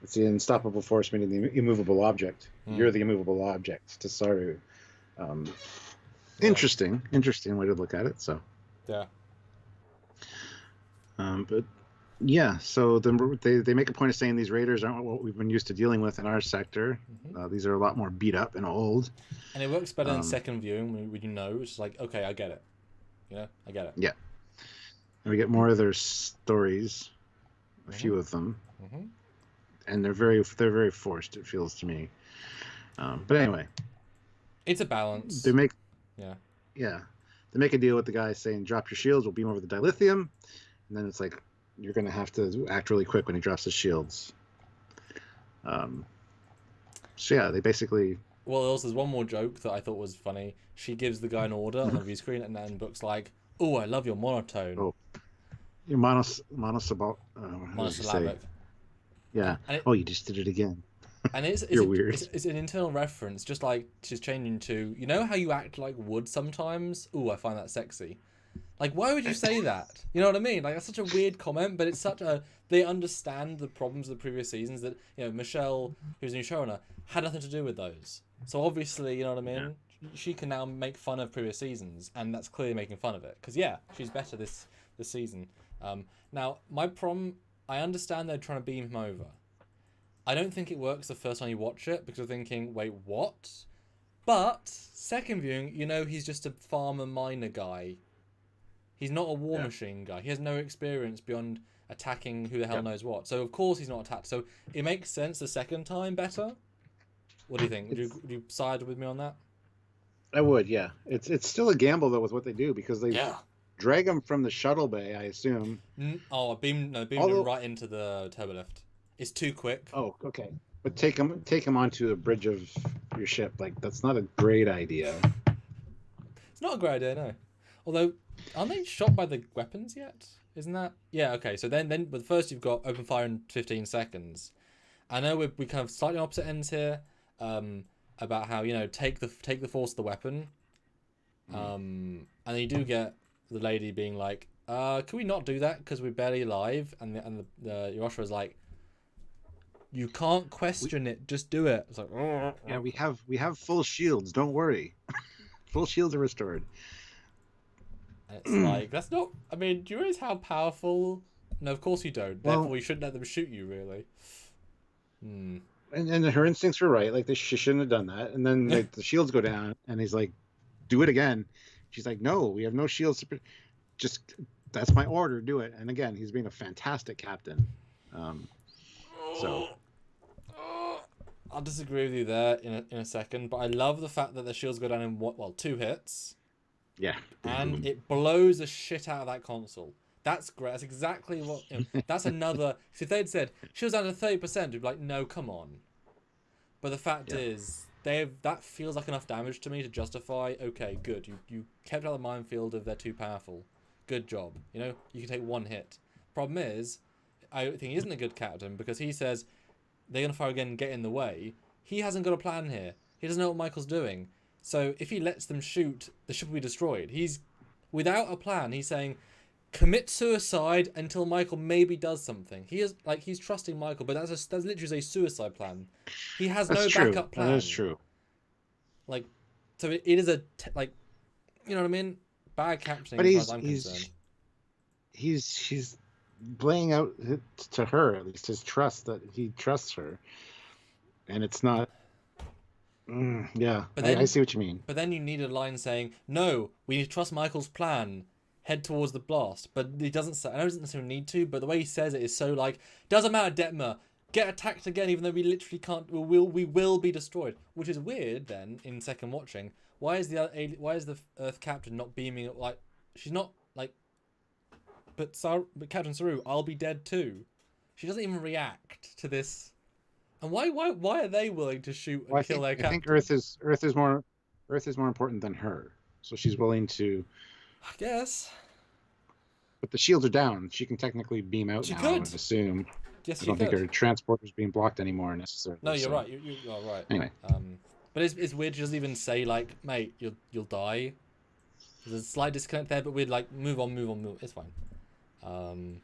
"It's the unstoppable force meaning the immovable object. You're the immovable object," to Saru. Interesting way to look at it. So yeah. But yeah, so then they make a point of saying these raiders aren't what we've been used to dealing with in our sector. These are a lot more beat up and old. And it works better in second viewing when it's just like, okay, I get it. I get it. Yeah. And we get more of their stories, a few of them, and they're very forced. It feels to me, but anyway, it's a balance. They make they make a deal with the guy saying, "Drop your shields, we'll beam over the dilithium," and then it's like, you're gonna have to act really quick when he drops his shields. So yeah, they basically. Well, also there's one more joke that I thought was funny. She gives the guy an order on the view screen, and then Book's like, "Oh, I love your monotone." Oh. Monosyllabic. Yeah. You just did it again. And it's weird. It's an internal reference, just like she's changing to, how you act like wood sometimes? Ooh, I find that sexy. Like, why would you say that? You know what I mean? Like, that's such a weird comment, but it's they understand the problems of the previous seasons that, Michelle, who's the new showrunner, had nothing to do with those. So obviously, you know what I mean? Yeah. She can now make fun of previous seasons, and that's clearly making fun of it. Because, she's better this season. Now, my problem, I understand they're trying to beam him over. I don't think it works the first time you watch it, because you're thinking, wait, what? But, second viewing, he's just a farmer miner guy. He's not a war machine guy. He has no experience beyond attacking who the hell knows what. So, of course, he's not attacked. So, it makes sense the second time better. What do you think? Would you side with me on that? I would, yeah. It's still a gamble, though, with what they do, because they drag him from the shuttle bay, I assume. Beam him right into the turbolift. It's too quick. Oh, okay. But take him onto the bridge of your ship. Like, that's not a great idea. It's not a great idea, no. Although, aren't they shot by the weapons yet? Isn't that? Yeah, okay. So then but first you've got open fire in 15 seconds. I know we kind of slightly opposite ends here. about how, you know, take the force of the weapon. And then you do get the lady being like, can we not do that because we're barely alive? And the Yoshua is like, you can't question it, just do it. It's like, yeah, we have full shields. Don't worry, full shields are restored. and it's like, that's not. I mean, do you realize how powerful? No, of course you don't. Well, Therefore, you shouldn't let them shoot you, really. and her instincts were right. Like she shouldn't have done that. And then the shields go down, and he's like, "Do it again." She's like, "No, we have no shields. Just that's my order. Do it." And again, he's being a fantastic captain. So I'll disagree with you there in a second, but I love the fact that the shields go down in 2 hits. Yeah. And it blows the shit out of that console. That's great. That's exactly what. You know, that's another. If they'd said she was down to 30%, we'd be like, no, come on. But the fact is, that feels like enough damage to me to justify. Okay, good. You kept out the minefield of they're too powerful. Good job. You know, you can take 1 hit. Problem is, I think he isn't a good captain because he says they're gonna fire again and get in the way. He hasn't got a plan here. He doesn't know what Michael's doing. So if he lets them shoot, the ship will be destroyed. He's without a plan. He's saying, commit suicide until Michael maybe does something. He is like he's trusting Michael, but that's literally a suicide plan. He has no backup plan. That is true. Like, so it is like, you know what I mean? Bad captioning. But as far as I'm concerned. He's laying out to her at least his trust that he trusts her, and it's not. Yeah, but then, I see what you mean. But then you need a line saying, "No, we need to trust Michael's plan. Head towards the blast." But he doesn't say. I know he doesn't necessarily need to, but the way he says it is so like, doesn't matter, Detmer. Get attacked again, even though we literally can't. We will be destroyed, which is weird. Then in second watching, why is the Earth captain not beaming? Like she's not like. But Captain Saru, I'll be dead too. She doesn't even react to this. And why are they willing to shoot and kill their captain? I think Earth is more important than her, so she's willing to. I guess. But the shields are down. She can technically beam out now. I would assume. Yes, I don't think her transporter's being blocked anymore necessarily. No, you're right. You're right. Anyway. But it's weird. She doesn't even say like, "Mate, you'll die." There's a slight disconnect there, but we'd like move on. It's fine. And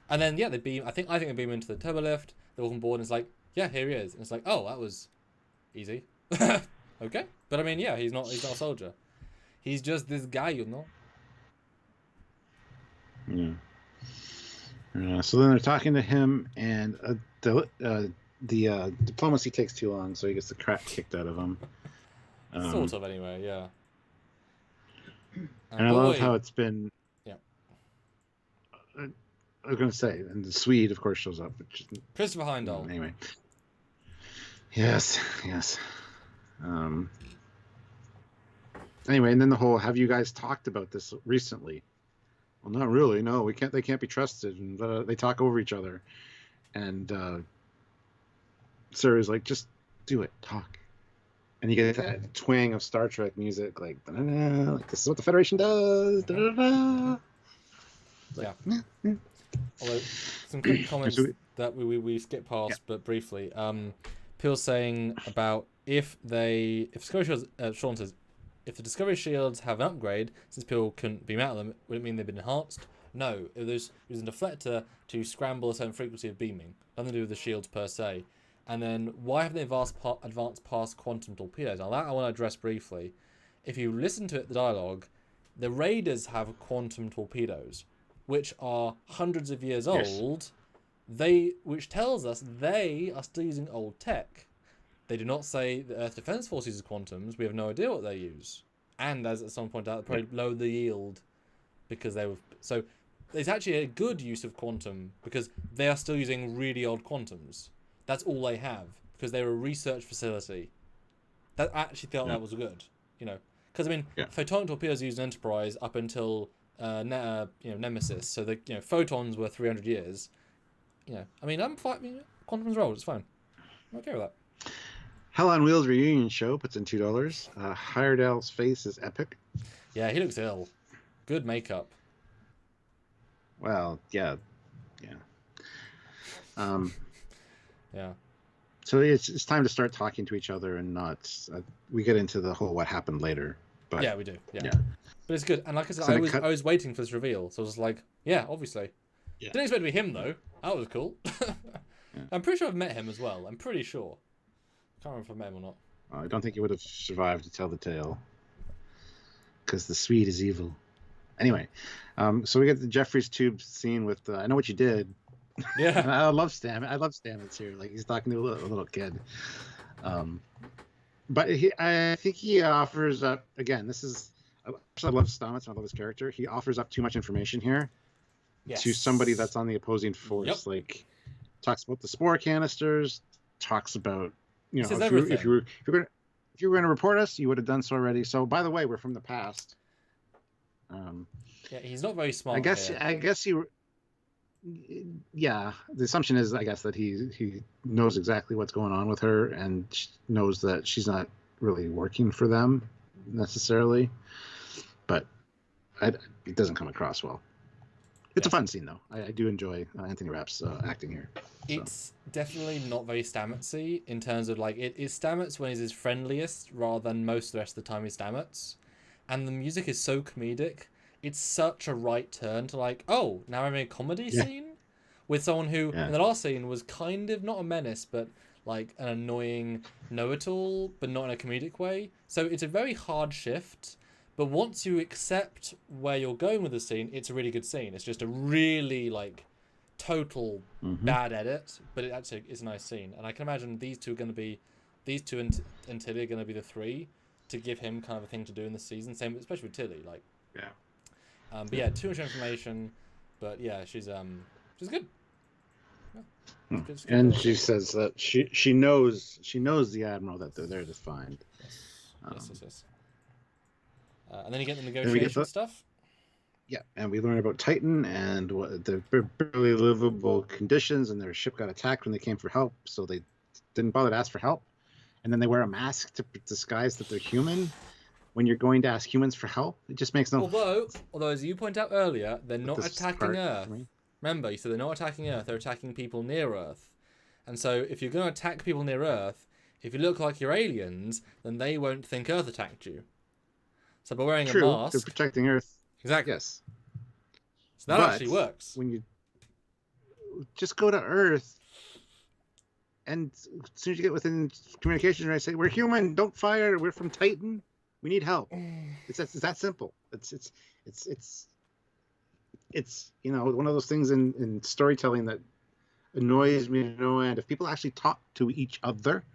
then they beam. I think they beam into the turbo lift. They walk on board, and it's like, yeah, here he is. And it's like, oh, that was easy. Okay, but I mean, yeah, he's not a soldier. He's just this guy, you know. Yeah. So then they're talking to him, and the diplomacy takes too long, so he gets the crap kicked out of him. Sort of, anyway. Yeah. And I love how it's been. Yeah. I was going to say, and the Swede, of course, shows up. Christopher Heimdall. Anyway. Yes. Anyway, and then the whole, have you guys talked about this recently? Well, not really. No, we can't. They can't be trusted, and they talk over each other. And Sarah's like, just do it, talk. And you get that twang of Star Trek music, like, like this is what the Federation does. Like, yeah. Although some quick comments that we skipped past, but briefly. Peel saying about if Discovery Shields, Sean says, if the Discovery Shields have an upgrade, since Peel couldn't beam out of them, would it mean they've been enhanced? No, it was a deflector to scramble a certain frequency of beaming. Nothing to do with the shields per se. And then why have they advanced past quantum torpedoes? Now that I want to address briefly. If you listen to the dialogue, the Raiders have quantum torpedoes, which are hundreds of years old. Which tells us they are still using old tech. They do not say the Earth Defense Force uses quantums. We have no idea what they use. And as someone pointed out, they probably lowered the yield because they were. So it's actually a good use of quantum because they are still using really old quantums. That's all they have because they're a research facility. That actually felt that was good, because I mean, photonic torpedoes used in Enterprise up until Nemesis. So the photons were 300 years. I mean, I'm fine. Quantum's rolled. It's fine. I'm okay with that. Hell on Wheels reunion show puts in $2. Heyerdahl's face is epic. Yeah, he looks ill. Good makeup. Well, yeah. Yeah. So it's time to start talking to each other and not. We get into the whole what happened later, but Yeah, we do. Yeah. yeah. But it's good. And like I said, So I was waiting for this reveal, so I was like, yeah, obviously. Yeah. Didn't expect it to be him though. That was cool. Yeah. I'm pretty sure I've met him as well. I'm pretty sure. Can't remember if I've met him or not. I don't think he would have survived to tell the tale, because the Swede is evil. Anyway, so we get the Jeffrey's Tube scene with I know what you did. Yeah. And I love Stamets. I love Stamets here. Like he's talking to a little kid. But I think he offers up again. This is I love Stamets. I love his character. He offers up too much information here to somebody that's on the opposing force. Yep. Like talks about the spore canisters. Talks about if you were going to report us, you would have done so already. So by the way, we're from the past. Yeah, he's not very smart. I guess he. Yeah, the assumption is, I guess, that he knows exactly what's going on with her and knows that she's not really working for them necessarily, but it doesn't come across well. It's a fun scene though. I do enjoy Anthony Rapp's acting here. So. It's definitely not very Stametsy in terms of like it is Stamets when he's his friendliest rather than most of the rest of the time he's Stamets, and the music is so comedic. It's such a right turn to like, oh, now I'm in a comedy scene with someone who in the last scene was kind of not a menace, but like an annoying know-it-all, but not in a comedic way. So it's a very hard shift. But once you accept where you're going with the scene, it's a really good scene. It's just a really like total bad edit, but it actually is a nice scene. And I can imagine these two and Tilly are going to be the three to give him kind of a thing to do in the season. Same, especially with Tilly, like. Yeah. But yeah, too much information. But yeah, she's good. Yeah, it's good. And she says that she knows the Admiral that they're there to find. Yes. And then you get the negotiation stuff. Yeah, and we learn about Titan and what the barely livable conditions, and their ship got attacked when they came for help, so they didn't bother to ask for help. And then they wear a mask to disguise that they're human. When you're going to ask humans for help, it just makes no. Although as you point out earlier, they're not attacking Earth. Remember, you said they're not attacking Earth; they're attacking people near Earth. And so, if you're going to attack people near Earth, if you look like you're aliens, then they won't think Earth attacked you. So by wearing a mask, they're protecting Earth. Exactly. Yes. So that actually works. When you just go to Earth, and as soon as you get within communication, I say, "We're human. Don't fire. We're from Titan. We need help." It's that simple. It's one of those things in storytelling that annoys me to no end. If people actually talk to each other,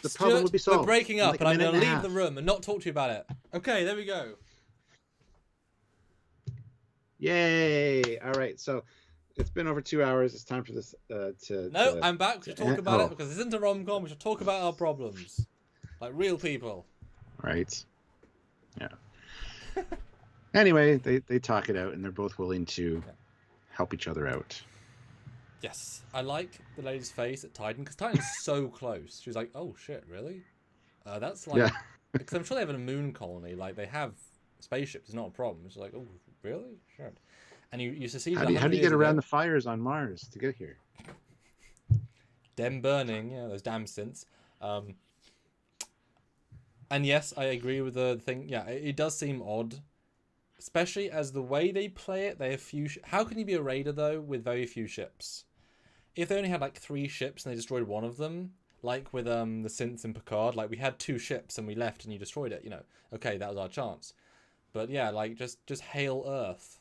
the problem would be solved. We're breaking up, like and I'm going to leave the room and not talk to you about it. Okay, there we go. Yay! All right, so it's been over 2 hours. It's time for this I'm back to talk about it because this isn't a rom-com. We should talk about our problems, like real people. Right. Yeah. Anyway, they talk it out, and they're both willing to help each other out. Yes, I like the lady's face at Titan because Titan's so close. She was like, "Oh shit, really?" That's like because I'm sure they have a moon colony. Like they have spaceships. It's not a problem. It's like, "Oh, really? Sure." And you succeed. How do you get around the fires on Mars to get here? Them burning, those damn synths. And yes, I agree with the thing. Yeah, it does seem odd. Especially as the way they play it, they have few... How can you be a raider, though, with very few ships? If they only had, like, 3 ships and they destroyed one of them, like with the synths in Picard, like, we had 2 ships and we left and you destroyed it, Okay, that was our chance. But, yeah, like, just hail Earth.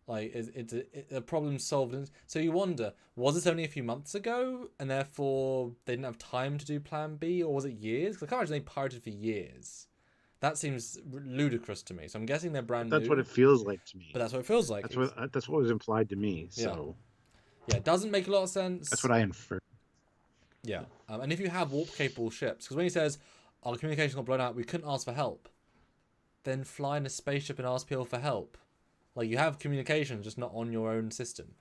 Like, it's a problem solved. So you wonder, was this only a few months ago, and therefore they didn't have time to do Plan B, or was it years? Because I can't imagine they pirated for years. That seems ludicrous to me. So I'm guessing they're brand new. That's what it feels like to me. But that's what it feels like. That's what was implied to me. So yeah, it doesn't make a lot of sense. That's what I inferred. Yeah, and if you have warp-capable ships, because when he says our communication got blown out, we couldn't ask for help, then fly in a spaceship and ask people for help. Like, you have communication, just not on your own system.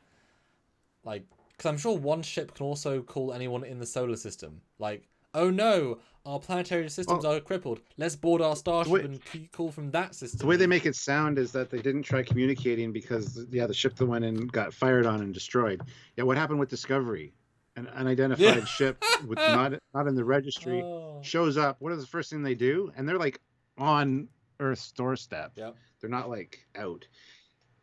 Like, because I'm sure one ship can also call anyone in the solar system. Like, oh no, our planetary systems are crippled. Let's board our starship and call from that system. The way they make it sound is that they didn't try communicating because, the ship that went in got fired on and destroyed. Yeah, what happened with Discovery? an unidentified ship with not in the registry Oh. shows up. What is the first thing they do? And they're like on Earth's doorstep. Yep. They're not like out.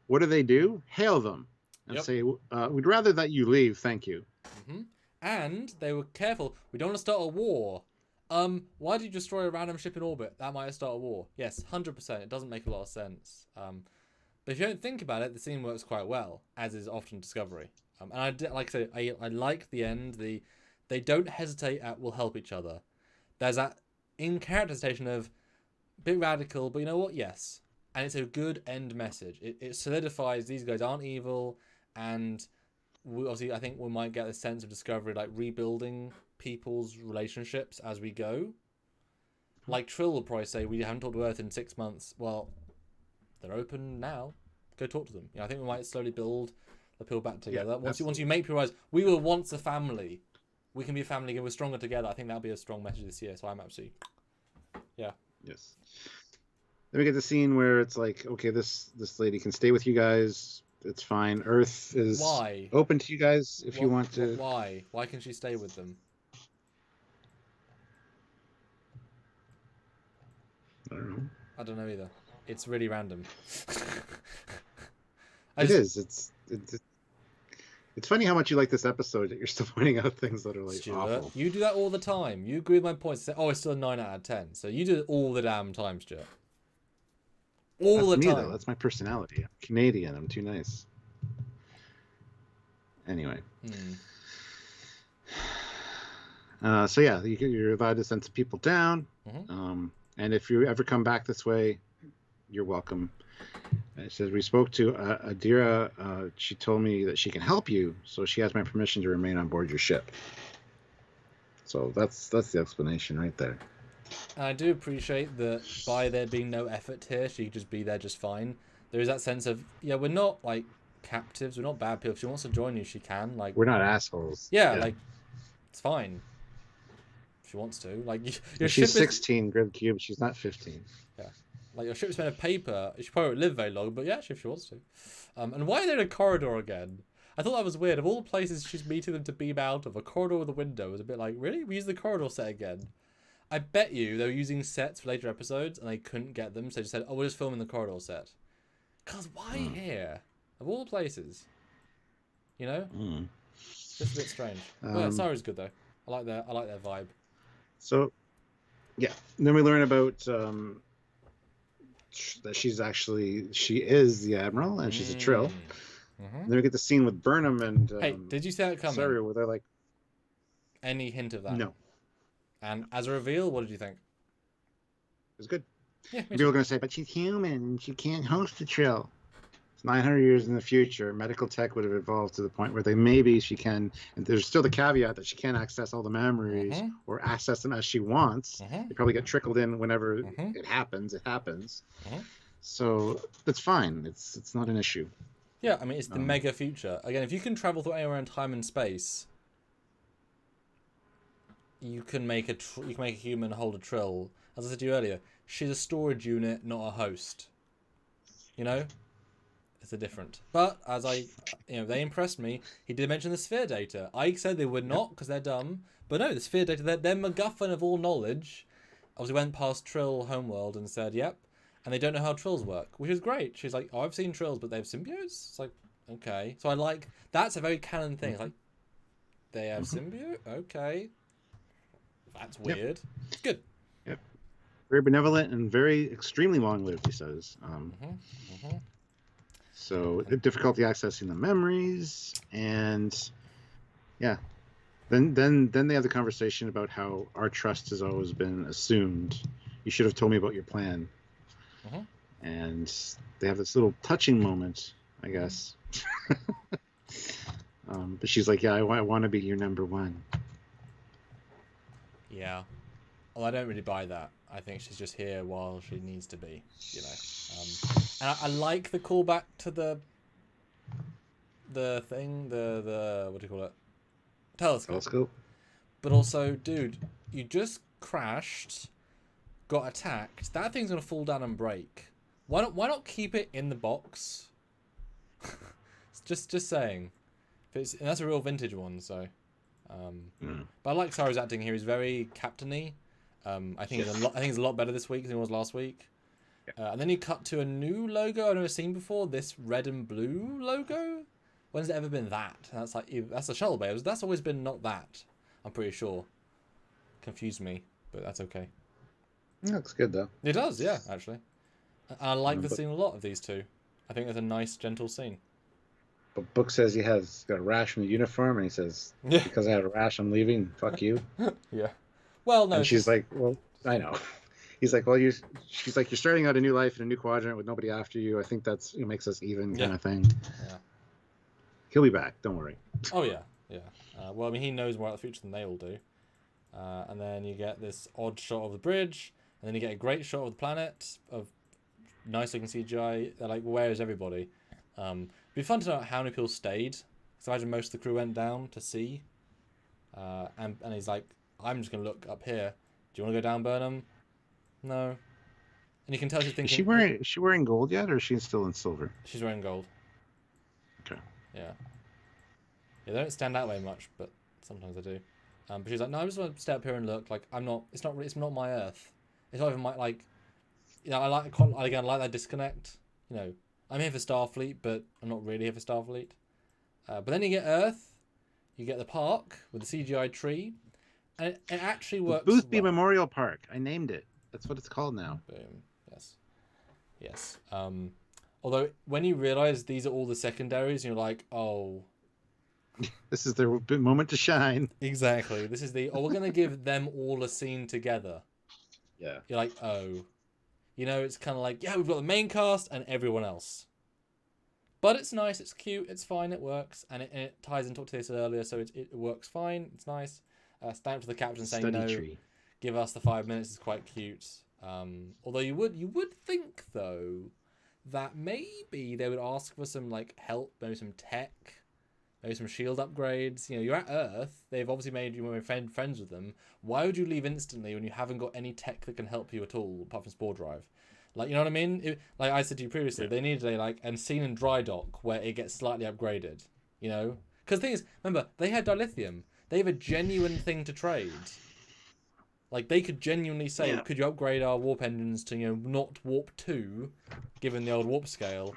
What do? Hail them and Yep. say, "We'd rather that you leave, thank you." Mm-hmm. And they were careful. We don't want to start a war. Why did you destroy a random ship in orbit? That might start a war. Yes, 100%. It doesn't make a lot of sense. But if you don't think about it, the scene works quite well, as is often Discovery. And like I say, I like the end. They don't hesitate at "we'll help each other." There's that in character station of a bit radical, but you know what? Yes, and it's a good end message. It solidifies these guys aren't evil, and obviously I think we might get a sense of Discovery like rebuilding people's relationships as we go. Like Trill will probably say, "We haven't talked to Earth in 6 months." Well, they're open now. Go talk to them. I think we might slowly build the people back together. Yeah, once you make people realize we were once a family, we can be a family again. We're stronger together. I think that'll be a strong message this year. So I'm absolutely, yeah. Yes. Then we get the scene where it's like, okay, this lady can stay with you guys. It's fine. Earth is open to you guys if you want to. Why? Why can she stay with them? I don't know either. It's really random. It's funny how much you like this episode that you're still pointing out things that are like Stuart, awful. you do that all the time. You agree with my points. Say, oh, it's still a 9 out of 10. So you do it all the damn time, Stuart. All That's the me, time. Though. That's my personality. I'm Canadian. I'm too nice. Anyway. So yeah, you're allowed to send some people down. Mm-hmm. And if you ever come back this way, you're welcome. It says, we spoke to Adira. She told me that she can help you, so she has my permission to remain on board your ship. So that's the explanation right there. And I do appreciate that by there being no effort here, she could just be there just fine. There is that sense of, yeah, we're not like captives, we're not bad people. If she wants to join you, she can. Like, we're not assholes. Yeah, like it's fine. If she wants to. Like your she's ship 16 grid cube, she's not 15. Yeah. Like your ship's made of paper. She probably won't live very long, but yeah, if she wants to. And why are they in a corridor again? I thought that was weird. Of all the places she's meeting them to beam out of, a corridor with a window was a bit like, really? We use the corridor set again? I bet you they were using sets for later episodes and they couldn't get them, so they just said, oh, we'll just film in the corridor set. Because why here? Of all the places. You know? Just a bit strange. But Sarah's good though. I like their vibe. So, yeah. Then we learn about that she is the Admiral and she's a Trill. Mm-hmm. Then we get the scene with Burnham and hey, did you see that coming? Sorry, where they're like, any hint of that? No. And as a reveal, what did you think? It was good. Yeah, people are going to say, but she's human. She can't host a Trill. It's 900 years in the future. Medical tech would have evolved to the point where she can. And there's still the caveat that she can't access all the memories or access them as she wants. They probably get trickled in whenever it happens. It happens. So that's fine. It's not an issue. Yeah, I mean, it's the mega future. Again, if you can travel through anywhere in time and space, you can make a human hold a Trill. As I said to you earlier, she's a storage unit, not a host. You know, it's a different. But as they impressed me. He did mention the sphere data. I said they would not because they're dumb. But no, the sphere data, they're MacGuffin of all knowledge. Obviously went past Trill Homeworld and said, yep. And they don't know how Trills work, which is great. She's like, oh, I've seen Trills, but they have symbiotes? It's like, okay. So I like, that's a very canon thing. It's like, they have symbiote? Okay. That's weird. It's good. Yep. Very benevolent and very extremely long-lived, he says. So difficulty accessing the memories, and yeah. Then they have the conversation about how our trust has always been assumed. You should have told me about your plan. And they have this little touching moment, I guess. But she's like, yeah, I want to be your number one. Yeah. Well, I don't really buy that. I think she's just here while she needs to be, you know. And I like the callback to the thing, the what do you call it? Telescope. But also, dude, you just crashed, got attacked. That thing's gonna fall down and break. Why not keep it in the box? just saying. And that's a real vintage one, so But I like Saru's acting here. He's very captain-y. I think he's a lot better this week than he was last week. And then you cut to a new logo I've never seen before. This red and blue logo. When's it ever been that? That's that's a shuttle bay. That's always been not that. I'm pretty sure. Confused me, but that's okay. It looks good though. It does, yeah, actually. I like the scene a lot of these two. I think it's a nice, gentle scene. But Book says he has got a rash from the uniform, and he says, "Because I had a rash, I'm leaving. Fuck you." Yeah. Well, no. And she's like, "Well, I know." He's like, "Well, she's like, you're starting out a new life in a new quadrant with nobody after you. I think that's makes us even, kind of thing." Yeah. He'll be back. Don't worry. Oh yeah, yeah. Well, I mean, he knows more about the future than they all do. And then you get this odd shot of the bridge, and then you get a great shot of the planet of nice looking CGI. They're like, where is everybody? It'd be fun to know how many people stayed. Because I imagine most of the crew went down to sea. And he's like, I'm just gonna look up here. Do you want to go down, Burnham? No. And you can tell she's thinking. Is she wearing gold yet, or is she still in silver? She's wearing gold. Okay. Yeah. Yeah, they don't stand out very much, but sometimes they do. But she's like, no, I just want to stay up here and look. Like, it's not my Earth. It's not even my, like, you know, I like that disconnect. You know, I'm here for Starfleet, but I'm not really here for Starfleet. But then you get Earth, you get the park with the CGI tree, and it actually works. Boothby Memorial Park. I named it. That's what it's called now. Boom. Yes. Although when you realize these are all the secondaries, you're like, oh. This is their moment to shine. Exactly. This is we're going to give them all a scene together. Yeah. You're like, oh. You know, it's kind of like, yeah, we've got the main cast and everyone else. But it's nice, it's cute, it's fine, it works. And it ties into what Tia said earlier, so it works fine, it's nice. Stand up to the captain saying no, give us the 5 minutes is quite cute. Although you would think, though, that maybe they would ask for some like help, maybe some tech, maybe some shield upgrades. You know, you're at Earth. They've obviously made you friends with them. Why would you leave instantly when you haven't got any tech that can help you at all, apart from Spore Drive? Like, you know what I mean? Like I said to you previously, they needed a scene in Dry Dock where it gets slightly upgraded. You know, because the thing is, remember they had Dilithium. They have a genuine thing to trade. Like they could genuinely say, could you upgrade our warp engines to not warp 2, given the old warp scale?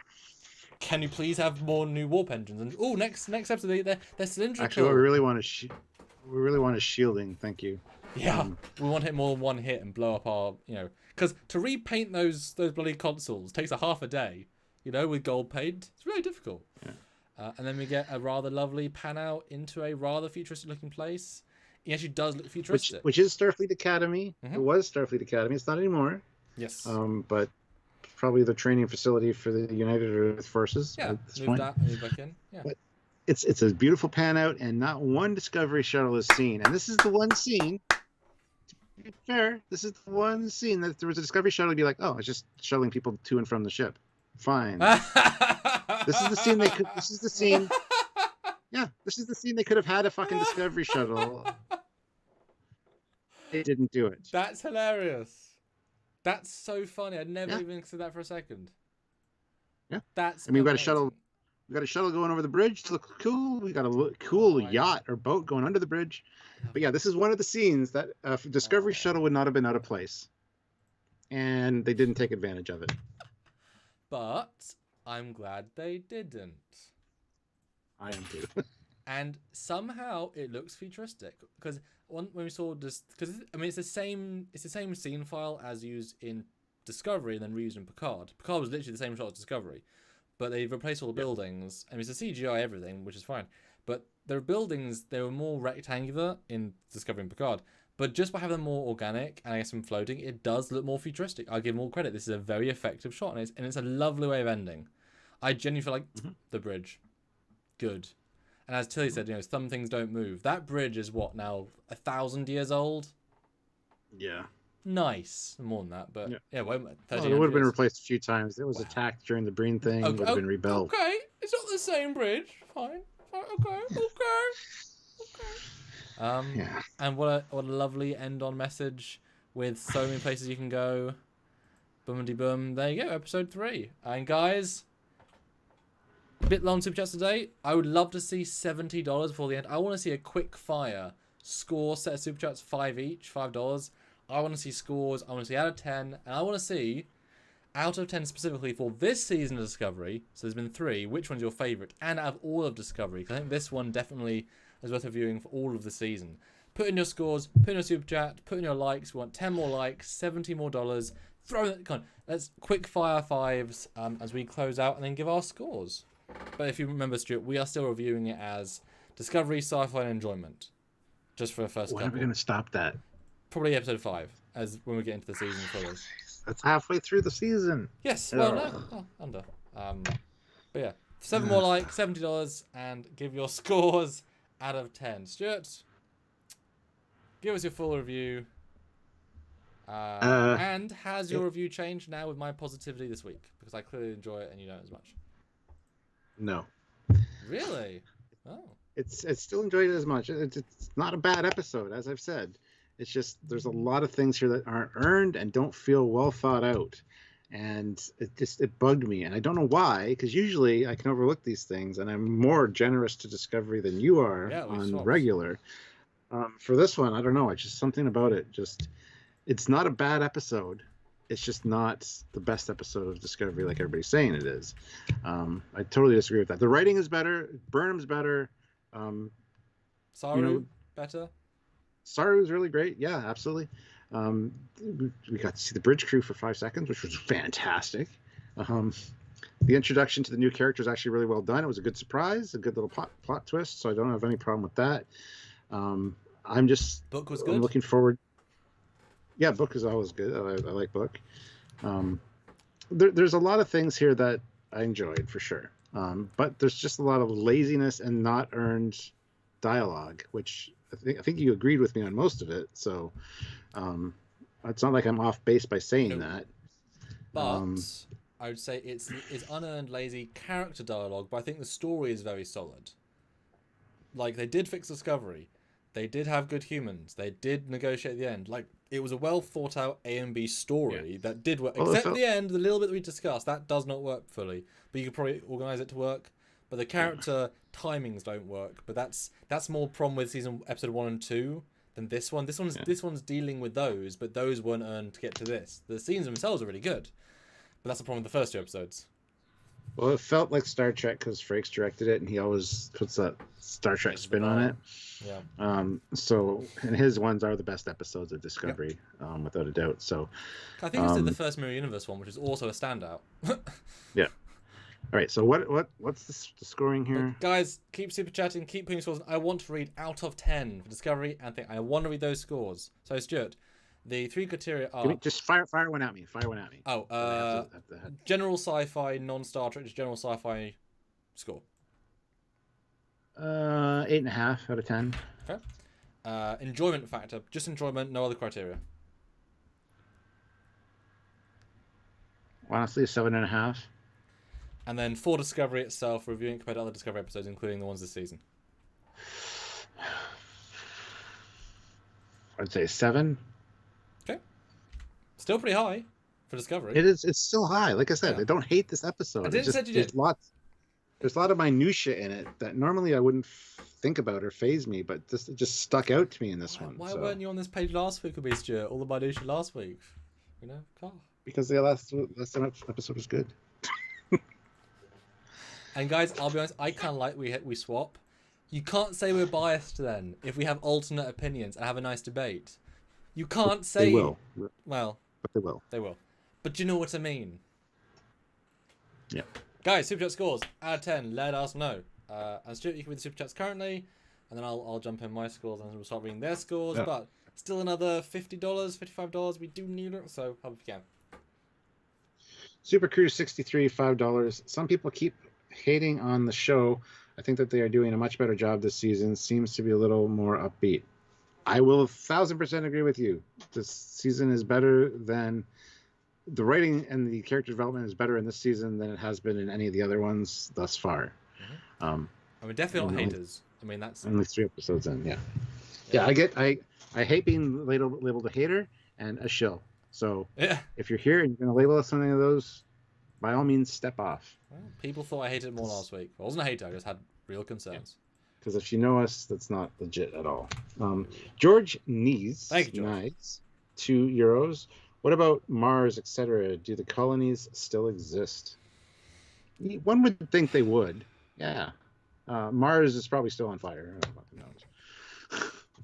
Can you please have more new warp engines? And next episode they're cylindrical. Actually, what we really want is shielding. Thank you. Yeah, we want it more than one hit and blow up our because to repaint those bloody consoles takes a half a day. With gold paint, it's really difficult. Yeah. And then we get a rather lovely pan out into a rather futuristic looking place. It actually does look futuristic. Which is Starfleet Academy. Mm-hmm. It was Starfleet Academy. It's not anymore. Yes. But probably the training facility for the United Earth Forces. Yeah, move back in. Yeah. But it's a beautiful pan out, and not one Discovery shuttle is seen. And this is the one scene. To be fair, this is the one scene that there was a Discovery shuttle. You'd be like, oh, it's just shuttling people to and from the ship. Fine. This is the scene they could. This is the scene. Yeah, this is the scene they could have had a fucking Discovery shuttle. They didn't do it. That's hilarious. That's so funny. I'd never even considered that for a second. Yeah. That's. I mean, we've got a shuttle. We got a shuttle going over the bridge to look cool. We got a cool yacht or boat going under the bridge. But yeah, this is one of the scenes that Discovery shuttle would not have been out of place, and they didn't take advantage of it. But I'm glad they didn't. I am too. And somehow it looks futuristic because when we saw this, because I mean it's the same scene file as used in Discovery and then reused in Picard. Picard was literally the same shot as Discovery, but they've replaced all the buildings. I mean it's a CGI everything, which is fine. But their buildings, they were more rectangular in Discovery and Picard. But just by having them more organic and I guess them floating, it does look more futuristic. I'll give them all credit. This is a very effective shot, and it's a lovely way of ending. I genuinely feel like the bridge. Good. And as Tilly said, some things don't move. That bridge is what now, 1,000 years old? Yeah. Nice. More than that, but yeah, well, it would have been replaced a few times. It was attacked during the Breen thing. It would have been rebuilt. Okay, it's not the same bridge. Fine. Okay. Yeah. And what a lovely end-on message with so many places you can go. Boom-de-boom. There you go, episode 3. And guys, A bit long super chats today. I would love to see $70 before the end. I want to see a quick fire score set of super chats, 5 each, $5. I want to see scores. I want to see out of 10, and I want to see out of 10 specifically for this season of Discovery. So there's been 3. Which one's your favourite? And out of all of Discovery, because I think this one definitely is worth reviewing for all of the season. Put in your scores, put in your super chat, put in your likes. We want 10 more likes, $70 more. Throw it. Come on, let's quick fire 5s as we close out and then give our scores. But if you remember, Stuart, we are still reviewing it as Discovery, Sci-fi, and Enjoyment. Just for a first When couple. are we going to stop that? Probably episode 5, as when we get into the season fully. That's halfway through the season. Yes, well, no, under. But yeah, 7 more likes, $70, and give your scores out of 10. Stuart, give us your full review. And has your review changed now with my positivity this week? Because I clearly enjoy it and you don't as much. No. Really? Oh. It's still enjoyed it as much. It's not a bad episode, as I've said. It's just there's a lot of things here that aren't earned and don't feel well thought out. And it bugged me. And I don't know why, because usually I can overlook these things and I'm more generous to Discovery than you are on regular. For this one, I don't know. It's just something about it. It's not a bad episode. It's just not the best episode of Discovery like everybody's saying it is. I totally disagree with that. The writing is better. Burnham's better. Saru better? Saru's really great. Yeah, absolutely. We got to see the bridge crew for 5 seconds, which was fantastic. The introduction to the new character is actually really well done. It was a good surprise, a good little plot twist, so I don't have any problem with that. Book was good? I'm looking forward. Yeah, Book is always good. I like Book. There's a lot of things here that I enjoyed for sure. But there's just a lot of laziness and not earned dialogue, which I think you agreed with me on most of it. So it's not like I'm off base by saying that. But I would say it's unearned, lazy character dialogue, but I think the story is very solid. Like, they did fix Discovery. They did have good humans. They did negotiate at the end. Like, it was a well thought out A and B story that did work. Except the end, the little bit that we discussed, that does not work fully. But you could probably organise it to work. But the character timings don't work. But that's more problem with episode 1 and 2 than this one. This one's dealing with those, but those weren't earned to get to this. The scenes themselves are really good. But that's the problem with the first 2 episodes. Well, it felt like Star Trek because Frakes directed it, and he always puts that Star Trek spin on it. Yeah. So, and his ones are the best episodes of Discovery, without a doubt. So, I think it's the first Mirror Universe one, which is also a standout. Yeah. All right. So what's the scoring here? But guys, keep super chatting, keep putting scores. I want to read out of 10 for Discovery, and I want to read those scores. So, Stuart, the 3 criteria are... Just fire one at me. Fire one at me. Oh, general sci-fi, non-Star Trek, just general sci-fi score. 8.5 out of 10. Okay. Enjoyment factor, just enjoyment, no other criteria. Honestly, 7.5. And then for Discovery itself, reviewing compared to other Discovery episodes, including the ones this season. I'd say 7. Okay. Still pretty high for Discovery. It is. It's still high. Like I said, I don't hate this episode. I didn't say you did. There's a lot of minutia in it that normally I wouldn't think about or faze me, but it just stuck out to me in this one. Why weren't you on this page last week, Stuart? All the minutia last week, Because the last episode was good. And guys, I'll be honest, I kind of like we swap. You can't say we're biased then if we have alternate opinions and have a nice debate. You can't say... They will. Well... But they will. They will. But you know what I mean. Yeah. Guys, Super Chat scores out of 10. Let us know. And Stuart, you can read the Super Chats currently, and then I'll jump in my scores and we'll start reading their scores. Yeah. But still another $50, $55. We do need it, so help if you can. Super Cruise 63, $5. Some people keep hating on the show. I think that they are doing a much better job this season. Seems to be a little more upbeat. I will 1,000% agree with you. This season is better than the writing, and the character development is better in this season than it has been in any of the other ones thus far. I mean, definitely not haters. I mean, that's only 3 episodes in. Yeah. I hate being labeled a hater and a shill. So if you're here and you're gonna label us something of those, by all means, step off. Well, people thought I hated it more last week. I wasn't a hater. I just had real concerns. Because if you know us, that's not legit at all. George Nees, Thank you, George. nice, €2. What about Mars, etc.? Do the colonies still exist? One would think they would. Yeah. Mars is probably still on fire. I don't fucking know.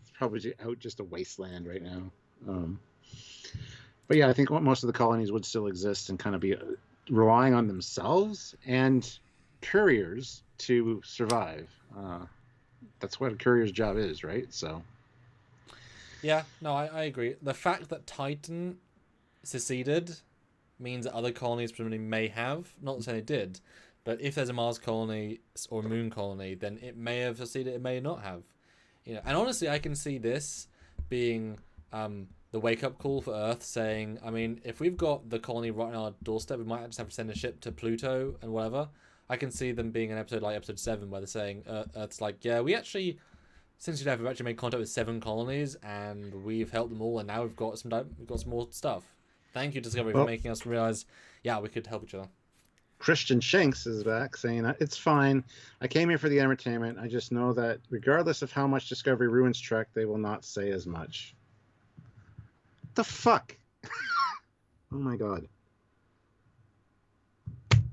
It's probably out just a wasteland right now. But yeah, I think most of the colonies would still exist and kind of be relying on themselves and couriers to survive. That's what a courier's job is, right? So. Yeah, no, I agree. The fact that Titan seceded means that other colonies presumably may have. Not saying it did, but if there's a Mars colony or a Moon colony, then it may have seceded. It may not have. And honestly, I can see this being the wake-up call for Earth, saying, I mean, if we've got the colony right on our doorstep, we might just have to send a ship to Pluto and whatever. I can see them being an episode like episode 7 where they're saying, Earth's like, yeah, we actually, since we've actually made contact with 7 colonies and we've helped them all, and now we've got some more stuff. Thank you, Discovery, for making us realize, yeah, we could help each other. Christian Shanks is back saying, it's fine. I came here for the entertainment. I just know that regardless of how much Discovery ruins Trek, they will not say as much. The fuck? Oh my god.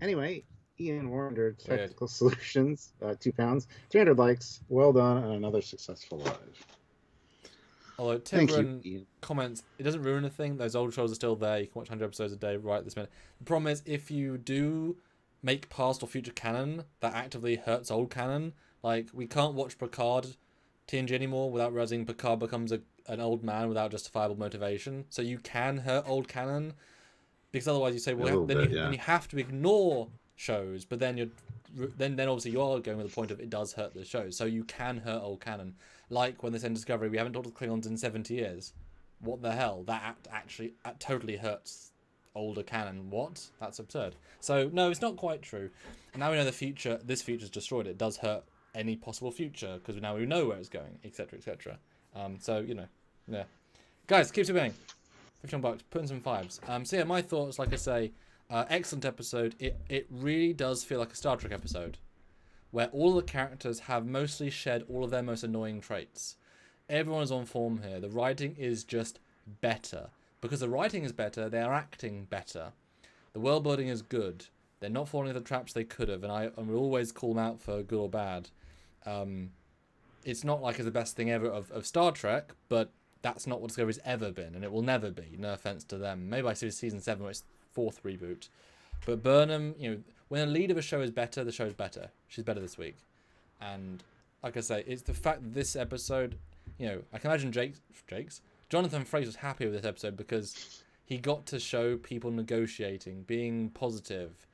Anyway, Ian Warner, Technical Solutions, £2, 300 likes. Well done on another successful live. Although Timberin comments, it doesn't ruin anything. Those old shows are still there. You can watch 100 episodes a day right this minute. The problem is, if you do make past or future canon, that actively hurts old canon. Like, we can't watch Picard TNG anymore without realizing Picard becomes an old man without justifiable motivation. So you can hurt old canon, because otherwise you say, well, then you have to ignore shows, but then then obviously you are going with the point of it does hurt the show. So you can hurt old canon. Like when they send Discovery, we haven't talked to Klingons in 70 years. What the hell? That actually totally hurts older canon. What? That's absurd. So no, it's not quite true. And now we know this future's destroyed. It does hurt any possible future, because now we know where it's going, etc., etc. So, yeah. Guys, keep submitting. $15, put in some 5s. So yeah, my thoughts, like I say, excellent episode. It really does feel like a Star Trek episode, where all the characters have mostly shed all of their most annoying traits. Everyone is on form here. The writing is just better. Because the writing is better, they are acting better. The world building is good. They're not falling into the traps they could have, and we always call them out for good or bad. It's not like it's the best thing ever of Star Trek, but that's not what Discovery's ever been, and it will never be. No offense to them. Maybe I see season 7 where it's 4th reboot. But Burnham, when a lead of a show is better, the show's better. She's better this week. And like I say, it's the fact that this episode, I can imagine Jonathan Frakes was happy with this episode because he got to show people negotiating, being positive,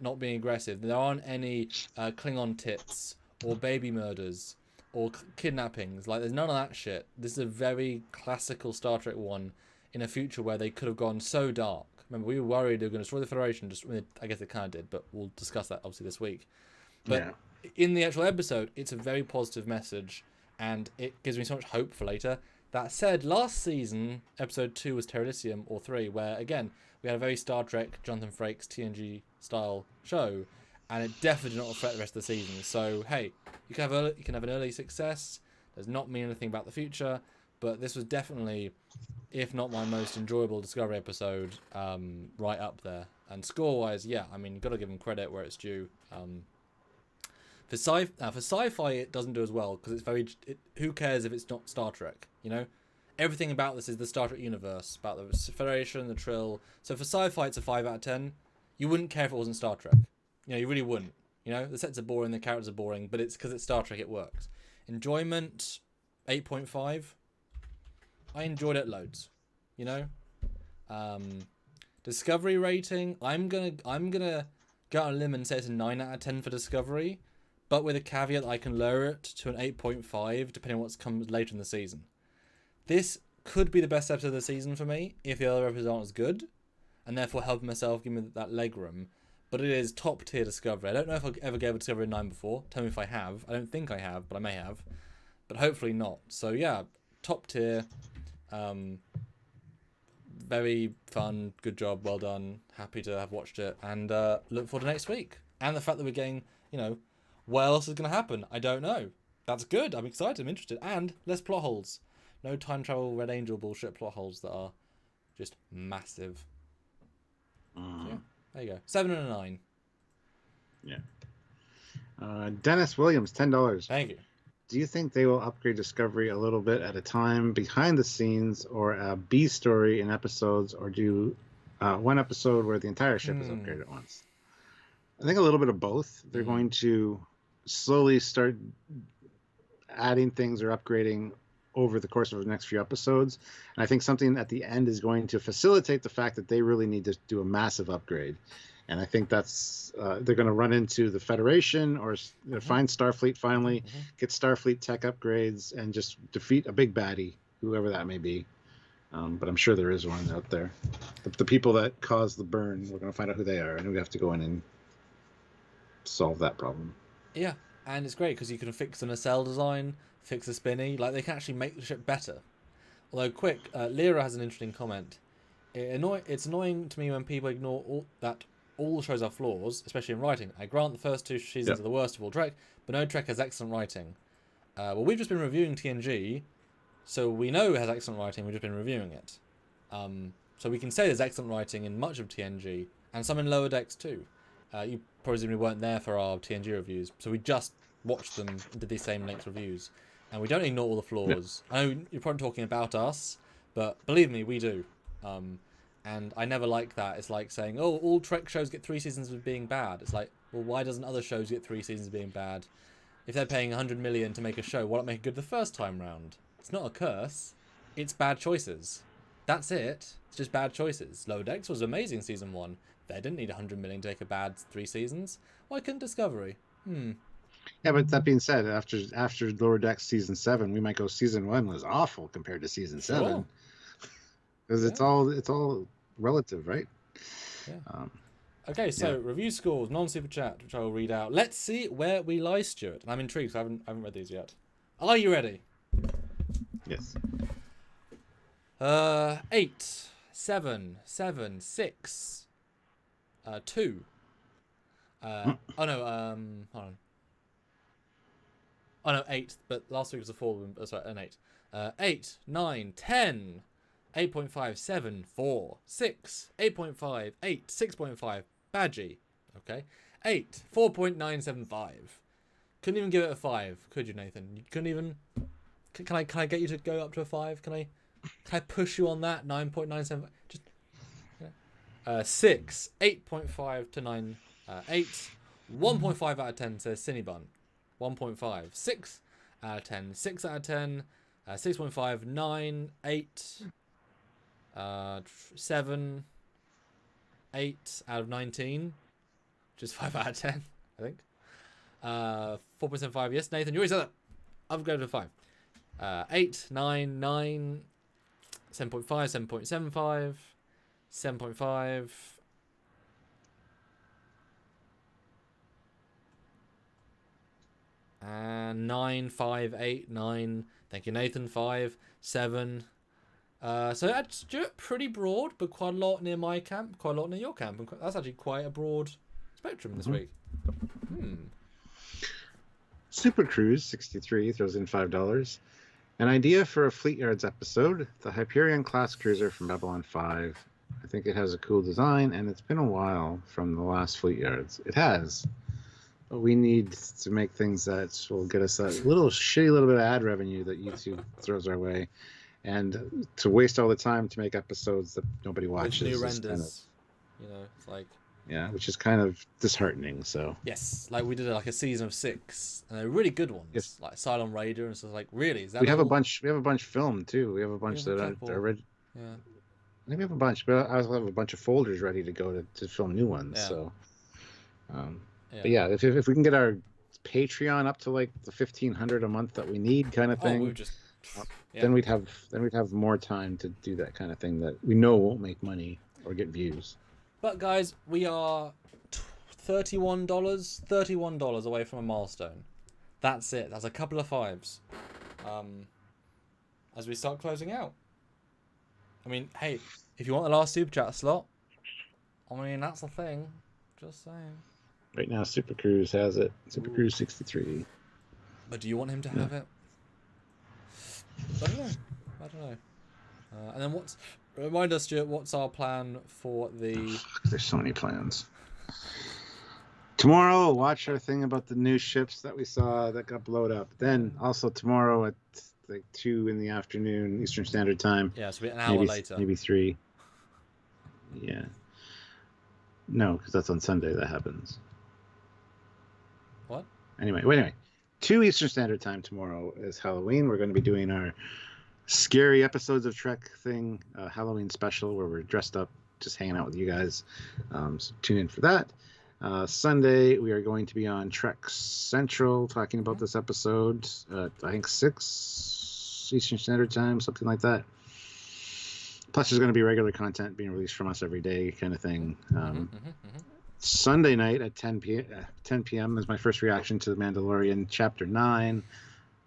not being aggressive. There aren't any Klingon tits or baby murders or kidnappings. Like, there's none of that shit. This is a very classical Star Trek one in a future where they could have gone so dark. Remember, we were worried they were going to destroy the Federation. I guess they kind of did, but we'll discuss that obviously this week. But in the actual episode, it's a very positive message, and it gives me so much hope for later. That said, last season, episode 2 was Dilithium, or 3, where, again, we had a very Star Trek, Jonathan Frakes, TNG-style show, and it definitely did not affect the rest of the season. So, hey, you can have an early success. Does not mean anything about the future, but this was definitely, if not my most enjoyable Discovery episode, right up there. And score-wise, yeah, I mean, you've got to give them credit where it's due. For sci-fi, it doesn't do as well, because it's who cares if it's not Star Trek, Everything about this is the Star Trek universe, about the Federation, the Trill. So for sci-fi, it's a 5 out of 10. You wouldn't care if it wasn't Star Trek. You really wouldn't. The sets are boring, the characters are boring, but it's because it's Star Trek, it works. Enjoyment, 8.5. I enjoyed it loads. Discovery rating, I'm gonna go on a limb and say it's a 9 out of 10 for Discovery, but with a caveat that I can lower it to an 8.5 depending on what comes later in the season. This could be the best episode of the season for me if the other episodes aren't as good, and therefore helping myself, give me that leg room. But it is top tier Discovery. I don't know if I ever gave a Discovery a 9 before. Tell me if I have. I don't think I have, but I may have. But hopefully not. So yeah, top tier. very fun. Good job. Well done. Happy to have watched it, and look forward to next week. And the fact that we're getting, what else is going to happen? I don't know. That's good. I'm excited. I'm interested. And less plot holes. No time travel Red Angel bullshit plot holes that are just massive. So, yeah, there you go. 7 and a 9. Yeah. Dennis Williams, $10. Thank you. Do you think they will upgrade Discovery a little bit at a time behind the scenes, or a B story in episodes, or do one episode where the entire ship is upgraded at once? I think a little bit of both. They're going to slowly start adding things or upgrading over the course of the next few episodes. And I think something at the end is going to facilitate the fact that they really need to do a massive upgrade. And I think that's they're going to run into the Federation or find Starfleet finally, get Starfleet tech upgrades, and just defeat a big baddie, whoever that may be. But I'm sure there is one out there. The people that caused the burn, we're going to find out who they are, and we have to go in and solve that problem. Yeah, and it's great because you can fix a nacelle design, fix a spinny. Like, they can actually make the ship better. Although, Lyra has an interesting comment. It's annoying to me when people ignore all the shows have flaws, especially in writing. I grant the first 2 seasons are the worst of all Trek, but no Trek has excellent writing. Well, we've just been reviewing TNG, so we know it has excellent writing. We've just been reviewing it. So we can say there's excellent writing in much of TNG, and some in Lower Decks too. You probably weren't there for our TNG reviews, so we just watched them and did these same length reviews. And we don't ignore all the flaws. I know you're probably talking about us, but believe me, we do. And I never like that. It's like saying, oh, all Trek shows get 3 seasons of being bad. It's like, well, why doesn't other shows get 3 seasons of being bad? If they're paying 100 million to make a show, why not make it good the first time round? It's not a curse. It's bad choices. That's it. It's just bad choices. Lower Decks was amazing season 1. They didn't need 100 million to make a bad 3 seasons. Why couldn't Discovery? Yeah, but that being said, after Lower Decks season 7, we might go season 1 was awful compared to season 7. Because it's all relative, right? Yeah. Okay, so review scores, non-super chat, which I will read out. Let's see where we lie, Stuart. And I'm intrigued. I haven't read these yet. Are you ready? Yes. 8, 7, 7, 6, 2. Oh no. Hold on. Oh no, 8. But last week was a 4. Sorry, an 8. 8, 9, 10. 8.5, 7, 4, 6, 8.5, 8, 6.5, Badgie. Okay. 8, 4.975. Couldn't even give it a 5, could you, Nathan? You couldn't even. Can I get you to go up to a 5? Can I push you on that? 9.975. Just. Yeah. 6, 8.5 to 9, 8, 1.5 out of 10 says Cinnabon. 1.5, 6 out of 10, 6 out of 10, 6.5, 9, 8. 7, 8 out of 19, which is 5 out of 10, I think. 4.75, yes, Nathan, you already said that. I'll go to 5. 8, 9, 9, 7.5, 7.75, 7.5. And 9, 5, 8, 9. Thank you, Nathan. 5, 7. So that's pretty broad, but quite a lot near my camp, quite a lot near your camp, and that's actually quite a broad spectrum this week. Super Cruise 63 throws in $5. An idea for a Fleet Yards episode: the Hyperion class cruiser from Babylon 5. I think it has a cool design, and it's been a while from the last Fleet Yards. It has. But we need to make things that will get us that little bit of ad revenue that YouTube throws our way. And to waste all the time to make episodes that nobody watches. With new renders. It's like... Yeah, which is kind of disheartening, so... Yes, like we did like a season of 6, and they're really good ones. Like Cylon Raider, and stuff like, really? Is that we have a bunch filmed, too. We have a bunch that are ready... Yeah. I think we have a bunch, but I also have a bunch of folders ready to go to film new ones, so... But yeah, if we can get our Patreon up to like the $1,500 a month that we need kind of thing... Then we'd have more time to do that kind of thing that we know won't make money or get views. But guys, we are $31 away from a milestone. That's it. That's a couple of 5s. As we start closing out. I mean, hey, if you want the last super chat slot, I mean that's a thing. Just saying. Right now, Super Cruise has it. Super Ooh. Cruise 63. But do you want him to have it? I don't know. And then remind us, Stuart, what's our plan for the... There's so many plans. Tomorrow, we'll watch our thing about the new ships that we saw that got blown up. Then, also tomorrow at like 2 in the afternoon, Eastern Standard Time. Yeah, so an hour later. Maybe 3. Yeah. No, because that's on Sunday that happens. What? Anyway. 2 Eastern Standard Time tomorrow is Halloween. We're going to be doing our scary episodes of Trek thing, Halloween special, where we're dressed up, just hanging out with you guys. So tune in for that. Sunday, we are going to be on Trek Central talking about this episode. I think 6 Eastern Standard Time, something like that. Plus, there's going to be regular content being released from us every day, kind of thing. Sunday night at 10 p.m. is my first reaction to The Mandalorian Chapter 9,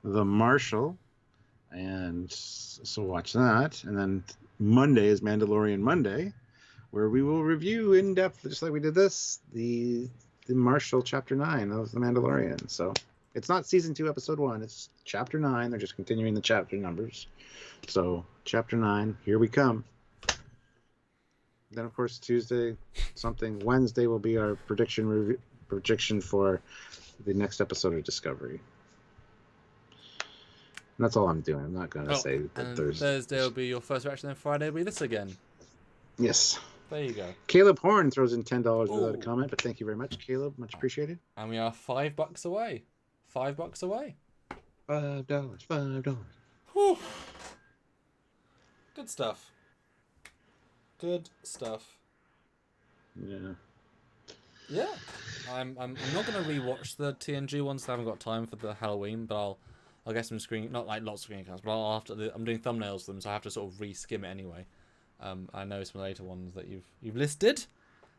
The Marshal. And so watch that. And then Monday is Mandalorian Monday, where we will review in depth, just like we did this, the Marshal Chapter 9 of The Mandalorian. So it's not Season 2, Episode 1. It's Chapter 9. They're just continuing the chapter numbers. So Chapter 9, here we come. Then, of course, Tuesday, Wednesday will be our prediction for the next episode of Discovery. And that's all I'm doing. I'm not going to say that Thursday will be your first reaction, then Friday will be this again. Yes. There you go. Caleb Horn throws in $10 without a comment, but thank you very much, Caleb. Much appreciated. And we are $5 away. $5 away. $5. Whew. Good stuff. Good stuff. Yeah. I'm not gonna rewatch the TNG ones. I haven't got time for the Halloween, but I'll get some not like lots of screencasts, but I'm doing thumbnails for them, so I have to sort of re-skim it anyway. I know some later ones that you've listed.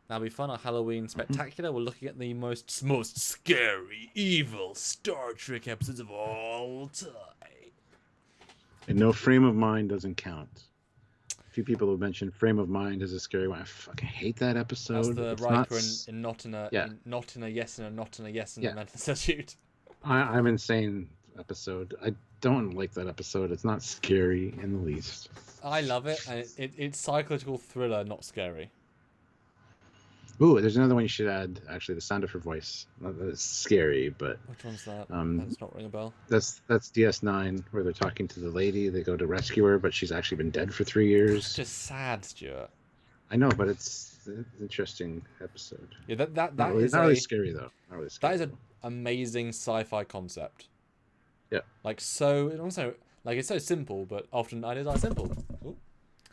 That'll be fun. Our Halloween spectacular. We're looking at the most scary, evil Star Trek episodes of all time. And no, Frame of Mind doesn't count. A few people have mentioned Frame of Mind as a scary one. I fucking hate that episode. That's the Riker in not in a yes and a not in a yes and a mental institute. I'm insane episode. I don't like that episode. It's not scary in the least. I love it, and it's psychological thriller, not scary. Ooh, there's another one you should add. Actually, the sound of her voice. That's scary, but which one's that? That's not ring a bell. That's DS9, where they're talking to the lady. They go to rescue her, but she's actually been dead for 3 years. It's just sad, Stuart. I know, but it's an interesting episode. Yeah, that not really scary though. Not really scary. That is an amazing sci-fi concept. Yeah. Like it's so simple, but often ideas are simple. Ooh.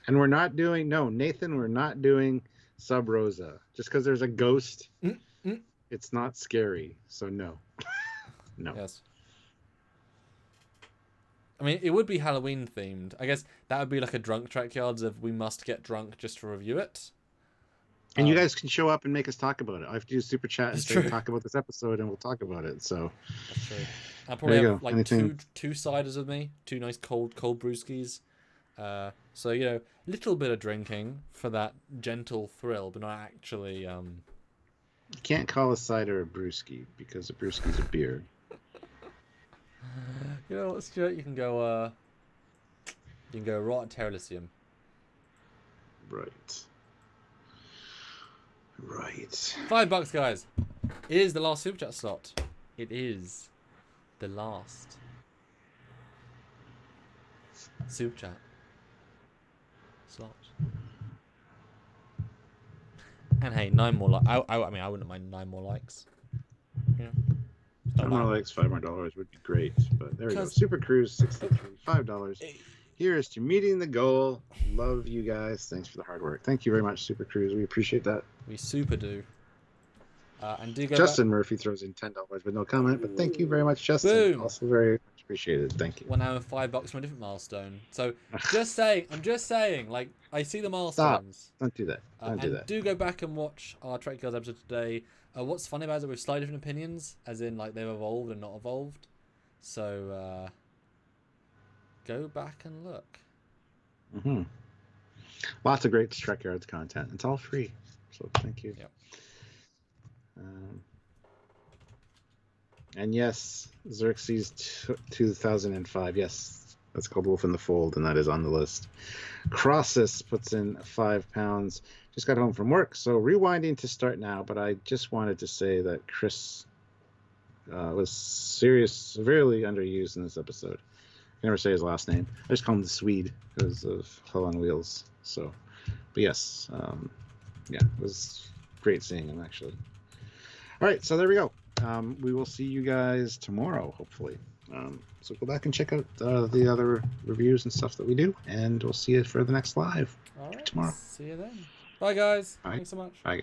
And we're not doing Nathan. We're not doing Sub Rosa. Just because there's a ghost, it's not scary. So no. Yes. I mean, it would be Halloween themed. I guess that would be like a drunk Trekyards of we must get drunk just to review it. And you guys can show up and make us talk about it. I have to do super chat and say talk about this episode, and we'll talk about it. So that's true. I'll probably have like two ciders with me, 2 nice cold brewskis. So little bit of drinking for that gentle thrill, but not actually. You can't call a cider a brewski because a brewski's a beer. You know what, Stuart? You can go right at Dilithium. Right. $5, guys. It is the last super chat slot. It is the last super chat slot. And hey, 9 more likes. I mean, I wouldn't mind 9 more likes. Yeah. 5 more likes, $5 more would be great. But there we go. Super Cruise 63, $5. Here's to meeting the goal. Love you guys. Thanks for the hard work. Thank you very much, Super Cruise. We appreciate that. We super do. And do go Justin Murphy throws in $10 with no comment, but thank you very much, Justin. Boom. Also very much appreciated. Thank you. Well, now $5 from a different milestone. So I'm just saying, like, I see the milestones. Stop. Don't do that. Don't do that. Do go back and watch our Trekyards episode today. What's funny about it, we have slightly different opinions, as in like they've evolved and not evolved. So go back and look. Lots of great Trekyards content. It's all free, so thank you. Yep. And yes, Xerxes 2005. Yes, that's called Wolf in the Fold, and that is on the list. Crossus puts in £5. Just got home from work, so rewinding to start now. But I just wanted to say that Chris was severely underused in this episode. I can never say his last name. I just call him the Swede because of Hell on Wheels. So, but yes, yeah, it was great seeing him actually. All right, so there we go. We will see you guys tomorrow, hopefully. So go back and check out the other reviews and stuff that we do, and we'll see you for the next live All right. tomorrow. See you then. Bye, guys. Bye. Thanks so much. Bye, guys.